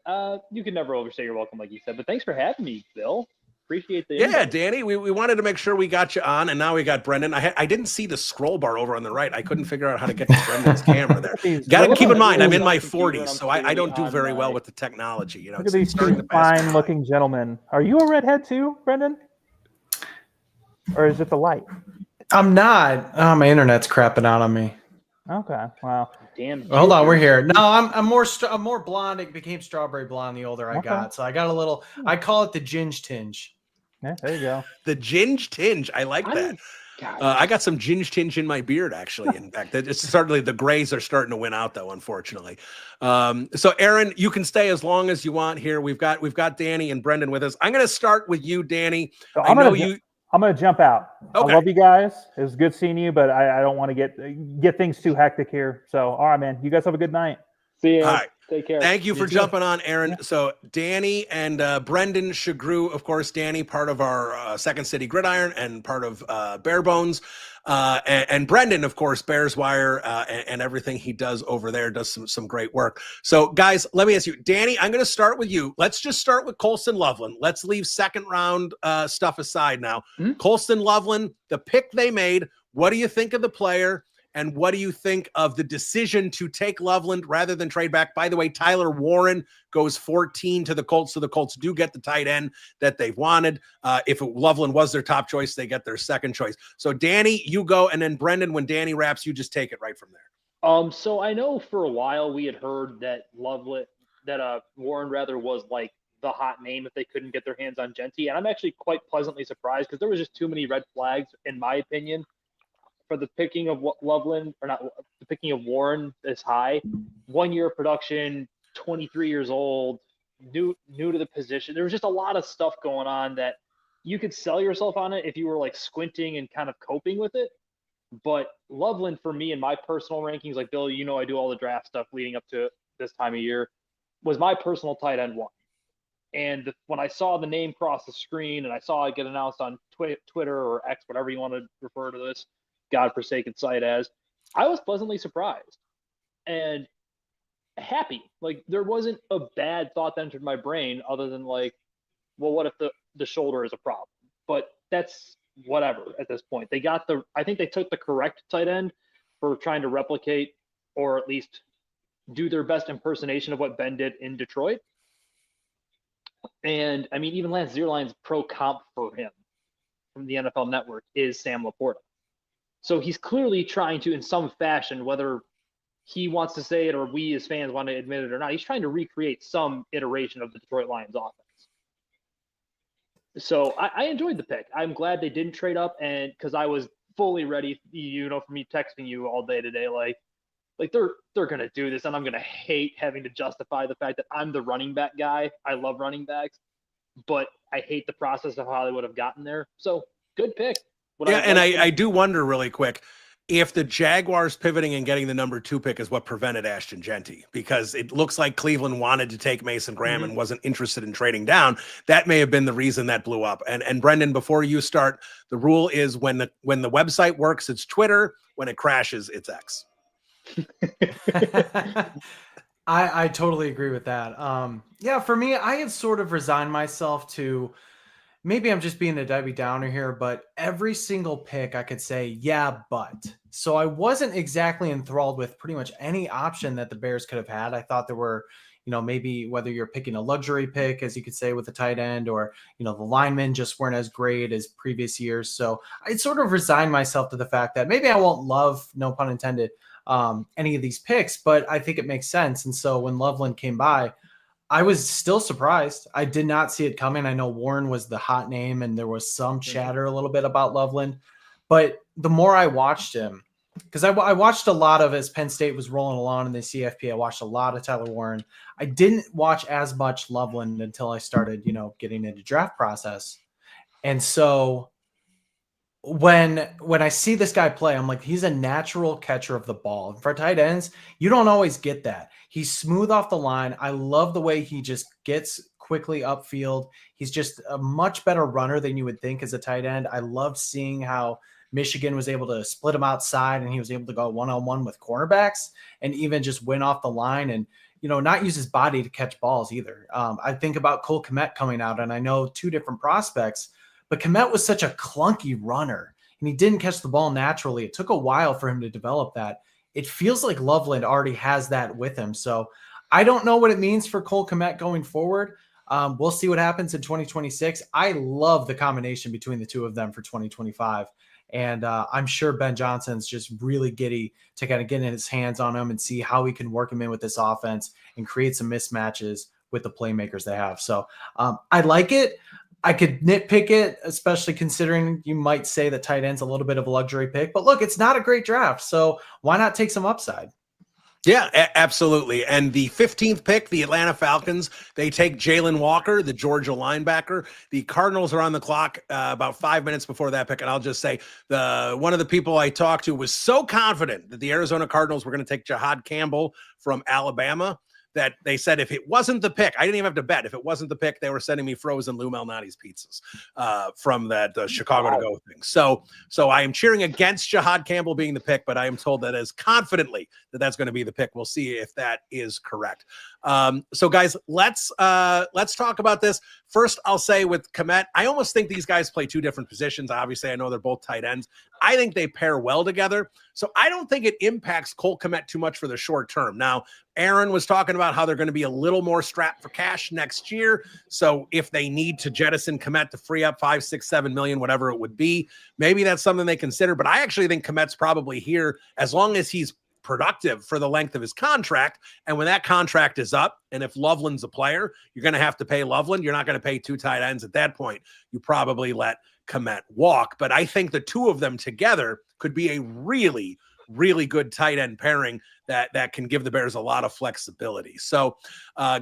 You can never overstay your welcome, like you said. But thanks for having me, Bill. Appreciate the Yeah, invite. Danny, we wanted to make sure we got you on, and now we got Brendan. I didn't see the scroll bar over on the right. I couldn't figure out how to get to Brendan's camera there. Got to Look keep at in mind, my I'm in my computer, 40s, I'm so I don't do clearly very on well my- with the technology. You know, Look at it's these starting two to pass me by. fine-looking gentlemen. Are you a redhead too, Brendan? Or is it the light? I'm not. Oh, my internet's crapping out on me. Okay, wow. Damn. Hold on, we're Joker. here. No, I'm more blonde. It became strawberry blonde the older I Okay. got. So I got a little. I call it the ginge tinge. Yeah, there you go. The ginge tinge, I like that. God, I got some ginge tinge in my beard, actually. In fact, it's certainly the grays are starting to win out, though, unfortunately. So, Aaron, you can stay as long as you want here. We've got Danny and Brendan with us. I'm going to start with you, Danny. So I know you. I'm going to jump out. Okay. I love you guys. It was good seeing you, but I don't want to get things too hectic here. So, all right, man. You guys have a good night. see you. All right. Take care. Thank you for too. jumping on, Aaron. Yeah. So Danny and Brendan Shagrew, of course, Danny, part of our Second City Gridiron and part of Bare Bones. And Brendan, of course, Bears Wire and everything he does over there, does some great work. So, guys, let me ask you, Danny, I'm going to start with you. Let's just start with Coulson Loveland. Let's leave second round stuff aside now. Coulson Loveland, the pick they made, what do you think of the player? And what do you think of the decision to take Loveland rather than trade back? By the way, Tyler Warren goes 14 to the Colts, so the Colts do get the tight end that they've wanted. If Loveland was their top choice, they get their second choice. So, Danny, you go, and then Brendan, when Danny wraps, you just take it right from there. So I know for a while we had heard that Warren rather was like the hot name if they couldn't get their hands on Genty, and I'm actually quite pleasantly surprised because there was just too many red flags, in my opinion, for the picking of Loveland, or not the picking of Warren this high. 1 year of production, 23 years old, new to the position. There was just a lot of stuff going on that you could sell yourself on it if you were like squinting and kind of coping with it. But Loveland, for me, in my personal rankings, like Bill, you know, I do all the draft stuff leading up to this time of year, was my personal tight end one. And when I saw the name cross the screen and I saw it get announced on Twitter or X, whatever you want to refer to this godforsaken site as, I was pleasantly surprised and happy. Like, there wasn't a bad thought that entered my brain other than like, well, what if the shoulder is a problem? But that's whatever at this point. I think they took the correct tight end for trying to replicate or at least do their best impersonation of what Ben did in Detroit. And I mean, even Lance Zierlein's pro comp for him from the NFL Network is Sam Laporta. So he's clearly trying to, in some fashion, whether he wants to say it or we as fans want to admit it or not, he's trying to recreate some iteration of the Detroit Lions offense. So I enjoyed the pick. I'm glad they didn't trade up, and because I was fully ready, you know, for me texting you all day today, like they're gonna do this, and I'm gonna hate having to justify the fact that I'm the running back guy. I love running backs, but I hate the process of how they would have gotten there. So good pick. I do wonder really quick if the Jaguars pivoting and getting the number 2 pick is what prevented Ashton Genty, because it looks like Cleveland wanted to take Mason Graham and wasn't interested in trading down. That may have been the reason that blew up. And Brendan, before you start, the rule is when the website works, it's Twitter. When it crashes, it's X. I totally agree with that. Yeah, for me, I had sort of resigned myself to, maybe I'm just being a Debbie Downer here, but every single pick I could say, yeah, but. So I wasn't exactly enthralled with pretty much any option that the Bears could have had. I thought there were, you know, maybe whether you're picking a luxury pick, as you could say, with the tight end, or, you know, the linemen just weren't as great as previous years. So I sort of resigned myself to the fact that maybe I won't love, no pun intended, any of these picks, but I think it makes sense. And so when Loveland came by, I was still surprised. I did not see it coming. I know Warren was the hot name, and there was some chatter a little bit about Loveland. But the more I watched him, because I watched a lot of, as Penn State was rolling along in the CFP, I watched a lot of Tyler Warren. I didn't watch as much Loveland until I started, you know, getting into draft process. And so when I see this guy play, I'm like, he's a natural catcher of the ball. And for tight ends, you don't always get that. He's smooth off the line. I love the way he just gets quickly upfield. He's just a much better runner than you would think as a tight end. I love seeing how Michigan was able to split him outside, and he was able to go one-on-one with cornerbacks and even just win off the line. And, not use his body to catch balls either. I think about Cole Kmet coming out, and I know two different prospects, but Kmet was such a clunky runner, and he didn't catch the ball naturally. It took a while for him to develop that. It feels like Loveland already has that with him. So I don't know what it means for Cole Kmet going forward. We'll see what happens in 2026. I love the combination between the two of them for 2025. And I'm sure Ben Johnson's just really giddy to kind of get in his hands on him and see how he can work him in with this offense and create some mismatches with the playmakers they have. So I like it. I could nitpick it, especially considering you might say that tight end's a little bit of a luxury pick. But look, it's not a great draft, so why not take some upside? Yeah, absolutely. And the 15th pick, the Atlanta Falcons, they take Jalen Walker, the Georgia linebacker. The Cardinals are on the clock about 5 minutes before that pick. And I'll just say one of the people I talked to was so confident that the Arizona Cardinals were going to take Jahad Campbell from Alabama that they said if it wasn't the pick, I didn't even have to bet. If it wasn't the pick, they were sending me frozen Lou Malnati's pizzas from that Chicago to go thing. So I am cheering against Jahad Campbell being the pick, but I am told that as confidently that that's going to be the pick. We'll see if that is correct. So guys, let's talk about this. First, I'll say with Kmet, I almost think these guys play two different positions. Obviously, I know they're both tight ends. I think they pair well together. So I don't think it impacts Colt Kmet too much for the short term. Now, Aaron was talking about how they're going to be a little more strapped for cash next year. So if they need to jettison Kmet to free up 5, 6, 7 million, whatever it would be, maybe that's something they consider. But I actually think Kmet's probably here as long as he's productive for the length of his contract. And when that contract is up, and if Loveland's a player, you're going to have to pay Loveland. You're not going to pay two tight ends at that point. You probably let Kmet walk. But I think the two of them together could be a really, really good tight end pairing that can give the Bears a lot of flexibility. So,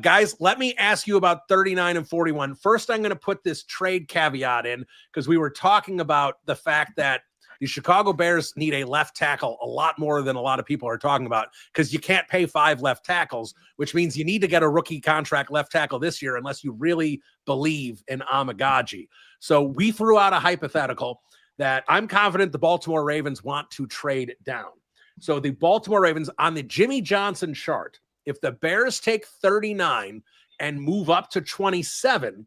guys, let me ask you about 39 and 41. First, I'm going to put this trade caveat in because we were talking about the fact that the Chicago Bears need a left tackle a lot more than a lot of people are talking about because you can't pay 5 left tackles, which means you need to get a rookie contract left tackle this year unless you really believe in Amagaji. So we threw out a hypothetical that I'm confident the Baltimore Ravens want to trade down. So the Baltimore Ravens on the Jimmy Johnson chart, if the Bears take 39 and move up to 27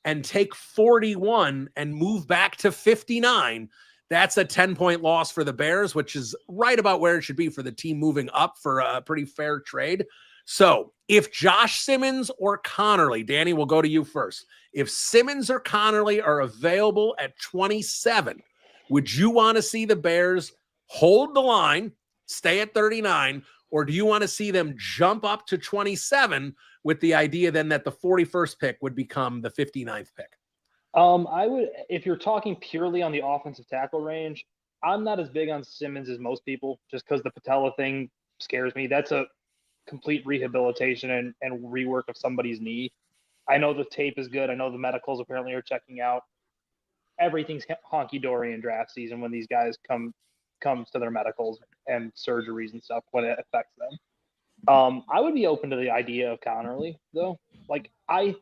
and take 41 and move back to 59, that's a 10-point loss for the Bears, which is right about where it should be for the team moving up for a pretty fair trade. So if Josh Simmons or Connerly, Danny, we'll go to you first. If Simmons or Connerly are available at 27, would you want to see the Bears hold the line, stay at 39, or do you want to see them jump up to 27 with the idea then that the 41st pick would become the 59th pick? I would, if you're talking purely on the offensive tackle range, I'm not as big on Simmons as most people just because the patella thing scares me. That's a complete rehabilitation and rework of somebody's knee. I know the tape is good. I know the medicals apparently are checking out. Everything's honky-dory in draft season when these guys comes to their medicals and surgeries and stuff when it affects them. I would be open to the idea of Connerly, though. Like, I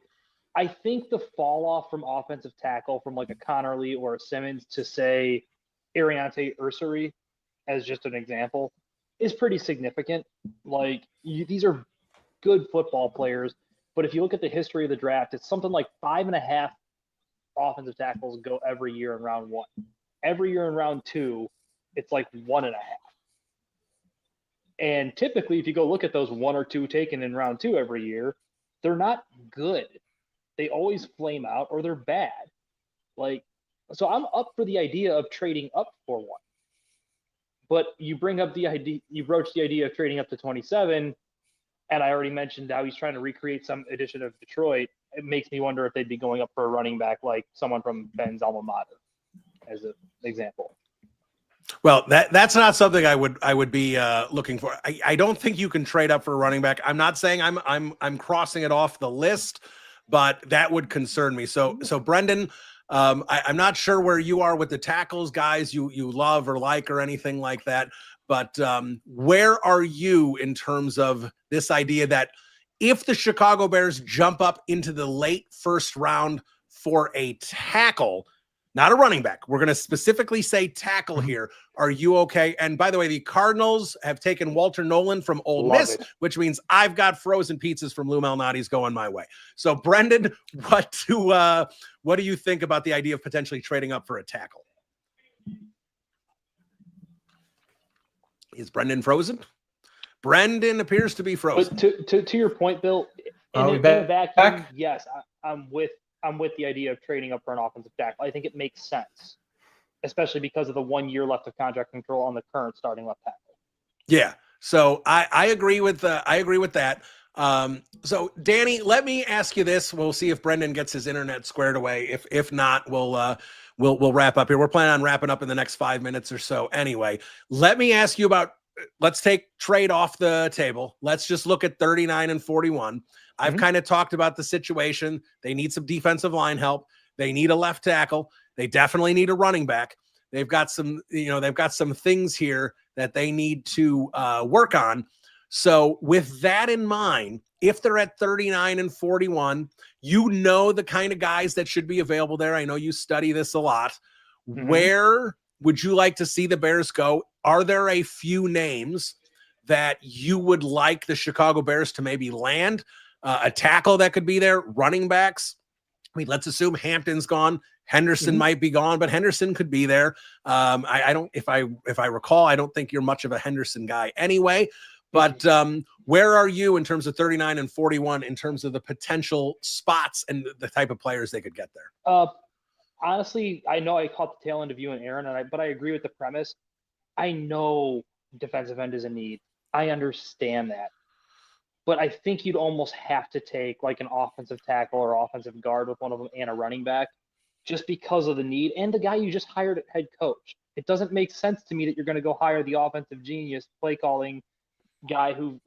think the fall off from offensive tackle from like a Connerly or a Simmons to say Ariante Ursary as just an example is pretty significant. Like these are good football players, but if you look at the history of the draft, it's something like 5.5 offensive tackles go every year in round 1. Every year in round 2, it's like 1.5. And typically, if you go look at those 1 or 2 taken in round 2 every year, they're not good. They always flame out or they're bad. Like, so I'm up for the idea of trading up for one. But you bring up the idea, you broach the idea of trading up to 27, and I already mentioned how he's trying to recreate some edition of Detroit. It makes me wonder if they'd be going up for a running back like someone from Ben's alma mater, as an example. Well, that's not something I would be looking for. I don't think you can trade up for a running back. I'm not saying I'm crossing it off the list, but that would concern me. So Brendan, I'm not sure where you are with the tackles, guys you love or like or anything like that. But where are you in terms of this idea that if the Chicago Bears jump up into the late first round for a tackle, not a running back. We're going to specifically say tackle here. Are you okay? And by the way, the Cardinals have taken Walter Nolan from Ole Love Miss, it. which means I've got frozen pizzas from Lou Malnati's going my way. So, Brendan, what do you think about the idea of potentially trading up for a tackle? Is Brendan frozen? Brendan appears to be frozen. But to your point, Bill, in a vacuum, yes, I'm with the idea of trading up for an offensive tackle. I think it makes sense, especially because of the 1 year left of contract control on the current starting left tackle. Yeah. So I agree with that. So Danny, let me ask you this. We'll see if Brendan gets his internet squared away. If not, we'll wrap up here. We're planning on wrapping up in the next 5 minutes or so. Anyway, let me ask you about. Let's take trade off the table. Let's just look at 39 and 41. I've kind of talked about the situation. They need some defensive line help. They need a left tackle. They definitely need a running back. They've got some things here that they need to work on. So with that in mind, if they're at 39 and 41, you know the kind of guys that should be available there. I know you study this a lot. Where would you like to see the Bears go? Are there a few names that you would like the Chicago Bears to maybe land? A tackle that could be there, running backs. I mean, let's assume Hampton's gone. Henderson might be gone, but Henderson could be there. I don't, if I recall, I don't think you're much of a Henderson guy anyway. But where are you in terms of 39 and 41 in terms of the potential spots and the type of players they could get there? Honestly, I know I caught the tail end of you and Aaron, but I agree with the premise. I know defensive end is a need. I understand that. But I think you'd almost have to take like an offensive tackle or offensive guard with one of them and a running back just because of the need and the guy you just hired at head coach. It doesn't make sense to me that you're going to go hire the offensive genius play calling guy who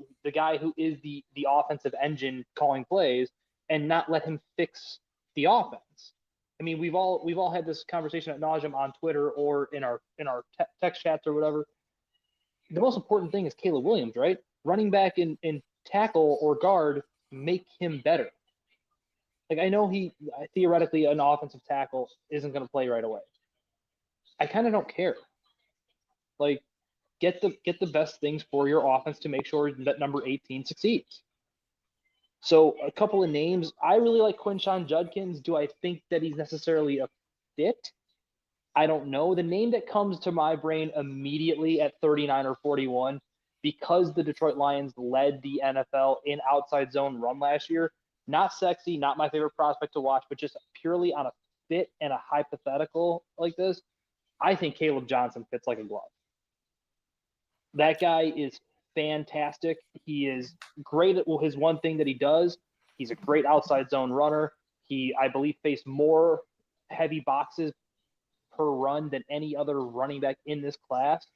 is the offensive engine calling plays and not let him fix the offense. I mean, we've all had this conversation ad nauseum on Twitter or in our text chats or whatever. The most important thing is Caleb Williams, right? Running back in tackle or guard make him better. Like, I know he theoretically an offensive tackle isn't going to play right away. I kind of don't care. Like, get the best things for your offense to make sure that number 18 succeeds. So a couple of names. I really like Quinshon Judkins. Do I think that he's necessarily a fit? I don't know. The name that comes to my brain immediately at 39 or 41, because the Detroit Lions led the NFL in outside zone run last year, not sexy, not my favorite prospect to watch, but just purely on a fit and a hypothetical like this, I think Caleb Johnson fits like a glove. That guy is fantastic. He is great at his one thing that he does. He's a great outside zone runner. He, I believe, faced more heavy boxes per run than any other running back in this class.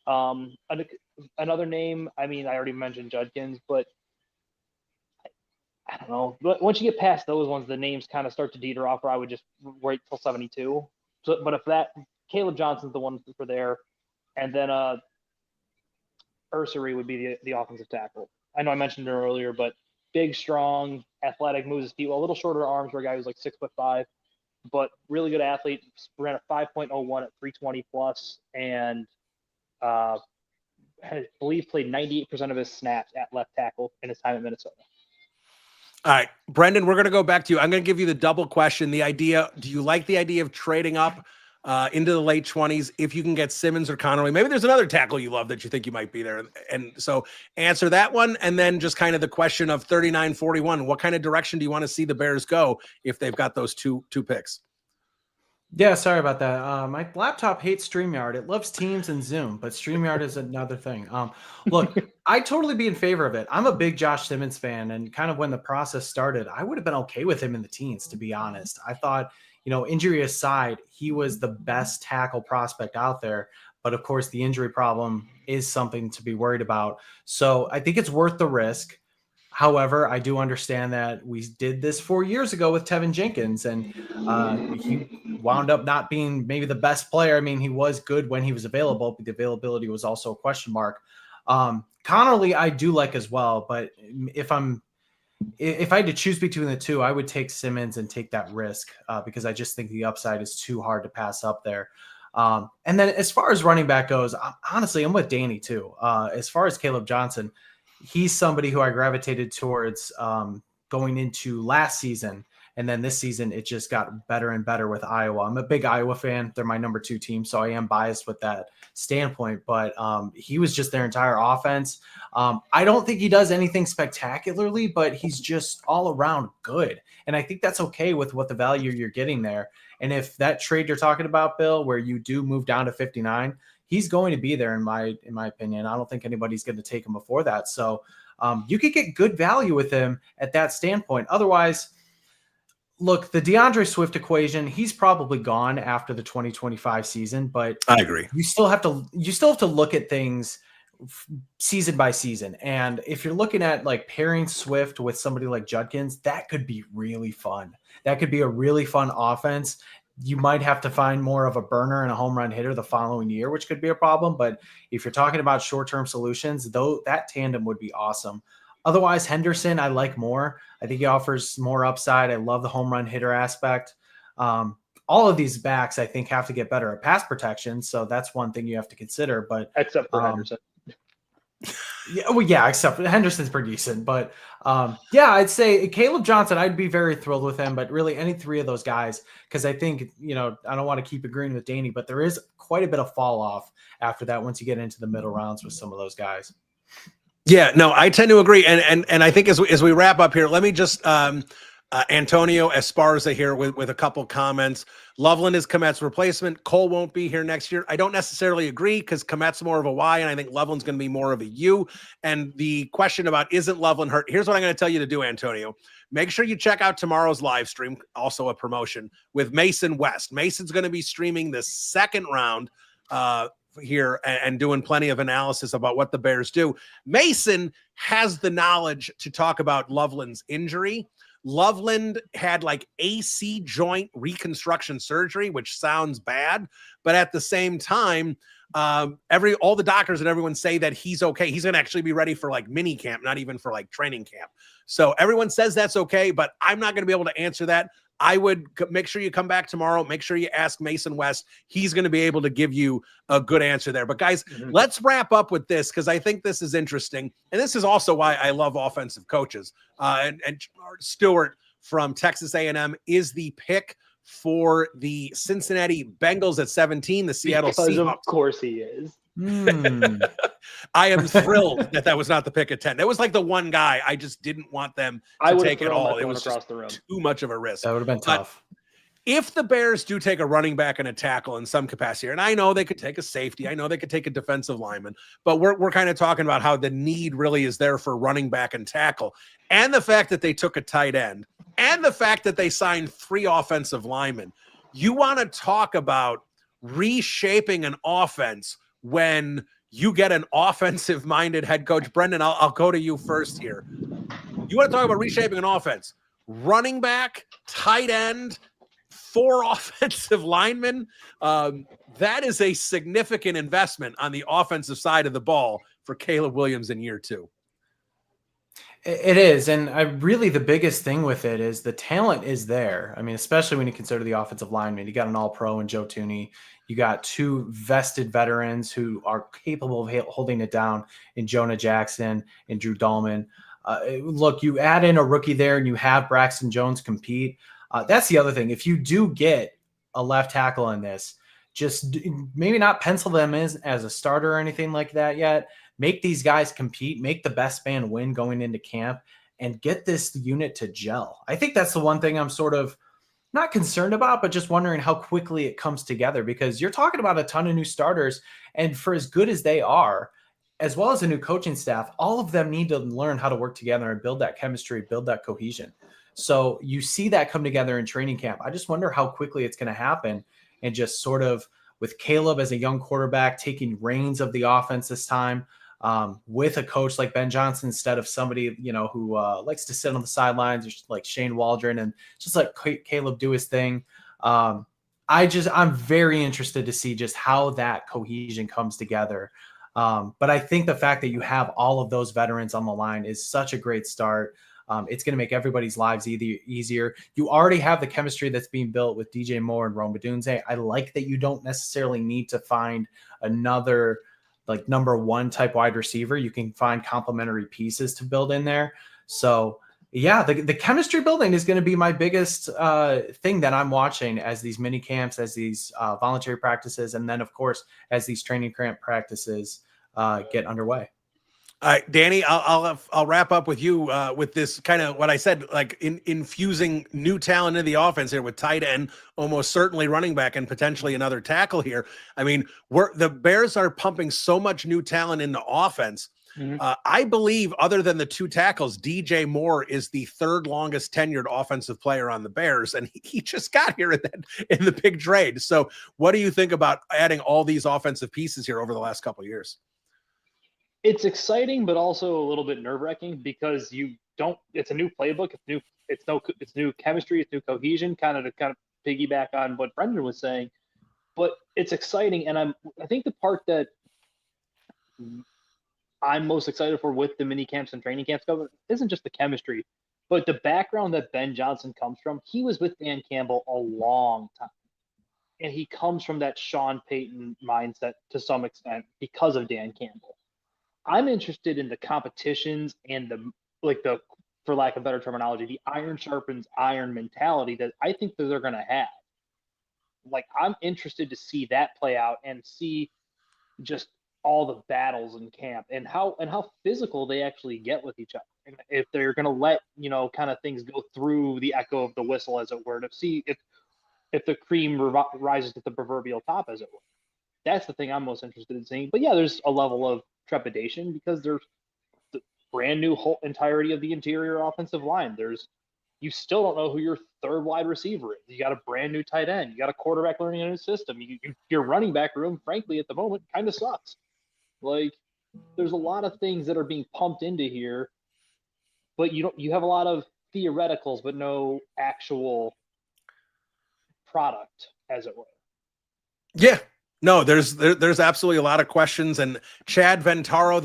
Another name, I mean, I already mentioned Judkins, but I don't know. But once you get past those ones, the names kind of start to teeter off where I would just wait till 72. So, but if that, Caleb Johnson's the one for there. And then Ursery would be the offensive tackle. I know I mentioned it earlier, but big, strong, athletic, moves his feet well, a little shorter arms for a guy who's like 6'5", but really good athlete. Ran a 5.01 at 320 plus, and I believe played 98% of his snaps at left tackle in his time at Minnesota. All right, Brendan, we're going to go back to you. I'm going to give you the double question. The idea, do you like the idea of trading up into the late 20s if you can get Simmons or Connerly? Maybe there's another tackle you love that you think you might be there. And so answer that one. And then just kind of the question of 39-41. What kind of direction do you want to see the Bears go if they've got those two picks? Yeah, sorry about that. My laptop hates StreamYard. It loves Teams and Zoom, but StreamYard is another thing. Look, I'd totally be in favor of it. I'm a big Josh Simmons fan, and kind of when the process started, I would have been okay with him in the teens, to be honest. I thought, injury aside, he was the best tackle prospect out there. But of course, the injury problem is something to be worried about. So I think it's worth the risk. However, I do understand that we did this 4 years ago with Tevin Jenkins, and he wound up not being maybe the best player. I mean, he was good when he was available, but the availability was also a question mark. Connerly, I do like as well, but if I'm if I had to choose between the two, I would take Simmons and take that risk because I just think the upside is too hard to pass up there. And then as far as running back goes, honestly, I'm with Danny too. As far as Caleb Johnson, he's somebody who I gravitated towards going into last season. And then this season, it just got better and better with Iowa. I'm a big Iowa fan. They're my number 2 team, so I am biased with that standpoint. But he was just their entire offense. I don't think he does anything spectacularly, but he's just all around good. And I think that's okay with what the value you're getting there. And if that trade you're talking about, Bill, where you do move down to 59, he's going to be there in my opinion. I don't think anybody's going to take him before that. So you could get good value with him at that standpoint. Otherwise, look, the DeAndre Swift equation, he's probably gone after the 2025 season, but I agree. You still have to look at things season by season. And if you're looking at like pairing Swift with somebody like Judkins, that could be really fun. That could be a really fun offense. You might have to find more of a burner and a home run hitter the following year, which could be a problem. But if you're talking about short-term solutions, though, that tandem would be awesome. Otherwise, Henderson, I like more. I think he offers more upside. I love the home run hitter aspect. All of these backs, I think, have to get better at pass protection. So that's one thing you have to consider. But except for Henderson. Yeah, except for Henderson's pretty decent. But yeah, I'd say Caleb Johnson, I'd be very thrilled with him. But really, any 3 of those guys, because I think, I don't want to keep agreeing with Danny, but there is quite a bit of fall off after that once you get into the middle rounds with some of those guys. Yeah, no, I tend to agree. And I think as we wrap up here, let me just Antonio Esparza here with a couple comments. Loveland is Komet's replacement. Cole won't be here next year. I don't necessarily agree because Komet's more of a Y, and I think Loveland's going to be more of a U. And the question about isn't Loveland hurt? Here's what I'm going to tell you to do, Antonio. Make sure you check out tomorrow's live stream, also a promotion, with Mason West. Mason's going to be streaming the second round here and doing plenty of analysis about what the Bears do. Mason has the knowledge to talk about Loveland's injury. Loveland had like AC joint reconstruction surgery, which sounds bad, but at the same time, all the doctors and everyone say that he's okay. He's going to actually be ready for like mini camp, not even for like training camp. So everyone says that's okay, but I'm not going to be able to answer that. I would make sure you come back tomorrow. Make sure you ask Mason West. He's going to be able to give you a good answer there. But guys, let's wrap up with this because I think this is interesting. And this is also why I love offensive coaches. And Stewart from Texas A&M is the pick for the Cincinnati Bengals at 17, the Seattle Seahawks. Of course he is. I am thrilled that was not the pick at 10. That was like the one guy I just didn't want them to take it all. It was just too much of a risk. That would have been tough. If the Bears do take a running back and a tackle in some capacity, and I know they could take a safety, I know they could take a defensive lineman, but we're kind of talking about how the need really is there for running back and tackle, and the fact that they took a tight end, and the fact that they signed 3 offensive linemen. You want to talk about reshaping an offense when you get an offensive-minded head coach. Brendan, I'll go to you first here. You want to talk about reshaping an offense. Running back, tight end, 4 offensive linemen. That is a significant investment on the offensive side of the ball for Caleb Williams in year 2. It is. And really the biggest thing with it is the talent is there. I mean, especially when you consider the offensive lineman. You got an all-pro in Joe Thuney. You got 2 vested veterans who are capable of holding it down in Jonah Jackson and Drew Dahlman. Look, you add in a rookie there and you have Braxton Jones compete. That's the other thing. If you do get a left tackle in this, just maybe not pencil them as a starter or anything like that yet. Make these guys compete, make the best man win going into camp, and get this unit to gel. I think that's the one thing I'm sort of not concerned about, but just wondering how quickly it comes together, because you're talking about a ton of new starters, and for as good as they are, as well as a new coaching staff, all of them need to learn how to work together and build that chemistry, build that cohesion. So you see that come together in training camp. I just wonder how quickly it's going to happen, and just sort of with Caleb as a young quarterback taking reins of the offense this time, with a coach like Ben Johnson instead of somebody, who likes to sit on the sidelines, like Shane Waldron, and just let Caleb do his thing. I'm very interested to see just how that cohesion comes together. But I think the fact that you have all of those veterans on the line is such a great start. It's going to make everybody's lives easier. You already have the chemistry that's being built with DJ Moore and Rome Odunze. I like that you don't necessarily need to find another like number one type wide receiver. You can find complementary pieces to build in there. So yeah, the chemistry building is going to be my biggest thing that I'm watching as these mini camps, as these voluntary practices, and then of course as these training camp practices get underway. All right, Danny, I'll wrap up with you with this kind of what I said, like infusing new talent in the offense here with tight end, almost certainly running back, and potentially another tackle here. I mean, the Bears are pumping so much new talent into offense. Mm-hmm. I believe, other than the two tackles, DJ Moore is the third longest tenured offensive player on the Bears, and he just got here in the big trade. So, what do you think about adding all these offensive pieces here over the last couple of years? It's exciting, but also a little bit nerve-wracking because it's a new playbook. It's new chemistry. It's new cohesion, kind of piggyback on what Brendan was saying, but it's exciting. And I think the part that I'm most excited for with the mini camps and training camps isn't just the chemistry, but the background that Ben Johnson comes from. He was with Dan Campbell a long time, and he comes from that Sean Payton mindset to some extent because of Dan Campbell. I'm interested in the competitions and the for lack of better terminology, the iron sharpens iron mentality that I think that they're going to have. Like, I'm interested to see that play out and see just all the battles in camp and how physical they actually get with each other. And if they're going to let, kind of things go through the echo of the whistle, as it were, to see if the cream rises to the proverbial top, as it were. That's the thing I'm most interested in seeing. But yeah, there's a level of trepidation because there's the brand new whole entirety of the interior offensive line. You still don't know who your third wide receiver is. You got a brand new tight end. You got a quarterback learning a new system. Your running back room, frankly, at the moment, kind of sucks. Like, there's a lot of things that are being pumped into here, but you have a lot of theoreticals, but no actual product, as it were. Yeah. No, there's absolutely a lot of questions. And Chad Ventrano,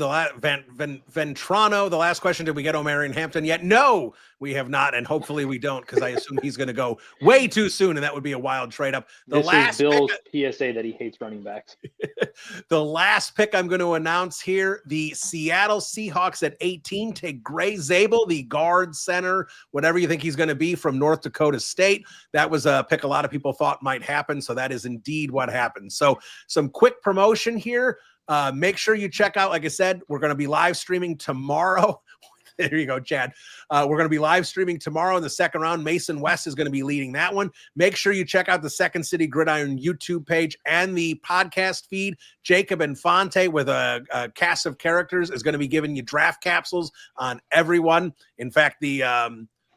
the last question, did we get Omarion Hampton yet? No, we have not, and hopefully we don't, because I assume he's going to go way too soon, and that would be a wild trade-up. This is Bill's PSA that he hates running backs. The last pick I'm going to announce here, the Seattle Seahawks at 18 take Gray Zabel, the guard center, whatever you think he's going to be, from North Dakota State. That was a pick a lot of people thought might happen, so that is indeed what happened. So some quick promotion here. Make sure you check out, like I said, we're going to be live streaming tomorrow. There you go, Chad. We're going to be live streaming tomorrow in the second round. Mason West is going to be leading that one. Make sure you check out the Second City Gridiron YouTube page and the podcast feed. Jacob Infante, with a cast of characters, is going to be giving you draft capsules on everyone. In fact,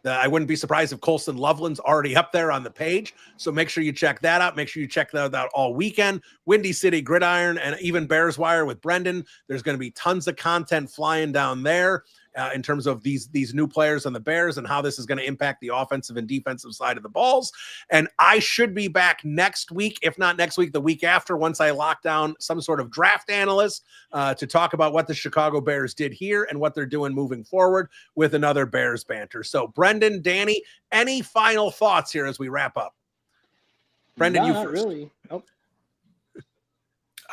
I wouldn't be surprised if Coulson Loveland's already up there on the page. So make sure you check that out. Make sure you check that out all weekend. Windy City Gridiron and even Bears Wire with Brendan. There's going to be tons of content flying down there in terms of these new players on the Bears and how this is going to impact the offensive and defensive side of the balls. And I should be back next week, if not next week, the week after, once I lock down some sort of draft analyst to talk about what the Chicago Bears did here and what they're doing moving forward with another Bears banter. So Brendan, Danny, any final thoughts here as we wrap up? Brendan, you first. Really. Nope.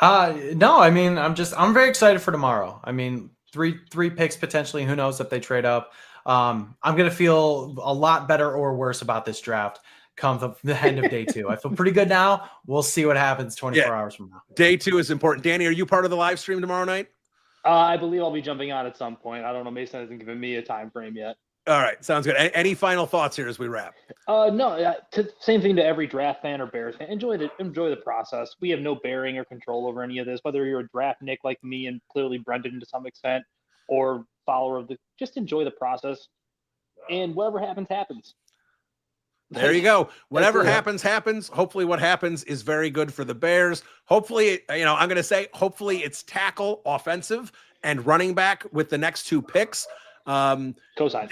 No, I mean, I'm very excited for tomorrow. I mean, three picks potentially. Who knows if they trade up? I'm going to feel a lot better or worse about this draft come the end of day 2. I feel pretty good now. We'll see what happens 24 hours from now. Day 2 is important. Danny, are you part of the live stream tomorrow night? I believe I'll be jumping on at some point. I don't know. Mason hasn't given me a time frame yet. All right. Sounds good. Any final thoughts here as we wrap? No, same thing to every draft fan or Bears fan. Enjoy the process. We have no bearing or control over any of this, whether you're a draft Nick like me and clearly Brendan to some extent, or follower of just enjoy the process, and whatever happens, happens. There you go. Whatever happens. Hopefully what happens is very good for the Bears. Hopefully, I'm going to say, hopefully it's tackle, offensive, and running back with the next 2 picks. Cosign.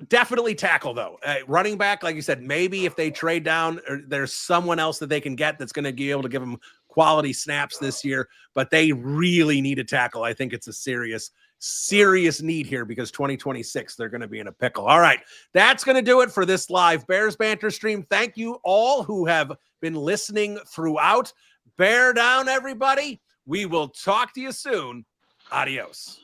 Definitely tackle, though. Running back, like you said, maybe if they trade down, or there's someone else that they can get that's going to be able to give them quality snaps this year, but they really need a tackle. I think it's a serious serious need here because 2026, they're going to be in a pickle. All right. That's going to do it for this live Bears Banter stream. Thank you all who have been listening throughout. Bear down, everybody. We will talk to you soon. Adios.